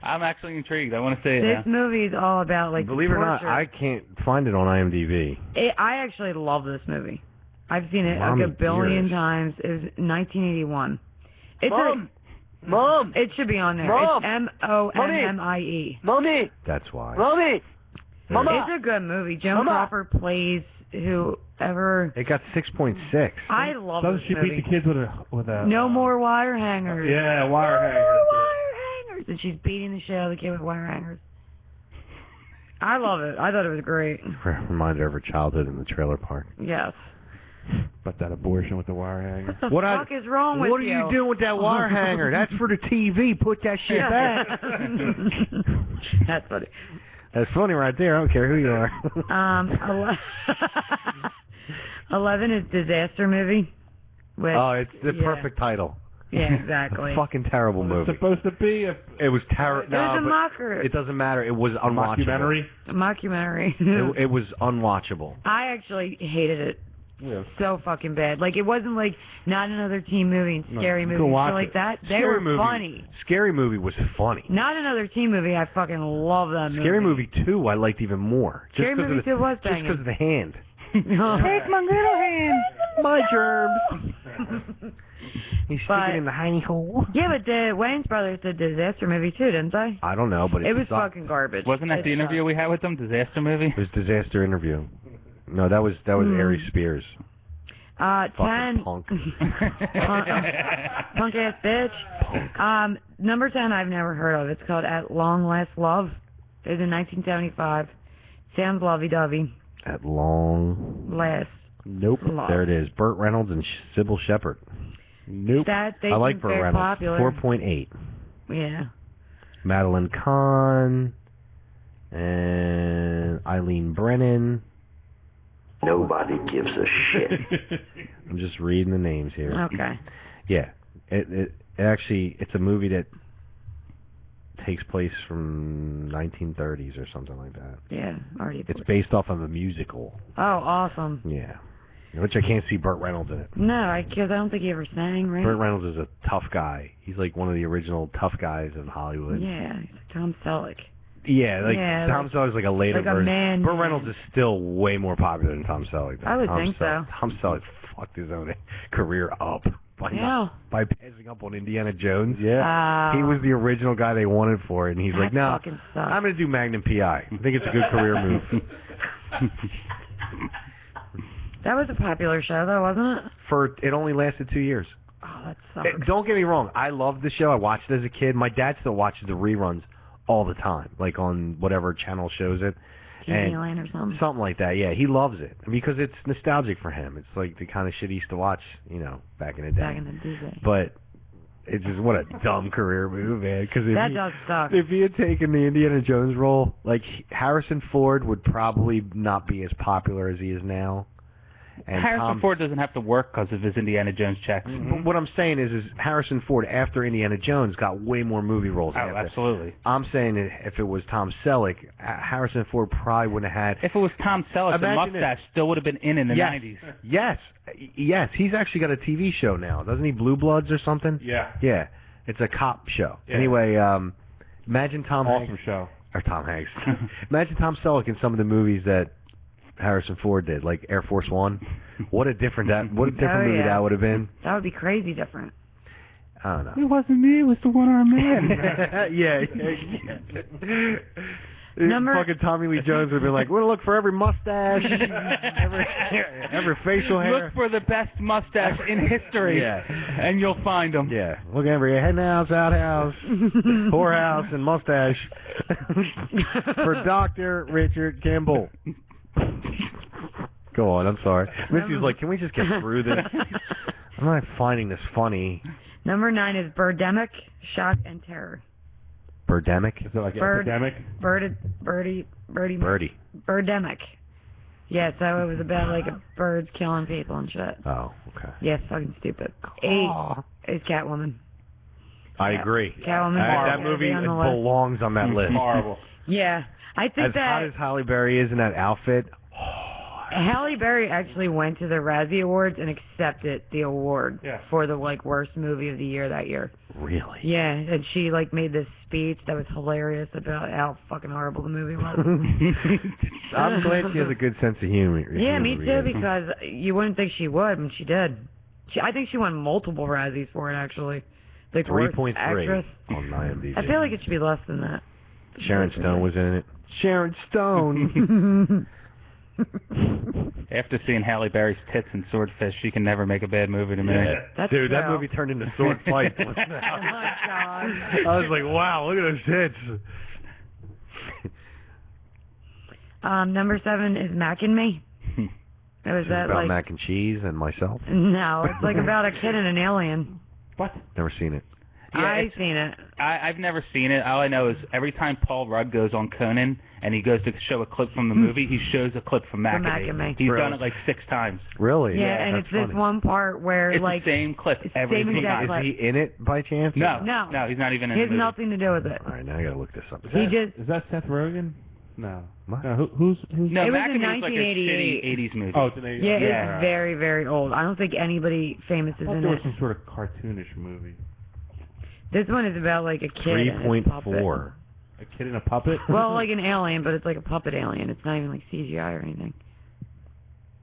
S8: I'm actually intrigued. I want to say it
S2: This
S8: now.
S2: movie is all about like
S10: Believe it or not,
S2: torture.
S10: I can't find it on IMDb.
S2: I actually love this movie. I've seen it
S10: Mommy
S2: like a billion
S10: Dearest.
S2: times. It was 1981. It's
S6: Mom!
S2: It should be on there.
S6: Mom!
S2: It's Mommie.
S6: Mommy!
S10: That's why.
S6: Mommy! Mama!
S2: It's a good movie. Joan
S6: Mama!
S2: Crawford plays whoever.
S10: It got 6.6.
S2: I love
S4: Doesn't
S2: this
S4: she
S2: movie.
S4: beat the kids with a?
S2: No more wire hangers.
S4: Yeah, wire
S2: No
S4: hanger.
S2: more wire hangers. And she's beating the shit out of the kid with wire hangers. I love it. I thought it was great.
S10: Reminded her of her childhood in the trailer park.
S2: Yes.
S4: But that abortion with the wire hanger.
S2: What the fuck is wrong with
S10: What
S2: you?
S10: are you doing with that wire hanger? That's for the TV. Put that shit back.
S2: That's funny.
S10: That's funny right there. I don't care who you are.
S2: 11 is Disaster Movie. With,
S10: Oh, it's the perfect title.
S2: Yeah, exactly.
S10: A fucking terrible movie.
S4: It's supposed to be a
S10: It was terrible.
S2: It was a mocker.
S10: It doesn't matter. It was unwatchable.
S4: mockumentary.
S2: A mockumentary.
S10: It was unwatchable.
S2: I actually hated it
S4: Yeah.
S2: so fucking bad. Like, it wasn't like Not Another Teen Movie and Scary
S4: you
S2: Movie
S4: can
S2: and
S4: watch
S2: shit like
S4: it.
S2: that. They
S10: Scary
S2: were
S10: movie.
S2: funny.
S10: Scary Movie was funny.
S2: Not Another Teen Movie, I fucking love that movie.
S10: Scary Movie 2 I liked even more. Just
S2: Scary
S10: 'cause
S2: Movie
S10: of the,
S2: 2 was
S10: just
S2: banging.
S10: because of the hand.
S2: Take my little hand.
S10: My germs. He's sticking in the hiney hole.
S2: Yeah, but the Wayans brothers did Disaster Movie too, didn't they?
S10: I don't know, but
S2: It was
S10: sucked.
S2: fucking garbage.
S8: Wasn't that
S2: It
S8: the interview
S2: sucked.
S8: we had with them? Disaster movie?
S10: It was Disaster Interview. No, that was Ari Spears.
S2: 10.
S10: Punk.
S2: Punk ass bitch. Number 10 I've never heard of. It's called At Long Last Love. It was in 1975. Sounds lovey-dovey.
S10: At long.
S2: Last.
S10: Nope.
S2: Love.
S10: There it is. Burt Reynolds and Sybil Shepherd.
S4: Nope.
S2: That they
S10: I like
S2: seem
S10: Burt
S2: very
S10: Reynolds.
S2: popular.
S10: 4.8.
S2: Yeah.
S10: Madeline Kahn and Eileen Brennan.
S6: Nobody gives a shit.
S10: I'm just reading the names here.
S2: Okay.
S10: Yeah. It actually, it's a movie that takes place from 1930s or something like that.
S2: Yeah, already.
S10: It's based off of a musical.
S2: Oh, awesome.
S10: Yeah. Which I can't see Burt Reynolds in it.
S2: No, because I don't think he ever sang, right?
S10: Burt Reynolds is a tough guy. He's like one of the original tough guys in Hollywood.
S2: Yeah, he's like Tom Selleck.
S10: Yeah, like
S2: Yeah,
S10: Tom Selleck's like a later
S2: like a
S10: version.
S2: man.
S10: Burt Reynolds is still way more popular than Tom Selleck.
S2: I would think so.
S10: Tom Selleck fucked his own career up
S2: Yeah.
S10: by passing up on Indiana Jones.
S2: Yeah.
S10: He was the original guy they wanted for it, and he's
S2: That
S10: like, no,
S2: fucking sucks.
S10: I'm going to do Magnum P.I. I think it's a good career move.
S2: That was a popular show, though, wasn't it?
S10: It only lasted 2 years.
S2: Oh, that sucks.
S10: Don't get me wrong. I loved the show. I watched it as a kid. My dad still watches the reruns all the time, like on whatever channel shows it.
S2: TV Land or something.
S10: Like that, yeah. He loves it because it's nostalgic for him. It's like the kind of shit he used to watch, back in the day.
S2: Back in the day.
S10: But It's just what a dumb career move, man. Because
S2: That does suck.
S10: if he had taken the Indiana Jones role, like Harrison Ford would probably not be as popular as he is now. And
S8: Harrison Ford doesn't have to work because of his Indiana Jones checks.
S10: But what I'm saying is Harrison Ford after Indiana Jones got way more movie roles.
S8: Oh,
S10: after.
S8: absolutely.
S10: I'm saying that if it was Tom Selleck, Harrison Ford probably wouldn't have had.
S8: If it was Tom Selleck, the mustache still would have been in the 90s.
S10: Yes. He's actually got a TV show now, doesn't he? Blue Bloods or something.
S4: Yeah.
S10: Yeah, it's a cop show.
S4: Yeah.
S10: Anyway, imagine Tom
S4: Awesome
S10: Hanks.
S4: show.
S10: Or Tom Hanks. Imagine Tom Selleck in some of the movies that Harrison Ford did, like Air Force One. What a different movie that would have been.
S2: That would be crazy different.
S10: I don't know.
S4: It wasn't me. It was the one-armed man.
S10: yeah. Fucking Tommy Lee Jones would have been like, we're gonna look for every mustache, every facial hair.
S8: Look for the best mustache in history, and you'll find them.
S10: Yeah, look at every hen house, outhouse, whorehouse, and mustache for Dr. Richard Kimball. Go on, I'm sorry. Missy's like, can we just get through this? I'm not finding this funny.
S2: Number 9 is Birdemic, Shock and Terror.
S10: Birdemic?
S4: Is it like epidemic?
S2: Birdemic. Yeah, so it was about like a birds killing people and shit.
S10: Oh, okay.
S2: Yeah, it's fucking stupid. 8 is Catwoman.
S10: I agree.
S2: Catwoman.
S10: That movie belongs on that list.
S4: Horrible.
S2: Yeah, I think
S10: as hot as Halle Berry is in that outfit.
S2: Halle Berry actually went to the Razzie Awards and accepted the award for the worst movie of the year that year.
S10: Really?
S2: Yeah, and she made this speech that was hilarious about how fucking horrible the movie was.
S10: I'm glad she has a good sense of humor.
S2: Yeah, me too, because you wouldn't think she would, and she did. I think she won multiple Razzies for it, actually.
S10: 3.3
S2: actress
S10: on IMDb.
S2: I feel like it should be less than that.
S10: Sharon Stone was in it. Sharon Stone.
S8: After seeing Halle Berry's tits and Swordfish, she can never make a bad movie to me.
S2: That's
S10: Dude,
S2: true.
S10: that movie turned into sword fight.
S2: Oh my god.
S10: I was like, wow, look at those tits.
S2: Number 7 is Mac and Me. It was that
S10: about mac and cheese and myself?
S2: No, it's about a kid and an alien.
S4: What?
S10: Never seen it.
S8: Yeah,
S2: I've seen it.
S8: I've never seen it. All I know is every time Paul Rudd goes on Conan and he goes to show a clip from the movie, he shows a clip from Mac and Me. He's done it 6 times.
S10: Really?
S2: Yeah, and it's this one part where
S8: it's the same clip every single time.
S10: Is he in it by chance?
S8: No, he's not even in
S2: it.
S8: the movie.
S2: He has nothing to do with it.
S10: All right, now I gotta look this up.
S4: Is that Seth Rogen? No.
S10: What?
S4: No, who's?
S8: No,
S2: it was
S8: Mac
S2: in
S8: and Me was like a
S2: 1988.
S8: shitty 80s movie.
S4: Oh, it's an 80s.
S2: Yeah, it's very, very old. I don't think anybody famous is
S4: I thought
S2: in
S4: there
S2: it.
S4: was some sort of cartoonish movie.
S2: This one is about a kid.
S10: 3.4.
S4: A kid in a puppet?
S2: Well, an alien, but it's a puppet alien. It's not even CGI or anything.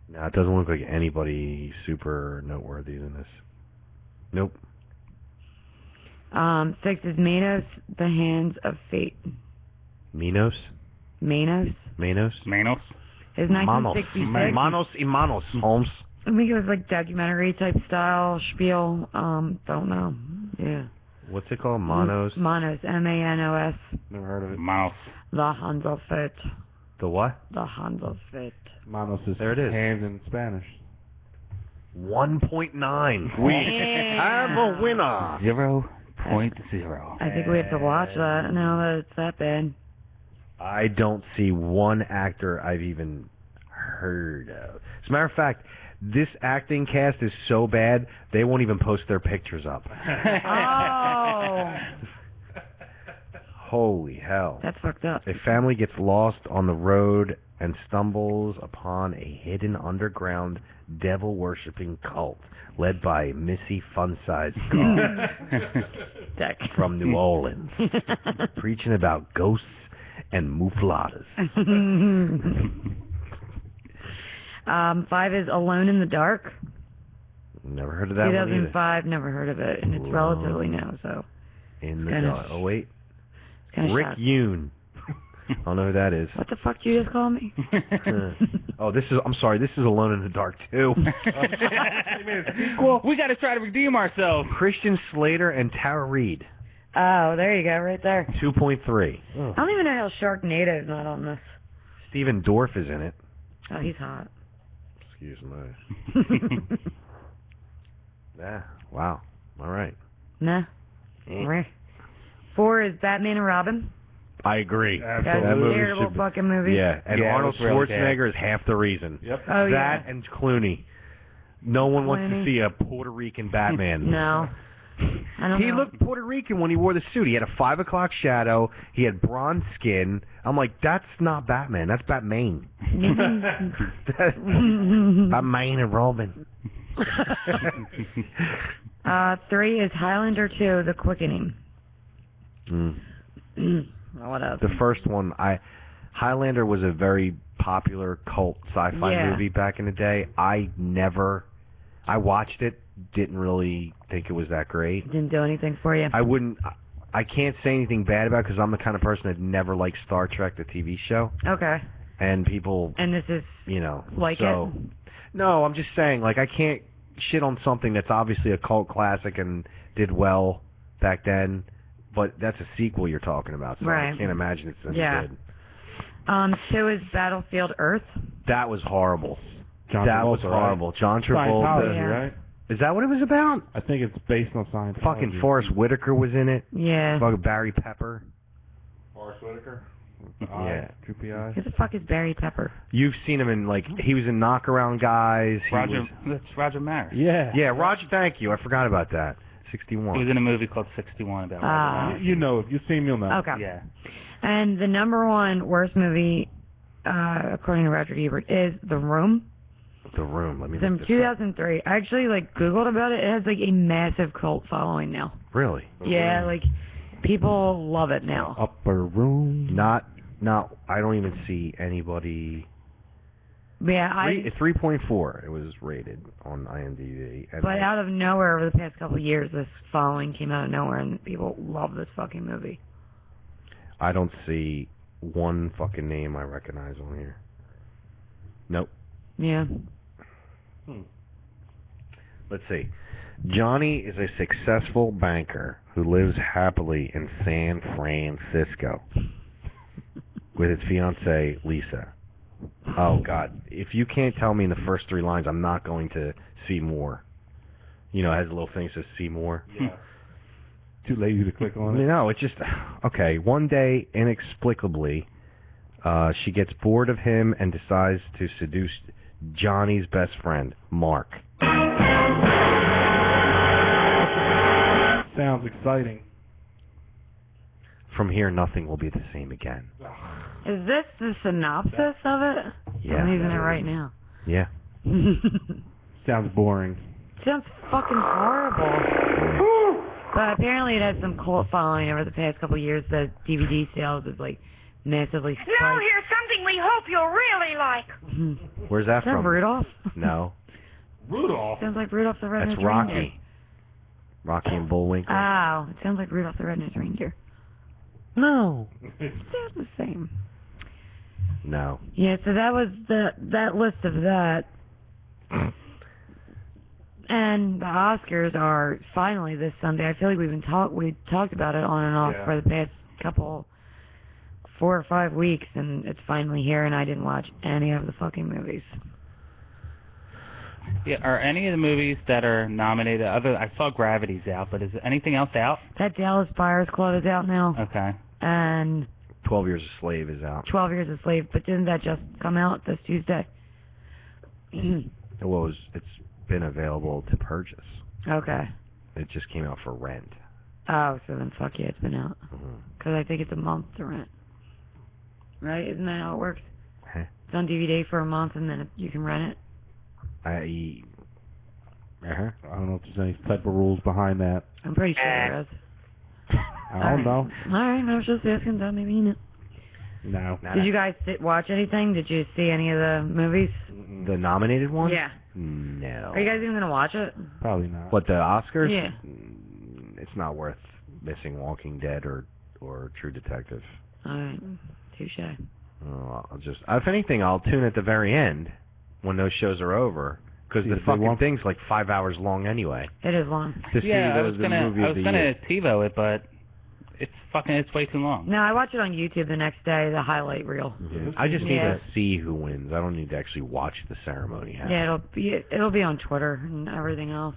S10: No, it doesn't look like anybody super noteworthy in this. Nope.
S2: 6 is Manos, The Hands of Fate.
S10: Minos?
S2: Manos?
S10: Manos?
S8: Manos?
S2: Is 1966.
S10: Manos y manos, Holmes.
S2: I think it was documentary type style spiel. Don't know. Yeah.
S10: What's it called? Manos?
S2: Manos. M-A-N-O-S.
S4: Never heard of it.
S8: Manos.
S2: The Hands of Fate.
S10: The what?
S2: The Hands of Fate.
S4: Manos is
S10: there it is.
S4: hands in Spanish.
S10: 1.9. We have a winner.
S8: 0.0.
S2: I think we have to watch that now that it's that bad.
S10: I don't see one actor I've even heard of. As a matter of fact, this acting cast is so bad, they won't even post their pictures up.
S2: Oh.
S10: Holy hell.
S2: That's fucked up.
S10: A family gets lost on the road and stumbles upon a hidden underground devil-worshipping cult led by Missy Funside Skull from New Orleans, preaching about ghosts and muffalatas.
S2: 5 is Alone in the Dark.
S10: Never heard of that one either.
S2: 2005, never heard of it, and it's relatively new, so.
S10: In the dark. Oh, wait.
S2: Rick
S10: Yoon. I don't know who that is.
S2: What the fuck did you just call me?
S10: I'm sorry, this is Alone in the Dark, too.
S8: We got to try to redeem ourselves.
S10: Christian Slater and Tara Reid.
S2: Oh, there you go, right there.
S10: 2.3.
S2: I don't even know how Sharknado is not on this.
S10: Stephen Dorff is in it.
S2: Oh, he's hot.
S10: Excuse me. Yeah, wow. All right.
S2: Nah. Meh. 4 is Batman and Robin.
S10: I agree.
S2: That's
S10: That
S2: a
S10: movie
S2: terrible
S10: should be-
S2: fucking movie.
S10: Yeah, and
S8: Yeah, it
S10: Arnold
S8: was really
S10: Schwarzenegger is half the reason.
S4: Yep.
S2: Oh,
S10: That
S2: yeah.
S10: and Clooney. No one wants to
S2: Clooney.
S10: see a Puerto Rican Batman.
S2: No. I don't
S10: He
S2: know.
S10: looked Puerto Rican when he wore the suit. He had a 5 o'clock shadow. He had bronze skin. I'm like, that's not Batman. That's Batman. Batman and Robin.
S2: 3 is Highlander 2, The Quickening. What else?
S10: The first one, Highlander was a very popular cult sci-fi
S2: Yeah.
S10: movie back in the day. I watched it, didn't really think it was that great.
S2: Didn't do anything for you.
S10: I can't say anything bad about it because I'm the kind of person that never liked Star Trek, the TV show.
S2: Okay.
S10: And people,
S2: And this is like
S10: so,
S2: it?
S10: No, I'm just saying, like, I can't shit on something that's obviously a cult classic and did well back then, but that's a sequel you're talking about, so
S2: Right.
S10: I can't imagine it's any
S2: Yeah.
S10: good.
S2: 2 is Battlefield Earth.
S10: That was horrible.
S4: John
S10: That
S4: Travolta,
S10: was horrible.
S4: Right?
S10: John Travolta.
S4: Scientology,
S2: Yeah.
S4: right?
S10: Is that what it was about?
S4: I think it's based on Scientology.
S10: Fucking Forrest Whitaker was in it.
S2: Yeah.
S10: Fucking Barry Pepper.
S4: Forrest Whitaker.
S10: Yeah.
S4: Droopy eye.
S2: Who the fuck is Barry Pepper?
S10: You've seen him in, like, he was in Knockaround Guys.
S8: That's Roger Maris.
S4: Yeah.
S10: Yeah, Roger, thank you. I forgot about that.
S8: He
S10: 61.
S8: was in a movie called 61 about Roger Maris.
S4: You know, if you've seen him, you'll know.
S2: Okay.
S8: Yeah.
S2: And the number 1 worst movie, according to Roger Ebert, is The Room.
S10: The Room. Let me
S2: It's from
S10: look this up.
S2: 2003. I actually, Googled about it. It has, a massive cult following now.
S10: Really?
S2: Yeah, people love it now.
S4: Upper Room.
S10: Not. I don't even see anybody.
S2: Yeah,
S10: 3.4. It was rated on IMDb. And
S2: but out of nowhere over the past couple of years, this following came out of nowhere, and people love this fucking movie.
S10: I don't see one fucking name I recognize on here. Nope.
S2: Yeah.
S10: Let's see. Johnny is a successful banker who lives happily in San Francisco with his fiancée, Lisa. Oh, God. If you can't tell me in the first 3 lines, I'm not going to see more. It has a little thing that says see more.
S4: Yeah. Too lazy to click on it.
S10: No, it's just... Okay, one day, inexplicably, she gets bored of him and decides to seduce Johnny's best friend, Mark.
S4: Sounds exciting.
S10: From here, nothing will be the same again.
S2: Is this the synopsis of it?
S10: Yeah.
S2: I'm using it right now.
S10: Yeah.
S4: Sounds boring.
S2: Sounds fucking horrible. But apparently it has some cult following over the past couple of years. The DVD sales is massively spiked.
S11: Now here's something we hope you'll really like.
S10: Where's that
S2: Is that
S10: from?
S2: Rudolph?
S10: No.
S4: Rudolph?
S2: Sounds like Rudolph the Red-Nosed
S10: That's Rocky.
S2: Reindeer.
S10: Rocky and Bullwinkle.
S2: Oh, it sounds like Rudolph the Red-Nosed Reindeer.
S10: No.
S2: It sounds the same.
S10: No.
S2: Yeah, so that was that list of that. And the Oscars are finally this Sunday. I feel like we talked about it on and off for the past 4 or 5 weeks, and it's finally here, and I didn't watch any of the fucking movies.
S8: Yeah, are any of the movies that are nominated, I saw Gravity's out, but is anything else out?
S2: That Dallas Buyers Club is out now.
S8: Okay.
S2: And
S10: 12 Years a Slave is out.
S2: 12 Years a Slave, but didn't that just come out this Tuesday?
S10: Well, it's been available to purchase.
S2: Okay.
S10: It just came out for rent.
S2: Oh, so then fuck yeah, it's been out.
S10: Mm-hmm.
S2: Because I think it's a month to rent. Right? Isn't that how it works?
S10: Huh?
S2: It's on DVD for a month, and then you can rent it.
S4: I don't know if there's any type of rules behind that.
S2: I'm pretty sure there is.
S4: I don't know.
S2: Alright, I was just asking that. Maybe you know.
S4: No.
S2: Did you guys watch anything? Did you see any of the movies?
S10: The nominated one?
S2: Yeah.
S10: No.
S2: Are you guys even going to watch it?
S4: Probably not.
S10: What, the Oscars?
S2: Yeah.
S10: It's not worth missing Walking Dead or True Detective.
S2: Alright. Touche.
S10: If anything, I'll tune at the very end when those shows are over. Because the fucking thing's like 5 hours long anyway.
S2: It is long.
S10: To see
S8: I was
S10: the movie of the
S8: gonna
S10: year.
S8: TiVo it, but it's way too long.
S2: No, I watch it on YouTube the next day, the highlight reel.
S10: Mm-hmm. I just need to see who wins. I don't need to actually watch the ceremony happen.
S2: Yeah, it'll be on Twitter and everything else.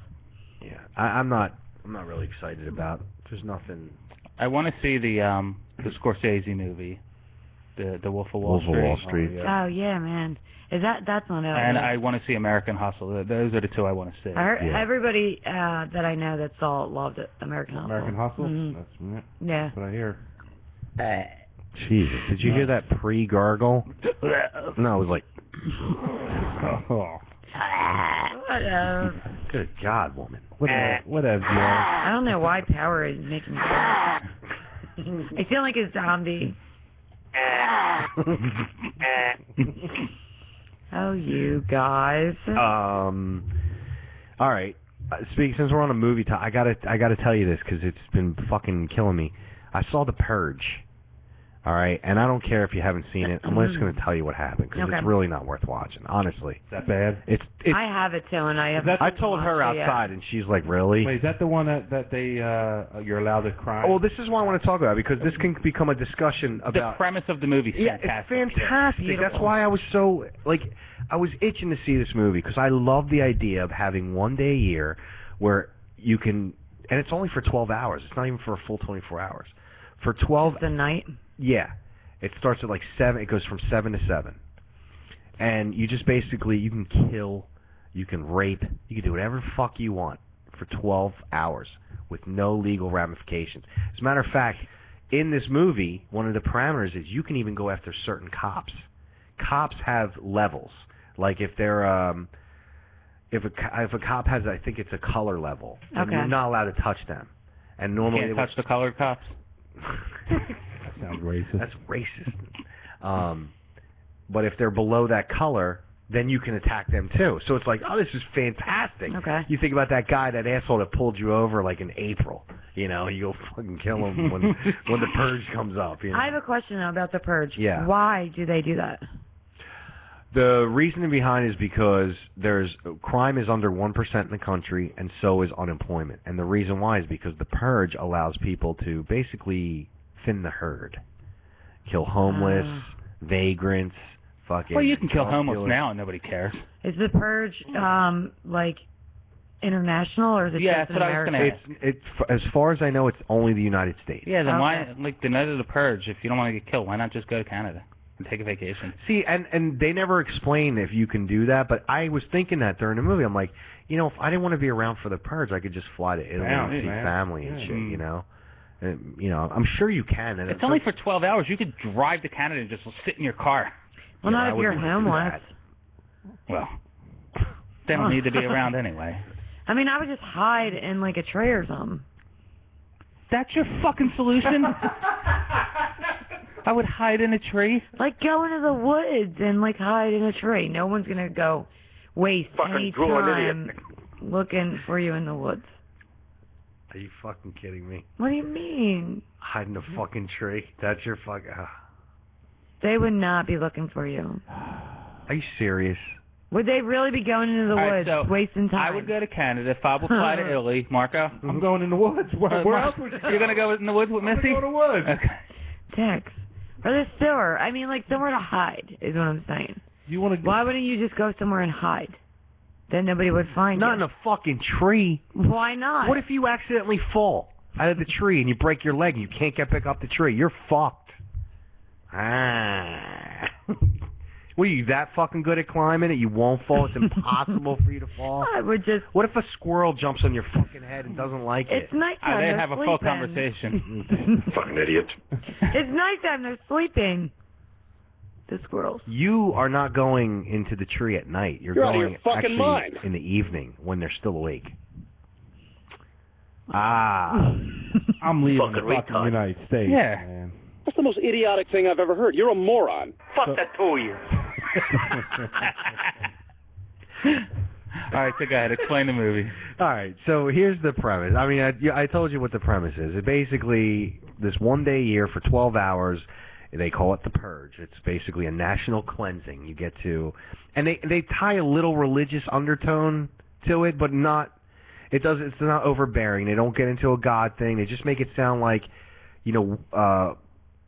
S10: Yeah, I'm not I'm not really excited about. There's nothing.
S8: I want to see the Scorsese movie, the Wolf of Wall Street.
S10: Wall Street.
S2: Oh yeah, man. That's not out
S8: And
S2: yet.
S8: I want to see American Hustle. Those are the two I want to see.
S2: I heard everybody that I know that saw it loved it. American Hustle.
S4: American Hustle?
S2: Mhm.
S4: That's what I hear.
S10: Jesus, did you hear that pre-gargle? No, it was like.
S4: Oh.
S2: Whatever.
S10: Good God, woman.
S4: Whatever.
S2: I don't know why Power is making me cry. I feel like a zombie. Oh, you guys.
S10: All right. Since we're on a movie time, I gotta tell you this because it's been fucking killing me. I saw The Purge. All right, and I don't care if you haven't seen it. I'm just going to tell you what happened because it's really not worth watching. Honestly,
S4: is that bad?
S10: It's
S2: I have it too, and I have.
S10: I told her outside, and she's like, "Really?"
S4: Wait, is that the one that they you're allowed to cry?
S10: Well, this is what I want to talk about because this can become a discussion
S8: The
S10: about.
S8: premise of the movie is fantastic.
S10: It's fantastic. That's why I was so I was itching to see this movie because I love the idea of having one day a year where you can, and it's only for 12 hours. It's not even for a full 24 hours. For 12
S2: the night.
S10: Yeah, it starts at like 7. It goes from 7 to 7, and you just basically you can kill, you can rape, you can do whatever the fuck you want for 12 hours with no legal ramifications. As a matter of fact, in this movie, one of the parameters is you can even go after certain cops. Cops have levels. Like if they're if a cop has, I think it's a color level, and you're not allowed to touch them. And normally
S8: you can't touch the colored cops.
S4: Sounds racist.
S10: That's racist. But if they're below that color, then you can attack them too. So it's like, oh, this is fantastic.
S2: Okay.
S10: You think about that guy, that asshole that pulled you over like in April. You know, you go fucking kill him when the purge comes up. You know?
S2: I have a question though about the purge.
S10: Yeah.
S2: Why do they do that?
S10: The reasoning behind it is because crime is under 1% in the country, and so is unemployment. And the reason why is because the purge allows people to basically thin the herd, kill homeless, vagrants, fucking.
S8: Well, you can kill
S10: drug
S8: homeless
S10: dealers.
S8: now and nobody cares.
S2: Is the purge like international or is it just in America?
S10: It's as far as I know, it's only the United States.
S8: Yeah, then why, like the night of the purge, if you don't want to get killed, why not just go to Canada and take a vacation?
S10: See, and they never explain if you can do that, but I was thinking that during the movie. I'm like, you know, if I didn't want to be around for the purge, I could just fly to Italy and see family and shit, you know? And, you know, I'm sure you can. And
S8: it's only for 12 hours. You could drive to Canada and just sit in your car.
S2: Well, not if you're homeless.
S8: Well, they don't need to be around anyway.
S2: I mean, I would just hide in like a tray or something.
S8: That's your fucking solution? I would hide in a tree?
S2: Like go into the woods and like hide in a tree. No one's gonna go waste any time looking for you in the woods.
S10: Are you fucking kidding me?
S2: What do you mean?
S10: Hide in a fucking tree? That's your fucking...
S2: They would not be looking for you.
S10: Are you serious?
S2: Would they really be going into the woods, wasting time?
S8: I would go to Canada. Bob will fly to Italy. Marco?
S4: I'm going in the woods. Where else would you go?
S8: You're going to go in the woods with Missy?
S4: I'm going to the woods.
S8: Okay.
S2: Tex. Or the sewer. I mean, like somewhere to hide is what I'm saying.
S4: You want to?
S2: Why wouldn't you just go somewhere and hide? Then nobody would find you.
S10: Not in a fucking tree.
S2: Why not?
S10: What if you accidentally fall out of the tree and you break your leg and you can't get back up the tree? You're fucked. Were you that fucking good at climbing it? You won't fall. It's impossible for you to fall.
S2: I would just.
S10: What if a squirrel jumps on your fucking head and doesn't like it?
S2: It's nighttime.
S8: They
S2: they're
S8: have a
S2: sleeping.
S8: full conversation.
S6: Fucking idiot.
S2: It's nighttime. They're sleeping. The squirrels.
S10: You are not going into the tree at night. You're
S6: out of
S10: going
S6: your fucking
S10: actually
S6: mind.
S10: in the evening when they're still awake. I'm
S4: leaving
S6: Fucking
S4: the fucking
S6: retard.
S4: United States.
S8: Yeah.
S4: Man.
S6: That's the most idiotic thing I've ever heard. You're a moron.
S5: Fuck that two of you.
S8: All right, so go ahead. Explain the movie.
S10: All right, so here's the premise. I mean, I told you what the premise is. It basically, this one day a year for 12 hours, they call it the Purge. It's basically a national cleansing. You get to, and they tie a little religious undertone to it, but not. It's not overbearing. They don't get into a God thing. They just make it sound like, you know,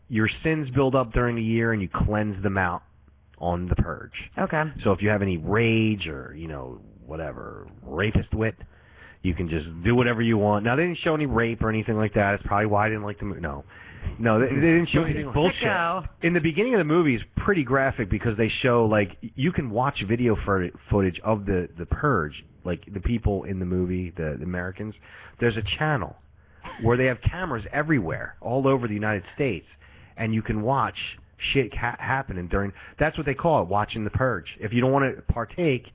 S10: your sins build up during the year and you cleanse them out on the Purge.
S2: Okay.
S10: So if you have any rage or, you know, whatever, rapist wit, You can just do whatever you want. Now, they didn't show any rape or anything like that. It's probably why I didn't like the movie. No, they didn't show anything.
S2: Bullshit.
S10: In the beginning of the movie is pretty graphic because they show, like, you can watch video footage of the Purge, like the people in the movie, the Americans. There's a channel where they have cameras everywhere, all over the United States, and you can watch shit happening during. That's what they call it, watching the Purge. If you don't want to partake,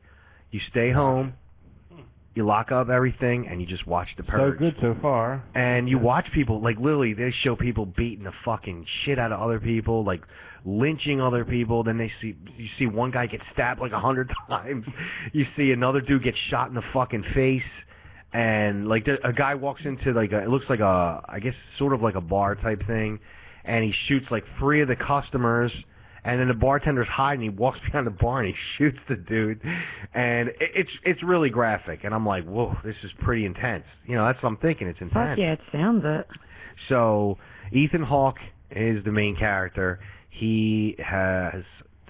S10: you stay home. You lock up everything, and you just watch the Purge.
S4: So good so far.
S10: And you watch people, like, literally, they show people beating the fucking shit out of other people, like, lynching other people. Then you see one guy get stabbed like 100 times. You see another dude get shot in the fucking face. And, like, a guy walks into, like, it looks like I guess, sort of like a bar type thing. And he shoots, like, 3 of the customers. And then the bartender's hiding. He walks behind the bar and he shoots the dude, and it's really graphic. And I'm like, whoa, this is pretty intense. You know, that's what I'm thinking. It's intense.
S2: Fuck yeah, it sounds it.
S10: So Ethan Hawke is the main character. He has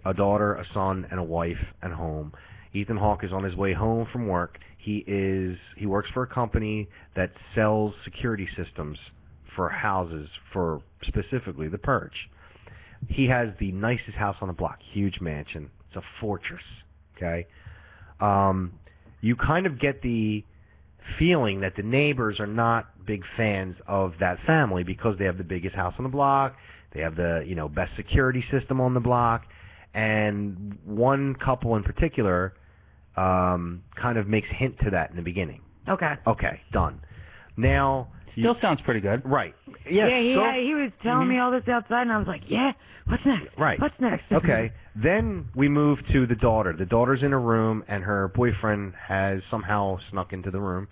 S10: a daughter, a son, and a wife at home. Ethan Hawke is on his way home from work. He works for a company that sells security systems for houses, for specifically the Purge. He has the nicest house on the block, huge mansion. It's a fortress, okay? You kind of get the feeling that the neighbors are not big fans of that family because they have the biggest house on the block, they have the, best security system on the block, and one couple in particular kind of makes hint to that in the beginning.
S2: Okay.
S10: Okay, done. Now...
S8: Still sounds pretty good.
S10: Right.
S2: Yes, he was telling me all this outside, and I was like, yeah, what's next?
S10: Right.
S2: What's next?
S10: Okay. Then we move to the daughter. The daughter's in a room, and her boyfriend has somehow snuck into the room,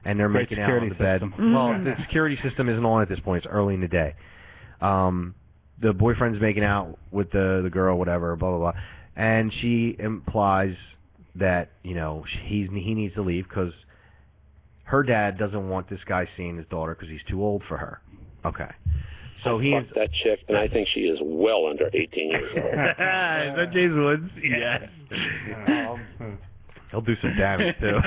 S10: and they're making out on the bed. Well, the security system isn't on at this point. It's early in the day. The boyfriend's making out with the girl, whatever, blah, blah, blah. And she implies that, he needs to leave because her dad doesn't want this guy seeing his daughter because he's too old for her. Okay. So he
S12: fucked that chick, and I think she is well under 18 years old.
S10: Is that James Woods? Yes. He'll do some damage, too.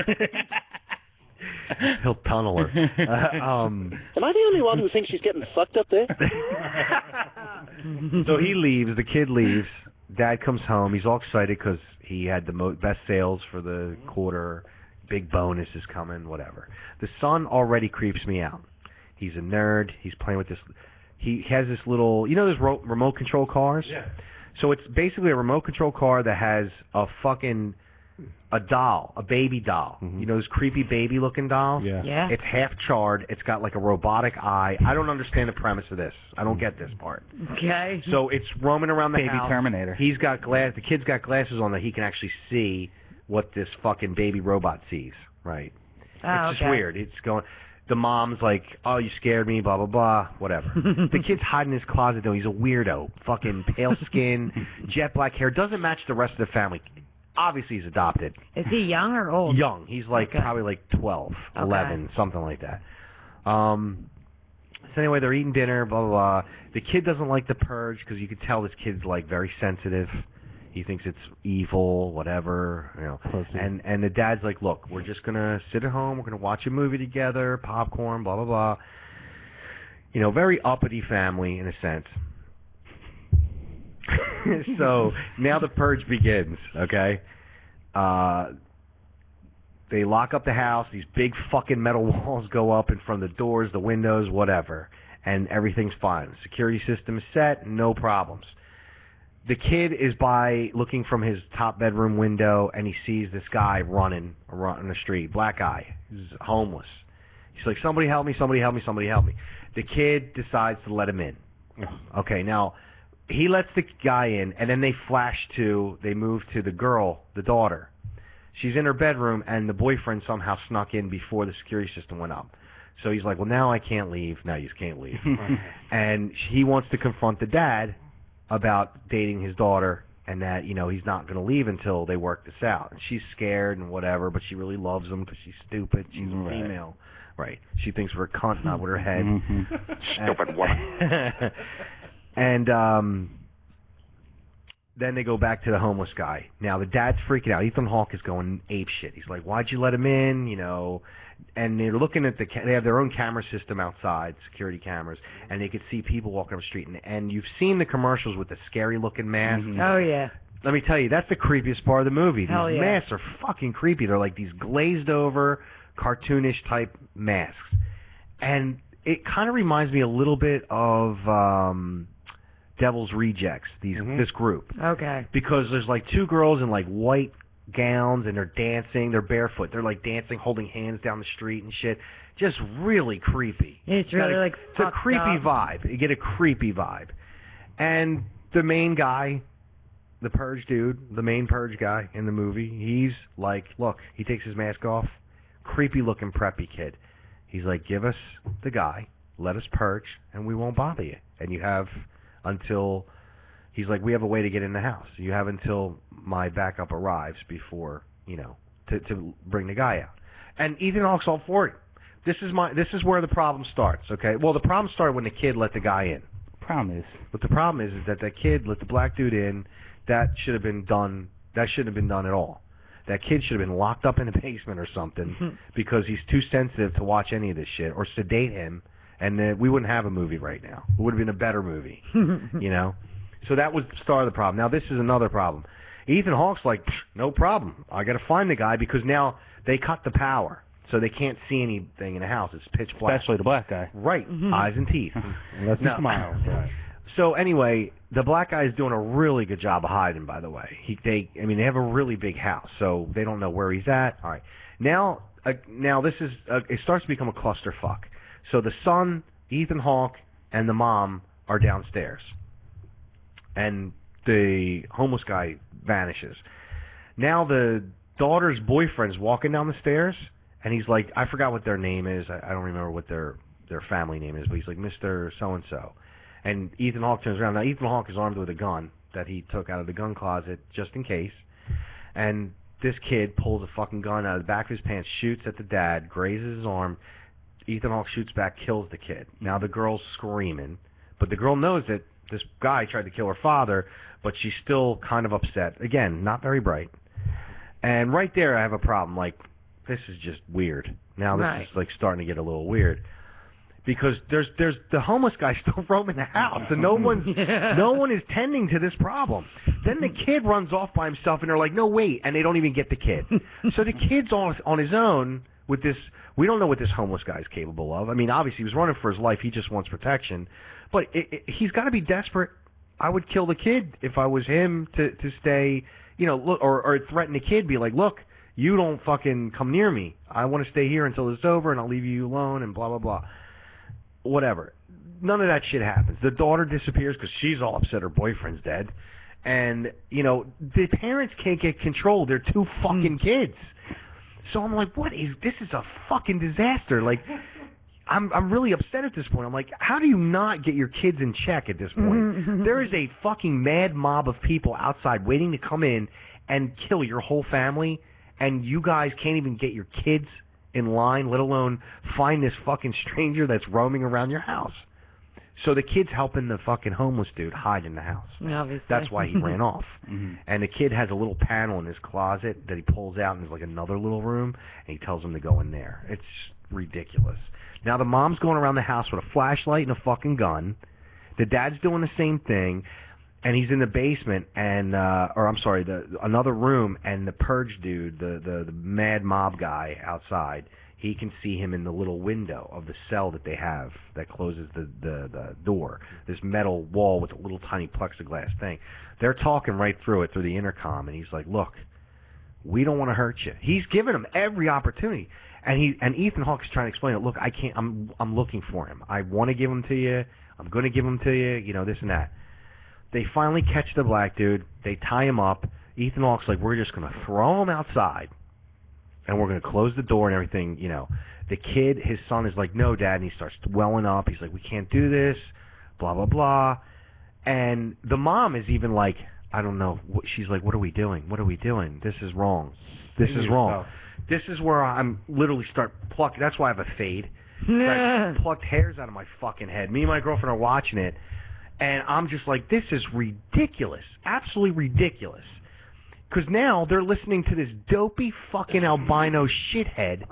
S10: He'll tunnel her.
S12: Am I the only one who thinks she's getting fucked up there?
S10: So he leaves. The kid leaves. Dad comes home. He's all excited because he had the best sales for the quarter. Big bonus is coming, whatever. The son already creeps me out. He's a nerd. He's playing with this. He has this little, those remote control cars?
S4: Yeah.
S10: So it's basically a remote control car that has a doll, a baby doll.
S4: Mm-hmm.
S10: Those creepy baby looking dolls?
S2: Yeah.
S10: It's half charred. It's got like a robotic eye. I don't understand the premise of this. I don't get this part.
S2: Okay.
S10: So it's roaming around the
S8: Baby
S10: house.
S8: Terminator.
S10: He's got the kid's got glasses on that he can actually see what this fucking baby robot sees, right?
S2: Oh,
S10: it's just weird. It's going. The mom's like, "Oh, you scared me," blah blah blah, whatever. The kid's hiding in his closet though. He's a weirdo. Fucking pale skin, jet black hair. Doesn't match the rest of the family. Obviously, he's adopted.
S2: Is he young or old?
S10: Young. He's like probably like 12, 11, something like that. So anyway, they're eating dinner, blah blah blah. The kid doesn't like the Purge because you could tell this kid's like very sensitive. He thinks it's evil, whatever, And the dad's like, look, we're just gonna sit at home. We're gonna watch a movie together, popcorn, blah blah blah. Very uppity family in a sense. So now the Purge begins. Okay. They lock up the house. These big fucking metal walls go up in front of the doors, the windows, whatever, and everything's fine. The security system is set, no problems. The kid is looking from his top bedroom window, and he sees this guy running the street, black guy, he's homeless. He's like, somebody help me, somebody help me, somebody help me. The kid decides to let him in. Okay, now, he lets the guy in, and then they move to the girl, the daughter. She's in her bedroom, and the boyfriend somehow snuck in before the security system went up. So he's like, well, now I can't leave. Now you can't leave. And he wants to confront the dad about dating his daughter and that, he's not going to leave until they work this out. And she's scared and whatever, but she really loves him because she's stupid. She's a female. Right. She thinks we're a cunt, not with her head.
S12: Stupid woman.
S10: And then they go back to the homeless guy. Now, the dad's freaking out. Ethan Hawke is going ape shit. He's like, why'd you let him in? and they're looking at they have their own camera system outside, security cameras, and they could see people walking up the street. And you've seen the commercials with the scary-looking masks.
S2: Oh, yeah.
S10: Let me tell you, that's the creepiest part of the movie. These
S2: Hell yeah.
S10: masks are fucking creepy. They're like these glazed-over, cartoonish type masks. And it kind of reminds me a little bit of Devil's Rejects, this group.
S2: Okay.
S10: Because there's like two girls in like white gowns and they're dancing, they're barefoot, they're like dancing, holding hands down the street and shit. Just really creepy.
S2: It's really like
S10: it's a creepy vibe. You get a creepy vibe. And the main guy, the Purge dude, the main Purge guy in the movie, he's like, look, he takes his mask off, creepy looking preppy kid. He's like, give us the guy, let us purge, and we won't bother you. And you have until, he's like, we have a way to get in the house. You have until my backup arrives before, to bring the guy out. And Ethan Hawke's all for it. This is where the problem starts, okay? Well, the problem started when the kid let the guy in. But the problem is that kid let the black dude in. That should have been done. That shouldn't have been done at all. That kid should have been locked up in a basement or something because he's too sensitive to watch any of this shit, or sedate him, and then we wouldn't have a movie right now. It would have been a better movie, So that was the start of the problem. Now this is another problem. Ethan Hawke's like, no problem. I got to find the guy because now they cut the power, so they can't see anything in the house. It's pitch black.
S8: Especially the black guy.
S10: Right, eyes and teeth.
S4: Unless he smiles. Right.
S10: So anyway, the black guy is doing a really good job of hiding, by the way. They have a really big house, so they don't know where he's at. All right. Now this is it starts to become a clusterfuck. So the son, Ethan Hawke, and the mom are downstairs, and the homeless guy vanishes. Now the daughter's boyfriend's walking down the stairs, and he's like, I forgot what their name is. I don't remember what their family name is, but he's like, Mr. So-and-so. And Ethan Hawke turns around. Now, Ethan Hawke is armed with a gun that he took out of the gun closet just in case. And this kid pulls a fucking gun out of the back of his pants, shoots at the dad, grazes his arm. Ethan Hawke shoots back, kills the kid. Now the girl's screaming. But the girl knows that this guy tried to kill her father, but she's still kind of upset. Again, not very bright. And right there I have a problem. Like, this is just weird. Now this is like starting to get a little weird. Because there's the homeless guy still roaming the house, and no one is tending to this problem. Then the kid runs off by himself, and they're like, no, wait, and they don't even get the kid. So the kid's on his own with this. We don't know what this homeless guy's capable of. I mean, obviously he was running for his life. He just wants protection, but he's got to be desperate. I would kill the kid if I was him to stay, look, or threaten the kid, be like, look, you don't fucking come near me. I want to stay here until it's over, and I'll leave you alone, and blah blah blah. Whatever. None of that shit happens. The daughter disappears because she's all upset her boyfriend's dead. And, the parents can't get control. They're two fucking kids. So I'm like, this is a fucking disaster. Like, I'm really upset at this point. I'm like, how do you not get your kids in check at this point? There is a fucking mad mob of people outside waiting to come in and kill your whole family, and you guys can't even get your kids in line, let alone find this fucking stranger that's roaming around your house. So the kid's helping the fucking homeless dude hide in the house.
S2: Obviously.
S10: That's why he ran off. And the kid has a little panel in his closet that he pulls out, and there's like another little room, and he tells him to go in there. It's ridiculous. Now the mom's going around the house with a flashlight and a fucking gun. The dad's doing the same thing. And he's in the basement, and another room, and the Purge dude, the mad mob guy outside, he can see him in the little window of the cell that they have that closes the door. This metal wall with a little tiny plexiglass thing. They're talking right through it through the intercom, and he's like, "Look, we don't want to hurt you." He's giving him every opportunity, and Ethan Hawke's trying to explain it. Look, I can't. I'm looking for him. I want to give him to you. I'm going to give him to you. This and that. They finally catch the black dude. They tie him up. Ethan Hawke's like, we're just going to throw him outside, and we're going to close the door and everything. The kid, his son, is like, no, Dad, and he starts welling up. He's like, we can't do this, blah, blah, blah. And the mom is even like, I don't know. She's like, what are we doing? What are we doing? This is wrong. This is wrong. This is where I'm literally start plucking. That's why I have a fade. I plucked hairs out of my fucking head. Me and my girlfriend are watching it. And I'm just like, this is ridiculous, absolutely ridiculous. Because now they're listening to this dopey fucking albino shithead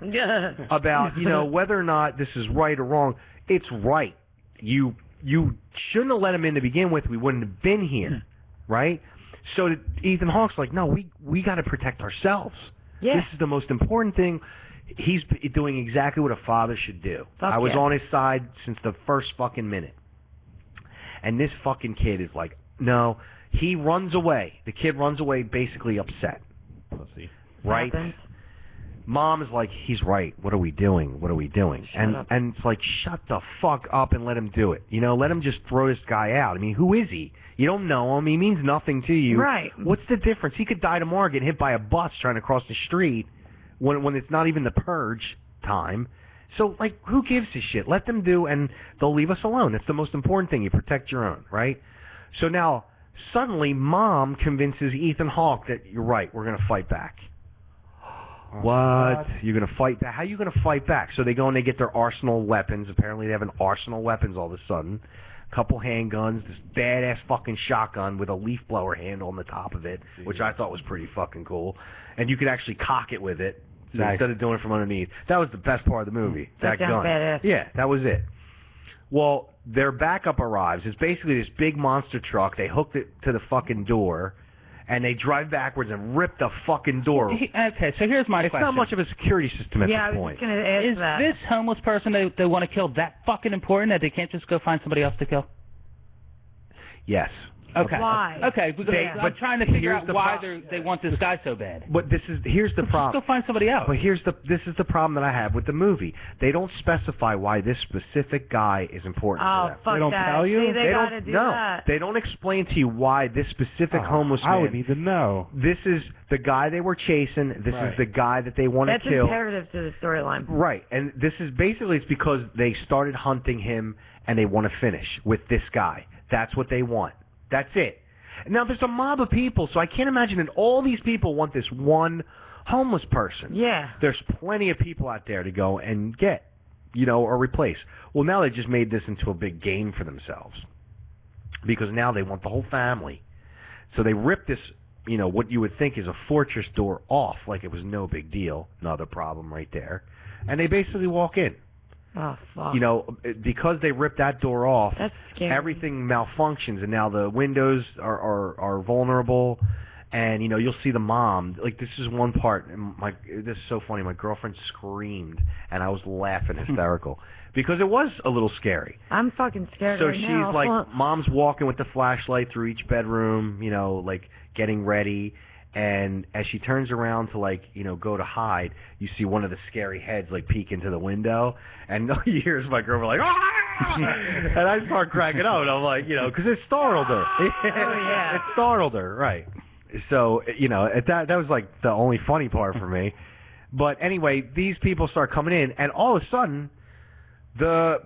S10: about, you know, whether or not this is right or wrong. It's right. You shouldn't have let him in to begin with. We wouldn't have been here, right? So Ethan Hawke's like, no, we got to protect ourselves.
S2: Yeah.
S10: This is the most important thing. He's doing exactly what a father should do. I was on his side since the first fucking minute. And this fucking kid is like, no. He runs away. The kid runs away basically upset.
S4: Pussy.
S10: Right? Mom is like, he's right. What are we doing? What are we doing? And it's like, shut the fuck up and let him do it. You know, let him just throw this guy out. I mean, who is he? You don't know him. He means nothing to you.
S2: Right.
S10: What's the difference? He could die tomorrow, get hit by a bus trying to cross the street when it's not even the purge time. So, like, who gives a shit? Let them do, and they'll leave us alone. That's the most important thing. You protect your own, right? So now, suddenly, Mom convinces Ethan Hawke that you're right. We're going to fight back. What? You're going to fight back? How are you going to fight back? So they go and they get their arsenal weapons. Apparently, they have an arsenal weapons all of a sudden. A couple handguns, this badass fucking shotgun with a leaf blower handle on the top of it, which I thought was pretty fucking cool. And you could actually cock it with it instead of doing it from underneath. That was the best part of the movie. That gun.
S2: Badass.
S10: Yeah, that was it. Well, their backup arrives. It's basically this big monster truck. They hooked it to the fucking door, and they drive backwards and rip the fucking door.
S8: Okay, so here's my question.
S10: It's not much of a security system at
S2: Yeah,
S10: this
S2: I was
S10: point.
S2: just going to ask
S8: Is
S2: that.
S8: this homeless person they want to kill that fucking important that they can't just go find somebody else to kill?
S10: Yes.
S8: Okay.
S2: Why?
S8: Okay, because I'm trying to figure out why they want this guy so bad.
S10: But here's the problem.
S8: Just go find somebody else.
S10: But this is the problem that I have with the movie. They don't specify why this specific guy is important to them.
S2: Fuck
S4: They don't
S2: that.
S4: tell you?
S2: See, they gotta do
S10: no,
S2: that.
S10: they don't explain to you why this specific homeless man.
S4: I would need to know.
S10: This is the guy they were chasing. This is the guy that they want to
S2: That's
S10: kill.
S2: imperative to the storyline.
S10: Right, and this is basically it's because they started hunting him and they want to finish with this guy. That's what they want. That's it. Now, there's a mob of people, so I can't imagine that all these people want this one homeless person.
S2: Yeah.
S10: There's plenty of people out there to go and get, you know, or replace. Well, now they just made this into a big game for themselves because now they want the whole family. So they ripped this, you know, what you would think is a fortress door off like it was no big deal. Another problem right there. And they basically walk in.
S2: Oh, fuck.
S10: You know, because they ripped that door off,
S2: That's scary.
S10: everything malfunctions, and now the windows are vulnerable, and, you know, you'll see the mom. Like, this is one part, and this is so funny. My girlfriend screamed, and I was laughing hysterical, because it was a little scary.
S2: I'm fucking scared
S10: So
S2: right
S10: she's
S2: now.
S10: like, mom's walking with the flashlight through each bedroom, you know, like, getting ready. And as she turns around to, like, you know, go to hide, you see one of the scary heads, like, peek into the window. And you hear my girlfriend, like, ah! And I start cracking up. And I'm like, you know, because it startled her.
S2: Oh, yeah.
S10: It startled her, right. So, you know, that was, like, the only funny part for me. But anyway, these people start coming in. And all of a sudden, the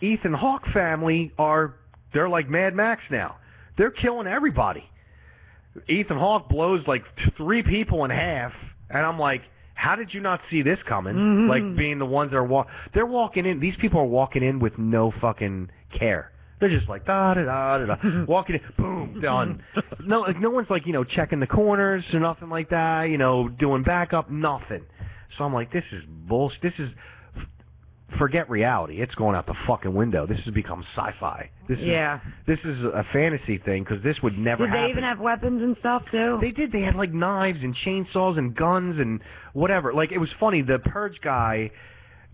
S10: Ethan Hawke family they're like Mad Max now. They're killing everybody. Ethan Hawke blows like 3 people in half, and I'm like, how did you not see this coming?
S2: Mm-hmm.
S10: Like, being the ones that they're walking in. These people are walking in with no fucking care. They're just like da da da da da, walking in, boom, done. No one's like, you know, checking the corners or nothing like that. You know, doing backup, nothing. So I'm like, this is bullshit. This is. Forget reality. It's going out the fucking window. This has become sci-fi. This is a fantasy thing because this would never happen.
S2: Did they even have weapons and stuff, too?
S10: They did. They had, like, knives and chainsaws and guns and whatever. Like, it was funny. The Purge guy,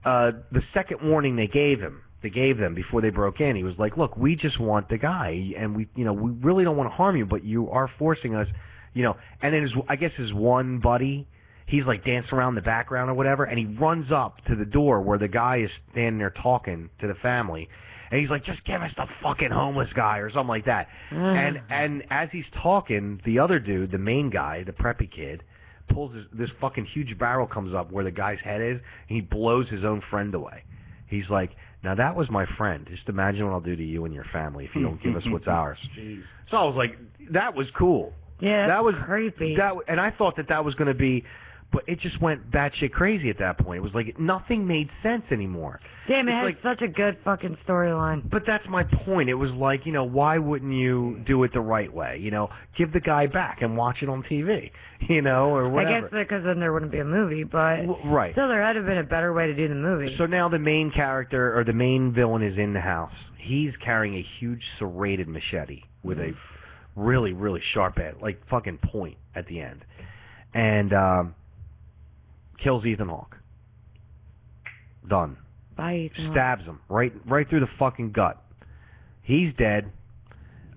S10: the second warning they gave them before they broke in, he was like, look, we just want the guy, and we really don't want to harm you, but you are forcing us, you know. And then I guess his one buddy, he's like dancing around the background or whatever, and he runs up to the door where the guy is standing there talking to the family, and he's like, just give us the fucking homeless guy or something like that. And as he's talking, the other dude, the main guy, the preppy kid, pulls this fucking huge barrel comes up where the guy's head is, and he blows his own friend away. He's like, now that was my friend. Just imagine what I'll do to you and your family if you don't give us what's ours.
S4: Jeez.
S10: So I was like, that was cool.
S2: Yeah,
S10: that was
S2: creepy.
S10: And I thought that was going to be, But it just went batshit crazy at that point. It was like nothing made sense anymore.
S2: Damn, it
S10: It's
S2: had
S10: like,
S2: such a good fucking storyline.
S10: But that's my point. It was like, why wouldn't you do it the right way? Give the guy back and watch it on TV, or whatever.
S2: I guess because then there wouldn't be a movie, but
S10: right.
S2: Still, there had to have been a better way to do the movie.
S10: So now the main character or the main villain is in the house. He's carrying a huge serrated machete with a really, really sharp edge, like fucking point at the end, and kills Ethan Hawke. Done.
S2: Bye, Ethan Hawke.
S10: Stabs him right through the fucking gut. He's dead.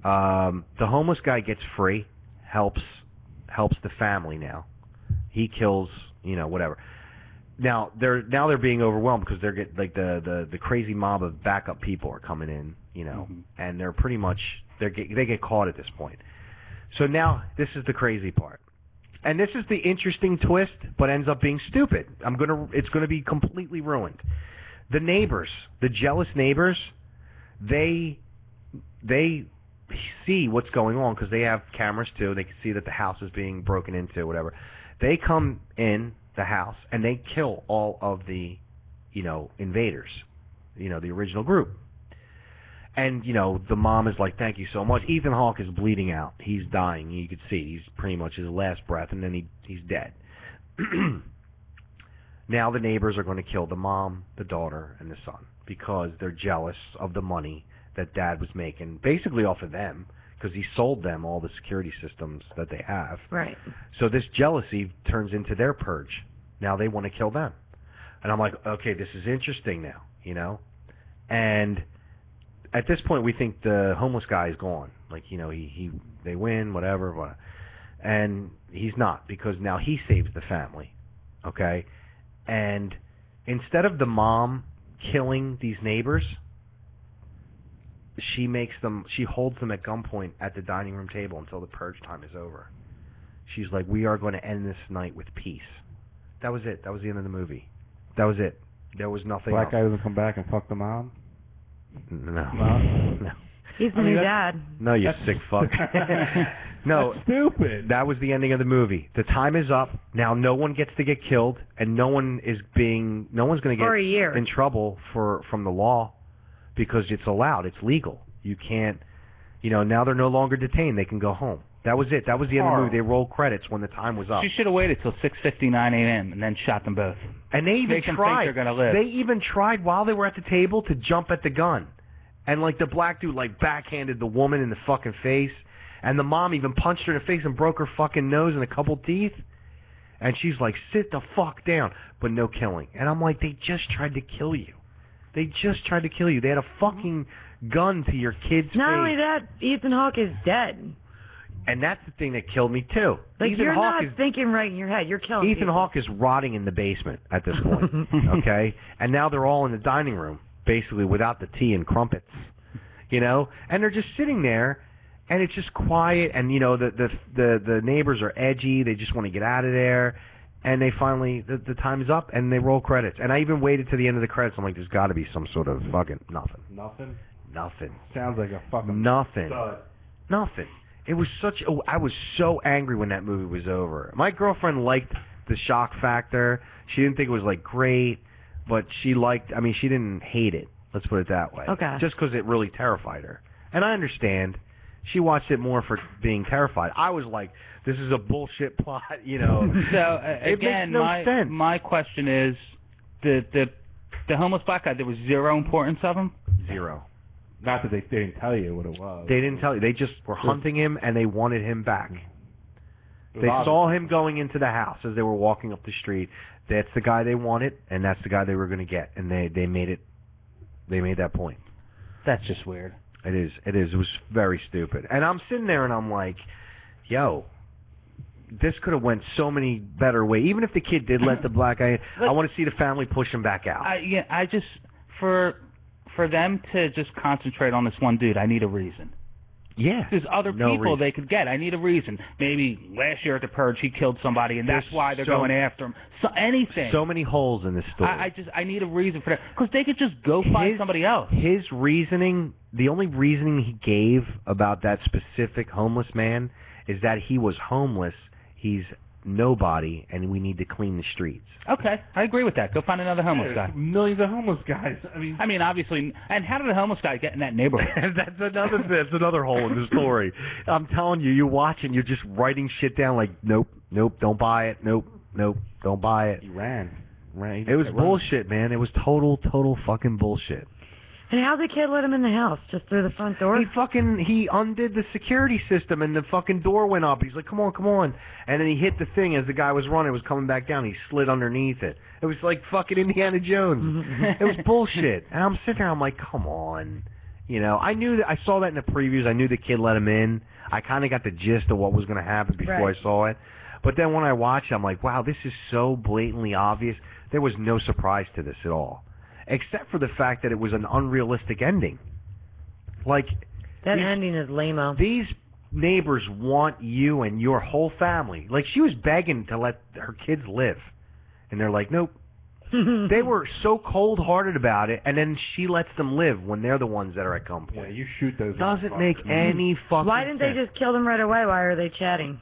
S10: The homeless guy gets free. Helps the family now. He kills, whatever. Now they're being overwhelmed because they're the crazy mob of backup people are coming in, and they're pretty much they get caught at this point. So now this is the crazy part. And this is the interesting twist, but ends up being stupid. It's gonna be completely ruined. The neighbors, the jealous neighbors, they see what's going on because they have cameras too. They can see that the house is being broken into, whatever. They come in the house and they kill all of the, invaders, the original group. And, the mom is like, thank you so much. Ethan Hawke is bleeding out. He's dying. You could see he's pretty much his last breath, and then he's dead. Now the neighbors are going to kill the mom, the daughter, and the son because they're jealous of the money that Dad was making, basically off of them, because he sold them all the security systems that they have.
S2: Right.
S10: So this jealousy turns into their purge. Now they want to kill them. And I'm like, okay, this is interesting now, And at this point, we think the homeless guy is gone. Like, they win, whatever. And he's not, because now he saves the family, okay? And instead of the mom killing these neighbors, she holds them at gunpoint at the dining room table until the purge time is over. She's like, we are going to end this night with peace. That was it. That was the end of the movie. That was it. There was nothing else.
S4: Black guy doesn't come back and fuck the mom?
S10: No.
S2: He's the new dad.
S10: No, you sick fuck. No.
S4: That's stupid.
S10: That was the ending of the movie. The time is up. Now no one gets to get killed, and no one's going to get in trouble from the law because it's allowed. It's legal. You can't, now they're no longer detained. They can go home. That was it. That was the end of the movie. They rolled credits when the time was up.
S8: She should have waited till 6:59 a.m. and then shot them both.
S10: And they even tried.
S8: Think they're gonna live.
S10: They even tried while they were at the table to jump at the gun, and the black dude backhanded the woman in the fucking face, and the mom even punched her in the face and broke her fucking nose and a couple teeth, and she's like, sit the fuck down, but no killing. And I'm like, they just tried to kill you. They just tried to kill you. They had a fucking gun to your kid's face.
S2: Not only that, Ethan Hawke is dead.
S10: And that's the thing that killed me too. Ethan
S2: you're
S10: Hawke
S2: not thinking right in your head. You're killing
S10: Ethan
S2: people.
S10: Hawke is rotting in the basement at this point. Okay, and now they're all in the dining room, basically without the tea and crumpets, and they're just sitting there, and it's just quiet, and the neighbors are edgy. They just want to get out of there, and they finally the time's up, and they roll credits. And I even waited to the end of the credits. I'm like, there's got to be some sort of fucking nothing. Nothing.
S4: Sounds like a fucking
S10: nothing.
S4: stud.
S10: Nothing. It was I was so angry when that movie was over. My girlfriend liked the shock factor. She didn't think it was great, but she didn't hate it. Let's put it that way.
S2: Okay.
S10: Just because it really terrified her. And I understand. She watched it more for being terrified. I was like, this is a bullshit plot,
S8: So
S10: it
S8: again,
S10: makes no sense.
S8: My question is, the homeless black guy, there was zero importance of him?
S10: Zero.
S4: Not that they didn't tell you what it was.
S10: They didn't tell you. They just were hunting him, and they wanted him back. They
S4: obvious.
S10: saw him going into the house as they were walking up the street. That's the guy they wanted, and that's the guy they were going to get. And they made it. They made that point.
S8: That's just weird.
S10: It is. It was very stupid. And I'm sitting there, and I'm like, yo, this could have went so many better ways. Even if the kid did let the black guy in, I want to see the family push him back out.
S8: I just for them to just concentrate on this one dude, I need a reason.
S10: Yeah.
S8: There's other people they could get. I need a reason. Maybe last year at the Purge he killed somebody and that's why they're going after him. So anything.
S10: So many holes in this story.
S8: I need a reason for that. Because they could just go find somebody else.
S10: His reasoning, the only reasoning he gave about that specific homeless man is that he was homeless. He's nobody, and we need to clean the streets.
S8: Okay, I agree with that. Go find another homeless guy.
S4: Millions of homeless guys. I mean,
S8: obviously. And how did a homeless guy get in that neighborhood?
S10: That's another hole in the story. I'm telling you, you watch and you're just writing shit down like, nope, don't buy it, nope, don't buy it.
S4: He ran.
S10: It was bullshit, man. It was total fucking bullshit.
S2: And how the kid let him in the house? Just through the front door?
S10: He undid the security system and the fucking door went up. He's like, come on. And then he hit the thing as the guy was running. It was coming back down. He slid underneath it. It was like fucking Indiana Jones. It was bullshit. And I'm sitting there, I'm like, come on. You know, I saw that in the previews. I knew the kid let him in. I kind of got the gist of what was going to happen before I saw it. But then when I watched it, I'm like, wow, this is so blatantly obvious. There was no surprise to this at all. Except for the fact that it was an unrealistic ending. Like,
S2: that ending is lame-o.
S10: These neighbors want you and your whole family. Like, she was begging to let her kids live. And they're like, nope. They were so cold-hearted about it, and then she lets them live when they're the ones that are at gunpoint.
S4: Yeah, you shoot those.
S10: Doesn't make any fucking
S2: Why didn't they just kill them right away? Why are they chatting?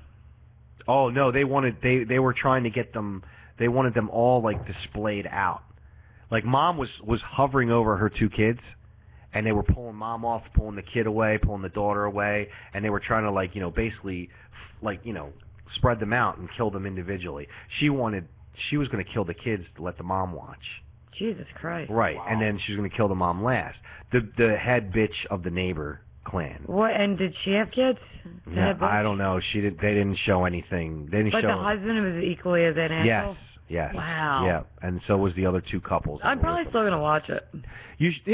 S10: Oh, no, they were trying to get them, they wanted them all, like, displayed out. Like, Mom was hovering over her two kids, and they were pulling Mom off, pulling the kid away, pulling the daughter away, and they were trying to, like, you know, basically, like, you know, spread them out and kill them individually. She was going to kill the kids to let the mom watch.
S2: Jesus Christ.
S10: Right,
S2: Wow.
S10: and then she was going to kill the mom last. The head bitch of the neighbor clan.
S2: What? And did she have kids?
S10: No, I don't know. They didn't show anything. They didn't
S2: but
S10: show.
S2: The husband was equally as an asshole?
S10: Yes.
S2: Wow.
S10: Yeah, and so was the other two couples.
S2: I'm probably still gonna watch it.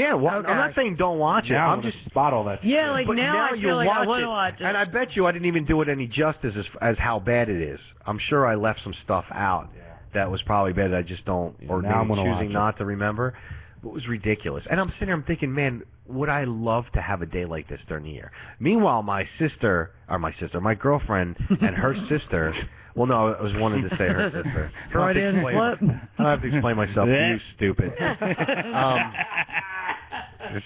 S10: Well, I'm not saying don't watch it.
S4: Now
S10: I'm just
S4: spot all that.
S2: Yeah, like
S10: but
S2: now I feel like I want to watch it.
S10: And I bet you I didn't even do it any justice as how bad it is. I'm sure I left some stuff out that was probably bad that I just don't, or
S4: now I'm
S10: maybe
S4: gonna
S10: choosing
S4: watch
S10: not to remember. It was ridiculous. And I'm sitting there, I'm thinking, man, would I love to have a day like this during the year? Meanwhile, my girlfriend and her sister. Well, no, I was wanting to say her sister.
S2: Freudian slip.
S10: I don't have to explain myself to you, stupid.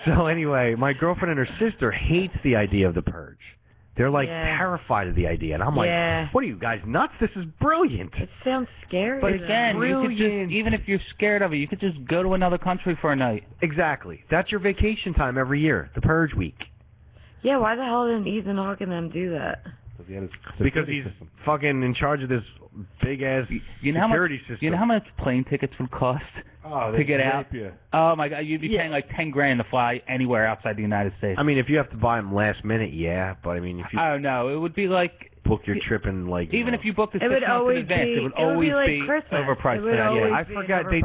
S10: So anyway, my girlfriend and her sister hates the idea of the purge. They're like terrified of the idea, and I'm like, "What are you guys nuts? This is brilliant."
S2: It sounds scary.
S8: But again, you could just, even if you're scared of it, you could just go to another country for a night.
S10: Exactly. That's your vacation time every year, the purge week.
S2: Yeah, why the hell didn't Ethan Hawke and them do that?
S10: Because he's fucking in charge of this big ass security system.
S8: You know how much plane tickets would cost to get out?
S4: You.
S8: Oh my God, you'd be paying like $10,000 to fly anywhere outside the United States.
S10: I mean, if you have to buy them last minute, but I mean, if you
S8: oh no, it would be like
S10: book your trip in like
S8: even if you booked it 6
S2: would
S8: months in advance, it would always
S2: be like
S8: overpriced.
S10: I forgot they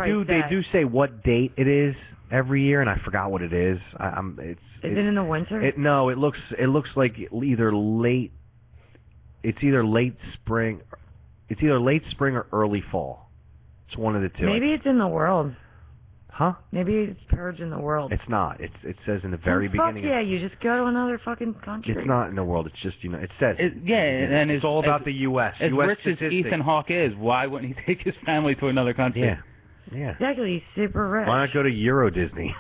S10: do say what date it is every year, and I forgot what it is.
S2: Is it in the winter?
S10: No, it looks like either late. It's either late spring or early fall. It's one of the two.
S2: Maybe it's in the world.
S10: Huh?
S2: Maybe it's purge in the world.
S10: It's not. It says in the very beginning.
S2: Fuck yeah, you just go to another fucking country.
S10: It's not in the world. It's just it says.
S8: And
S10: it's all about the U.S.
S8: As
S10: US
S8: rich
S10: statistics.
S8: as Ethan Hawke is, why wouldn't he take his family to another country?
S10: Yeah.
S2: Exactly, he's super rich.
S10: Why not go to Euro Disney?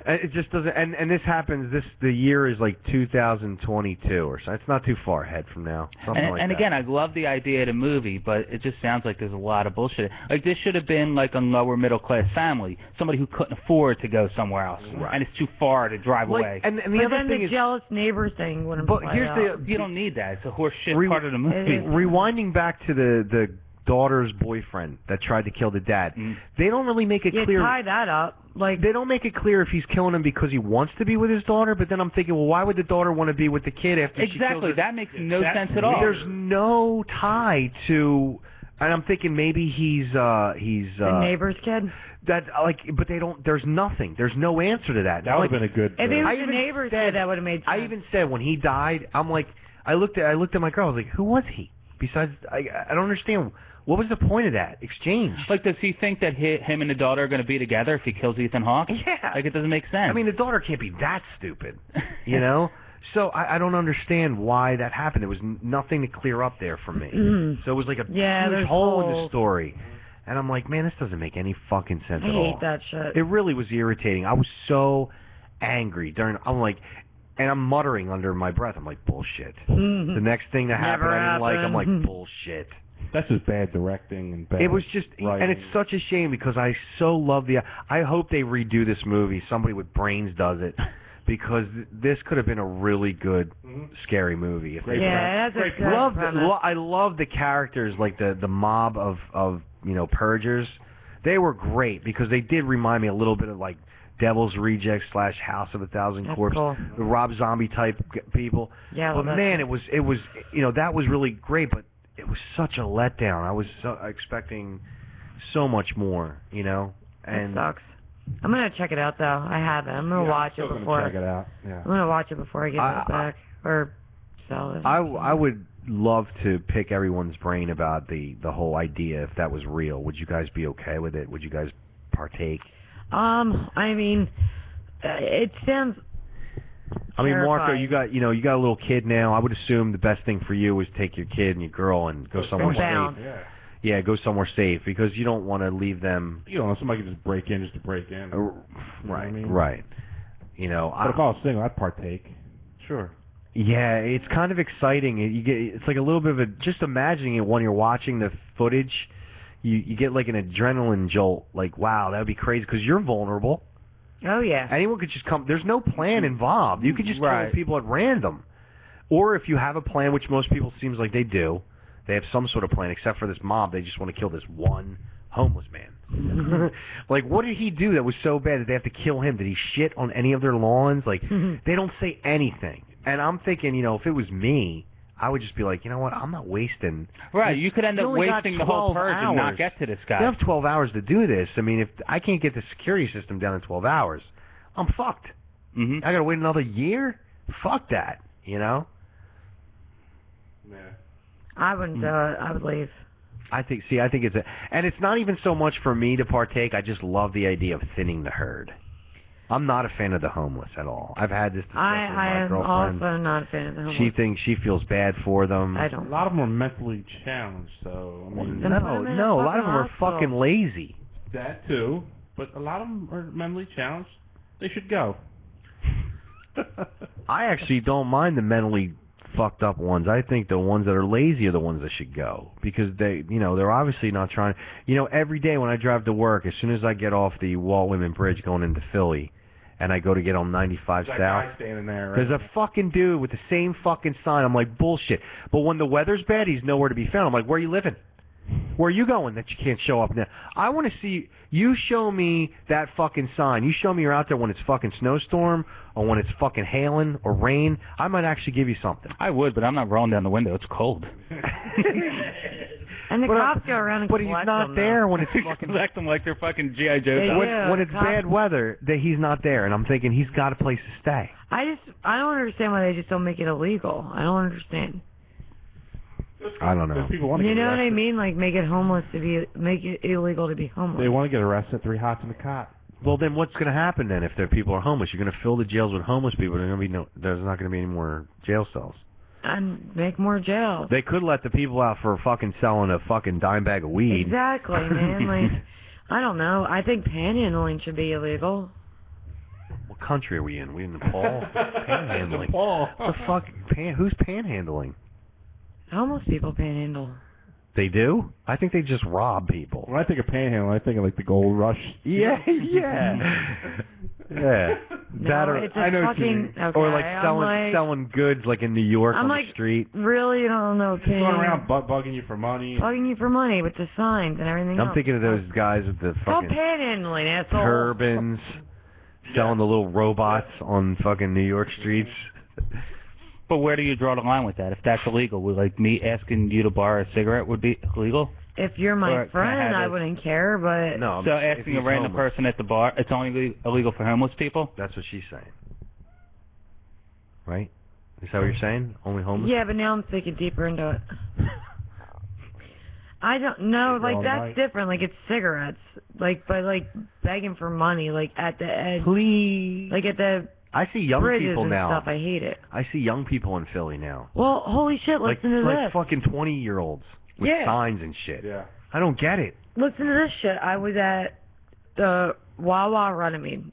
S10: It just doesn't. And this happens. The year is like 2022 or so. It's not too far ahead from now.
S8: And again, I love the idea of the movie, but it just sounds like there's a lot of bullshit. Like this should have been like a lower middle class family, somebody who couldn't afford to go somewhere else, and it's too far to drive away.
S10: And the other thing is
S2: jealous neighbor thing wouldn't.
S10: But here's
S2: out.
S8: You don't need that. It's a horse shit part of the movie.
S10: Rewinding back to the daughter's boyfriend that tried to kill the dad. They don't really make it clear.
S2: Tie that up. Like
S10: they don't make it clear if he's killing him because he wants to be with his daughter. But then I'm thinking, well, why would the daughter want to be with the kid after she kills his...
S8: That makes no sense at all.
S10: There's no tie to, and I'm thinking maybe he's
S2: the neighbor's kid.
S10: That but they don't. There's nothing. There's no ansser to that.
S4: That would have been a good.
S2: If it was the neighbor's kid, that would have made sense.
S10: I even said when he died, I'm like, I looked at my girl. I was like, who was he? Besides, I don't understand. What was the point of that exchange?
S8: Like, does he think that him and the daughter are going to be together if he kills Ethan Hawke?
S10: Yeah.
S8: Like, it doesn't make sense.
S10: I mean, the daughter can't be that stupid, you know? So I don't understand why that happened. There was nothing to clear up there for me. So it was like a huge hole in the story. And I'm like, man, this doesn't make any fucking sense at all.
S2: I hate that shit.
S10: It really was irritating. I was so angry I'm like, and I'm muttering under my breath. I'm like, bullshit. The next thing that happened I didn't like, I'm like, bullshit.
S4: That's just bad directing and bad.
S10: It was just,
S4: writing.
S10: and it's such a shame because I so love I hope they redo this movie. Somebody with brains does it, because this could have been a really good, scary movie. If
S2: that's a good premise.
S10: I love the characters, like the mob of purgers. They were great because they did remind me a little bit of like Devil's Rejects / House of a Thousand Corpses,
S2: cool.
S10: the Rob Zombie type people.
S2: Yeah,
S10: but man, it was that was really great, but it was such a letdown. I was expecting so much more, and
S2: that sucks. I'm gonna check it out though. I haven't. I'm gonna watch it before.
S4: Check it out. Yeah.
S2: I'm gonna watch it before I get it back or sell it.
S10: I would love to pick everyone's brain about the whole idea if that was real. Would you guys be okay with it? Would you guys partake?
S2: I mean, it sounds.
S10: I mean, Marco, you got a little kid now. I would assume the best thing for you is take your kid and your girl and go somewhere safe. Yeah, go somewhere safe because you don't want to leave them.
S4: You don't know, somebody can just break in just to break in.
S10: Right,
S4: I mean?
S10: right.
S4: But if I was single, I'd partake. Sure.
S10: Yeah, it's kind of exciting. It's like a little bit of a, just imagining it when you're watching the footage, you get like an adrenaline jolt. Like, wow, that would be crazy because you're vulnerable.
S2: Oh yeah.
S10: Anyone could just come. There's no plan involved. You could just kill people at random. Or if you have a plan, which most people seems like they do, they have some sort of plan. Except for this mob, they just want to kill this one homeless man. Like, what did he do that was so bad that they have to kill him? Did he shit on any of their lawns? Like, they don't say anything. And I'm thinking, if it was me, I would just be like, you know what? I'm not wasting.
S8: Right, you could end up wasting the whole purge and not get to this guy.
S10: You have 12 hours to do this. I mean, if I can't get the security system down in 12 hours, I'm fucked. I got to wait another year? Fuck that,
S4: Yeah.
S2: I wouldn't do it. I would leave.
S10: I think it's and it's not even so much for me to partake. I just love the idea of thinning the herd. I'm not a fan of the homeless at all. I've had this discussion with my girlfriend.
S2: I am also not a fan of the homeless.
S10: She feels bad for them.
S2: I don't.
S4: A lot of them are mentally challenged, so I mean,
S10: no, a lot of them are fucking lazy.
S4: That too, but a lot of them are mentally challenged. They should go.
S10: I actually don't mind the mentally fucked up ones. I think the ones that are lazy are the ones that should go because they're obviously not trying. Every day when I drive to work, as soon as I get off the Walt Whitman Bridge going into Philly, and I go to get on 95
S4: That
S10: South,
S4: guy standing there, right?
S10: there's a fucking dude with the same fucking sign. I'm like, bullshit. But when the weather's bad, he's nowhere to be found. I'm like, where are you living? Where are you going that you can't show up now? I want to see you show me that fucking sign. You show me you're out there when it's fucking snowstorm or when it's fucking hailing or rain. I might actually give you something.
S8: I would, but I'm not rolling down the window. It's cold.
S2: And the cops go around and
S10: But he's not there when it's fucking...
S8: collect them like they're fucking G.I. Joe.
S10: When it's bad weather, that he's not there, and I'm thinking he's got a place to stay.
S2: I don't understand why they just don't make it illegal. I don't understand.
S10: I don't know.
S4: People want to
S2: You
S4: get
S2: know what I
S4: arrested.
S2: mean? Like make it illegal to be homeless.
S4: They want to get arrested. 3 hots in a cot.
S10: Well, then what's going to happen then if the people are homeless? You're going to fill the jails with homeless people. There's not going to be any more jail cells.
S2: And make more jails.
S10: They could let the people out for fucking selling a fucking dime bag of weed.
S2: Exactly, man. Like, I don't know. I think panhandling should be illegal.
S10: What country are we in? We in Nepal? Panhandling.
S4: Nepal.
S10: The fuck? Who's panhandling?
S2: Homeless people panhandle.
S10: They do? I think they just rob people.
S4: When I think of panhandling, I think of like the gold rush.
S10: Yeah.
S2: No, it's a fucking, okay,
S10: or like selling goods like in New York on the street.
S2: Really, I don't know.
S4: Going around bugging you for money.
S2: Bugging you for money with the signs and everything else.
S10: I'm thinking of those guys with the fucking
S2: panhandling, asshole.
S10: turbans, selling the little robots on fucking New York streets.
S8: But where do you draw the line with that? If that's illegal, would like me asking you to borrow a cigarette would be illegal?
S2: If you're my friend, I wouldn't care, but...
S10: No,
S8: so asking a random person at the bar, it's only illegal for homeless people?
S10: That's what she's saying. Right? Is that what you're saying? Only homeless?
S2: Yeah, but now I'm thinking deeper into it. I don't know, like, that's different. Like, it's cigarettes. Like, but, like, begging for money, like, at the edge.
S10: Please.
S2: Like, at the...
S10: I see young people
S2: and
S10: now.
S2: Stuff. I hate it.
S10: I see young people in Philly now.
S2: Well, holy shit! Listen to
S10: like
S2: this.
S10: Fucking 20-year-olds with signs and shit.
S4: Yeah.
S10: I don't get it.
S2: Listen to this shit. I was at the Wawa Runnymede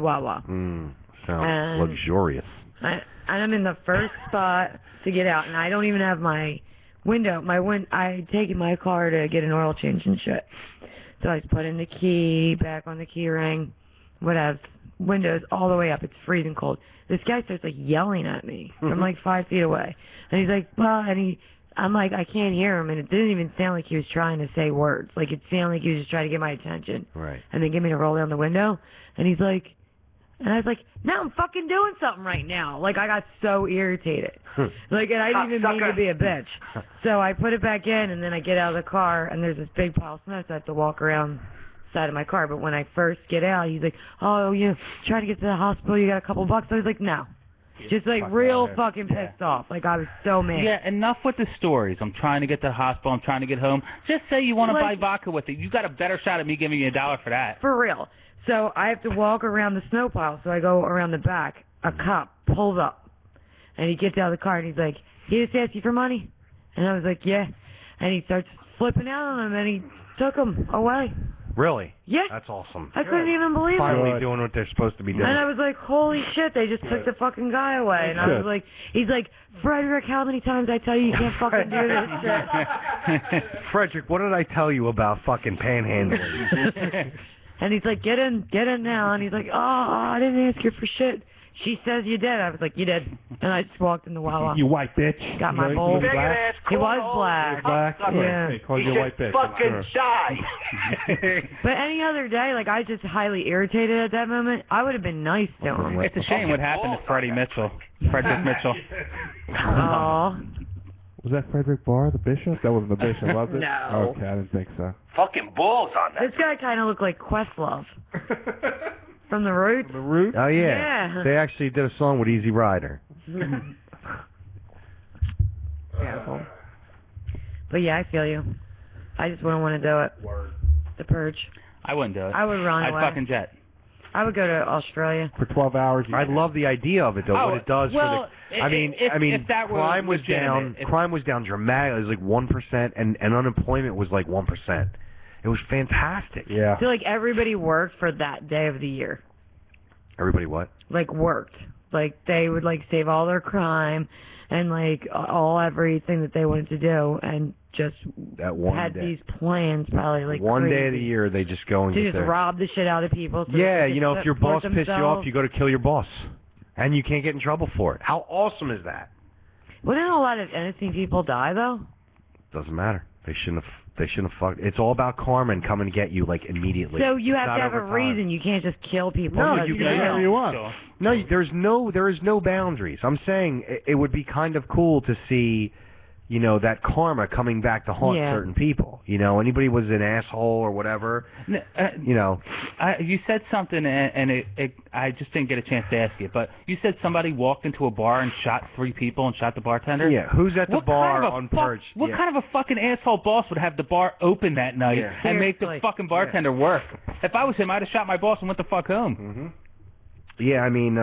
S2: Wawa.
S10: Sounds luxurious.
S2: I'm in the first spot to get out, and I don't even have my window. I take in my car to get an oil change and shit. So I just put in the key, back on the key ring, whatever. Windows all the way up. It's freezing cold. This guy starts like yelling at me from like 5 feet away, and he's like, well, I'm like, I can't hear him, and it didn't even sound like he was trying to say words. Like it sounded like he was just trying to get my attention.
S10: Right.
S2: And then get me to roll down the window, and he's like, and I was like, no, I'm fucking doing something right now. Like I got so irritated. Like, and I didn't even mean to be a bitch. So I put it back in, and then I get out of the car, and there's this big pile of snow, so I have to walk around side of my car. But when I first get out, he's like, oh, you trying to get to the hospital, you got a couple bucks? I was like, no. Just like real fucking pissed off. Like I was so mad.
S8: Yeah, enough with the stories. I'm trying to get to the hospital. I'm trying to get home. Just say you want to buy
S2: Like-
S8: vodka with it. You got a better shot at me giving you $1 for that.
S2: For real. So I have to walk around the snow pile, so I go around the back. A cop pulls up, and he gets out of the car, and he's like, he just asked you for money? And I was like, yeah. And he starts flipping out on him, and he took him away.
S10: Really?
S2: Yeah.
S10: That's awesome.
S2: I couldn't even believe it.
S10: Finally doing what they're supposed to be doing.
S2: And I was like, holy shit, they just took the fucking guy away. And I was like, he's like, Frederick, how many times I tell you can't fucking do this shit?
S10: Frederick, what did I tell you about fucking panhandling?
S2: And he's like, get in now. And he's like, oh, I didn't ask you for shit. She says you did. I was like, you did. And I just walked in the Wawa.
S4: You white bitch.
S2: Got my
S4: You
S2: bowl.
S4: was black?
S2: He was black.
S4: Black?
S2: Yeah.
S4: He called you a white bitch.
S6: Fucking die.
S2: But any other day, like, I was just highly irritated at that moment. I would have been nice to him.
S8: It's a shame what happened to Freddie Mitchell. Frederick Mitchell.
S2: Oh.
S4: Was that Frederick Barr, the bishop? That wasn't the bishop, was it?
S2: No.
S4: Okay, I didn't think so.
S6: Fucking balls on that.
S2: This guy kind of looked like Questlove. From The Roots.
S4: The Root?
S10: Oh, yeah.
S2: Yeah.
S10: They actually did a song with Easy Rider.
S2: Careful. But yeah, I feel you. I just wouldn't want to do it.
S4: Word.
S2: The Purge.
S8: I wouldn't do it.
S2: I would run
S8: I'd
S2: away.
S8: fucking jet.
S2: I would go to Australia.
S4: For 12 hours.
S10: I love the idea of it, though. What it does
S8: well,
S10: for the. I mean,
S8: if that were
S10: crime was
S8: legitimate,
S10: down. Crime was down dramatically. It was like 1%, and unemployment was like 1%. It was fantastic.
S4: Yeah.
S2: I feel like everybody worked for that day of the year.
S10: Everybody what?
S2: Like worked. Like they would like save all their crime and like all everything that they wanted to do and just
S10: That one
S2: had
S10: day.
S2: these plans probably like
S10: One
S2: crazy.
S10: day of the year, they just go and
S2: to
S10: get
S2: just
S10: their.
S2: rob the shit out of people. So
S10: Yeah,
S2: they could
S10: you know, if your
S2: support
S10: boss pissed you off,
S2: themselves.
S10: you go to kill your boss, and you can't get in trouble for it. How awesome is that?
S2: Wouldn't a lot of innocent people die though?
S10: Doesn't matter. They shouldn't have. They shouldn't have fucked. It's all about karma and coming to get you like immediately.
S2: So you
S10: It's
S2: have
S10: not
S2: to have a
S10: over time.
S2: reason. You can't just kill people.
S10: No,
S2: because
S10: you
S2: of
S10: can do
S2: guilt.
S10: whatever you want. No, there is no boundaries. I'm saying it would be kind of cool to see, you know, that karma coming back to haunt
S2: Yeah.
S10: certain people. You know, anybody was an asshole or whatever. You know,
S8: You said something, and I just didn't get a chance to ask you, but you said somebody walked into a bar and shot 3 people and shot the bartender?
S10: Yeah, who's at the
S8: What
S10: bar
S8: kind of a
S10: on
S8: fuck-
S10: Purge?
S8: What
S10: Yeah.
S8: kind of a fucking asshole boss would have the bar open that night
S10: Yeah.
S8: and make the
S2: Seriously.
S8: fucking bartender work? If I was him, I'd have shot my boss and went the fuck home.
S10: Mm-hmm. Yeah, I mean,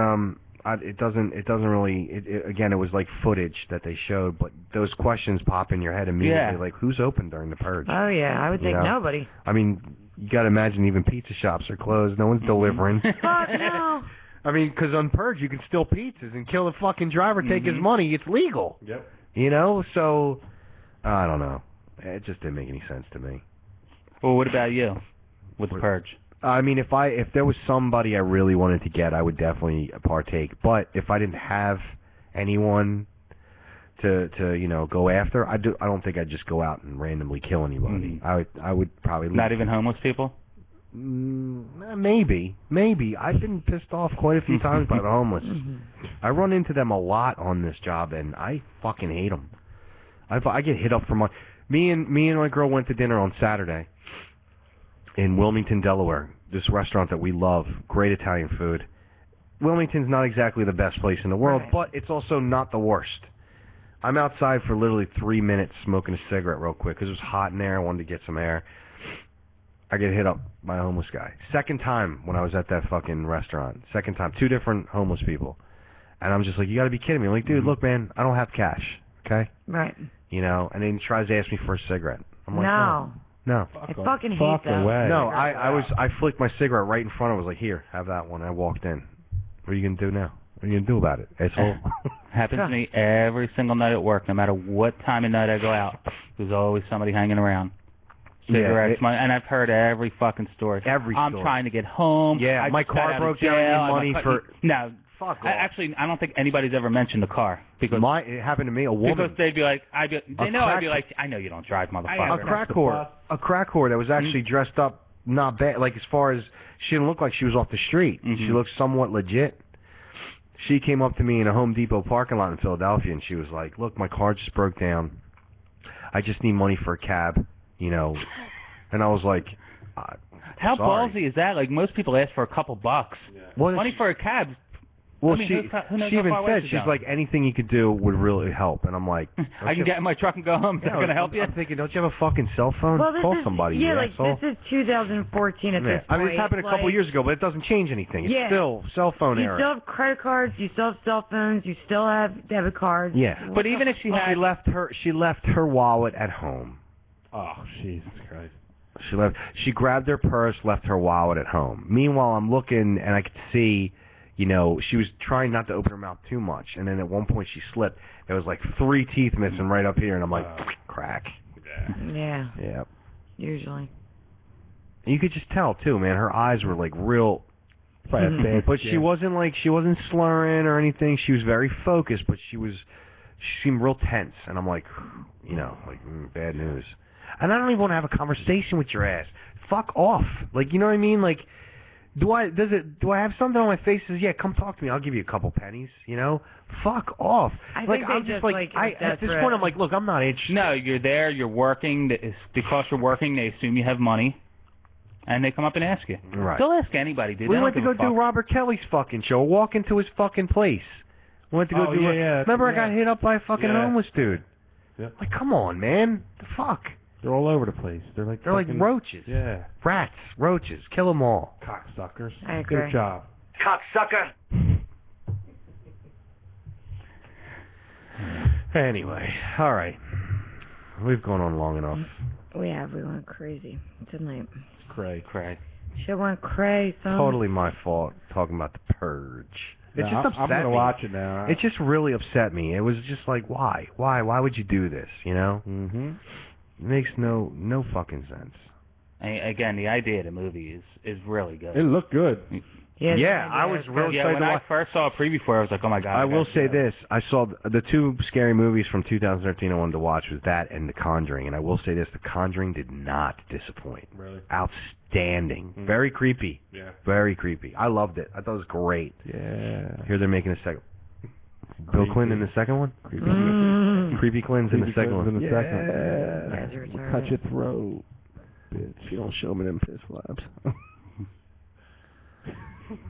S10: it doesn't really. Again, it was like footage that they showed, but those questions pop in your head immediately,
S8: Yeah.
S10: like who's open during the Purge?
S2: Oh yeah, I would
S10: You
S2: think
S10: know?
S2: nobody.
S10: I mean, you got to imagine even pizza shops are closed. No one's delivering.
S2: Fuck no.
S10: I mean, because on Purge you can steal pizzas and kill the fucking driver, take his
S8: Mhm.
S10: money. It's legal.
S4: Yep.
S10: You know, so I don't know. It just didn't make any sense to me.
S8: Well, what about you with the Purge?
S10: I mean, if there was somebody I really wanted to get, I would definitely partake. But if I didn't have anyone to you know go after, I don't think I'd just go out and randomly kill anybody. I would probably leave.
S8: Not even homeless people?
S10: Maybe. I've been pissed off quite a few times by the homeless. I run into them a lot on this job, and I fucking hate them. I get hit up for money. Me and my girl went to dinner on Saturday in Wilmington, Delaware. This restaurant that we love, great Italian food. Wilmington's not exactly the best place in the world, but it's also not the worst. I'm outside for literally 3 minutes smoking a cigarette real quick because it was hot in there. I wanted to get some air. I get hit up by a homeless guy. Second time when I was at that fucking restaurant. Second time. 2 different homeless people. And I'm just like, you got to be kidding me. I'm like, dude, look, man, I don't have cash, okay?
S2: Right.
S10: You know, and then he tries to ask me for a cigarette. I'm like,
S2: No.
S10: No.
S2: I fucking hate that.
S10: No, I flicked my cigarette right in front of him. I was like, here, have that one. I walked in. What are you going to do now? What are you gonna do about it, asshole?
S8: Happens to me every single night at work, no matter what time of night I go out. There's always somebody hanging around. Cigarettes, and I've heard every fucking story. I'm trying to get home.
S10: Yeah, my car broke down. I need money for.
S8: No.
S10: Fuck off.
S8: Actually, I don't think anybody's ever mentioned the car because
S10: it happened to me. A woman.
S8: Because they'd be like, I'd be like, I know you don't drive, motherfucker.
S10: A crack whore that was actually dressed up not bad. Like as far as she didn't look like she was off the street. She looked somewhat legit. She came up to me in a Home Depot parking lot in Philadelphia, and she was like, "Look, my car just broke down. I just need money for a cab, you know." And I was like,
S8: "How
S10: sorry.
S8: ballsy is that? Like most people ask for a couple bucks. Money for a cab."
S10: Well,
S8: I mean,
S10: she even said, she's like, anything you could do would really help. And I'm like,
S8: I can get in my truck and go home. Is that going to help you?
S10: I'm thinking, don't you have a fucking cell phone?
S2: Well,
S10: Call somebody, you asshole.
S2: This is 2014 at this point.
S10: I mean, it happened a couple years ago, but it doesn't change anything. It's still cell phone era.
S2: You still have credit cards. You still have cell phones. You still have debit cards.
S10: Yeah.
S8: But even if she
S10: left her wallet at home.
S4: Oh, Jesus Christ.
S10: She grabbed her purse, left her wallet at home. Meanwhile, I'm looking, and I could see... You know, she was trying not to open her mouth too much, and then at one point she slipped. There was like 3 teeth missing right up here, and I'm like, crack.
S2: Yeah.
S10: Yeah.
S2: Usually.
S10: And you could just tell too, man. Her eyes were like real. But she wasn't slurring or anything. She was very focused, but she seemed real tense, and I'm like, you know, like bad news. And I don't even want to have a conversation with your ass. Fuck off. Like, you know what I mean? Like. Do I have something on my face that says, yeah, come talk to me, I'll give you a couple pennies, you know? Fuck off.
S2: I think
S10: I'm just like at this point I'm like, look, I'm not interested.
S8: No, you're there, you're working, because you're working, they assume you have money, and they come up and ask you.
S10: Right.
S8: They'll ask anybody, dude.
S10: We went to go do Robert Kelly's fucking show, walk into his fucking place. We went to go do remember I got hit up by a fucking homeless dude.
S4: Yep.
S10: Like, come on, man. The fuck?
S4: They're all over the place. They're like
S10: roaches.
S4: Yeah.
S10: Rats, roaches. Kill them all.
S4: Cocksuckers.
S2: I agree.
S4: Good job.
S6: Cocksucker.
S10: Anyway, all right. We've gone on long enough.
S2: We went crazy tonight.
S4: Cray.
S2: Shit went crazy, son.
S10: Totally my fault talking about The Purge. It just upset
S4: I'm gonna
S10: me.
S4: watch it now.
S10: It just really upset me. It was just like, why? Why would you do this, you know?
S4: Mm-hmm.
S10: It makes no fucking sense.
S8: Again, the idea of the movie is really good.
S4: It looked good.
S10: Yeah, I was really excited
S8: when
S10: to
S8: I
S10: watch.
S8: first saw a preview for it, I was like, oh my god.
S10: I will say this. I saw the 2 scary movies from 2013 I wanted to watch was that and The Conjuring. And I will say this, The Conjuring did not disappoint.
S4: Really?
S10: Outstanding. Very creepy.
S4: Yeah.
S10: Very creepy. I loved it. I thought it was great.
S4: Yeah.
S10: Here they're making a second. Bill Clinton in the second one? Creepy Clinton's in the second one.
S4: Yeah. Cut your throat, bitch. You don't show me them piss flaps.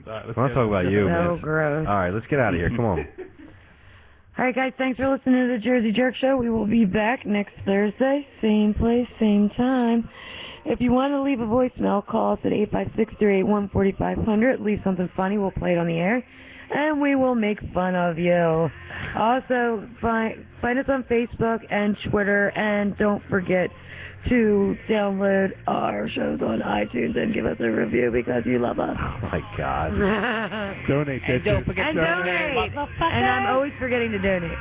S10: Let's talk about you, man.
S2: So gross.
S10: All right, let's get out of here. Come on.
S2: All right, guys, thanks for listening to the Jersey Jerk Show. We will be back next Thursday, same place, same time. If you want to leave a voicemail, call us at 856-381-4500. Leave something funny. We'll play it on the air, and we will make fun of you. Also, find us on Facebook and Twitter, and don't forget to download our shows on iTunes and give us a review because you love us.
S10: Oh, my God.
S4: Donate.
S8: And don't forget to donate.
S2: And I'm always forgetting to donate.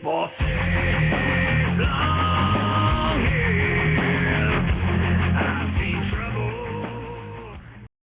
S6: Boss.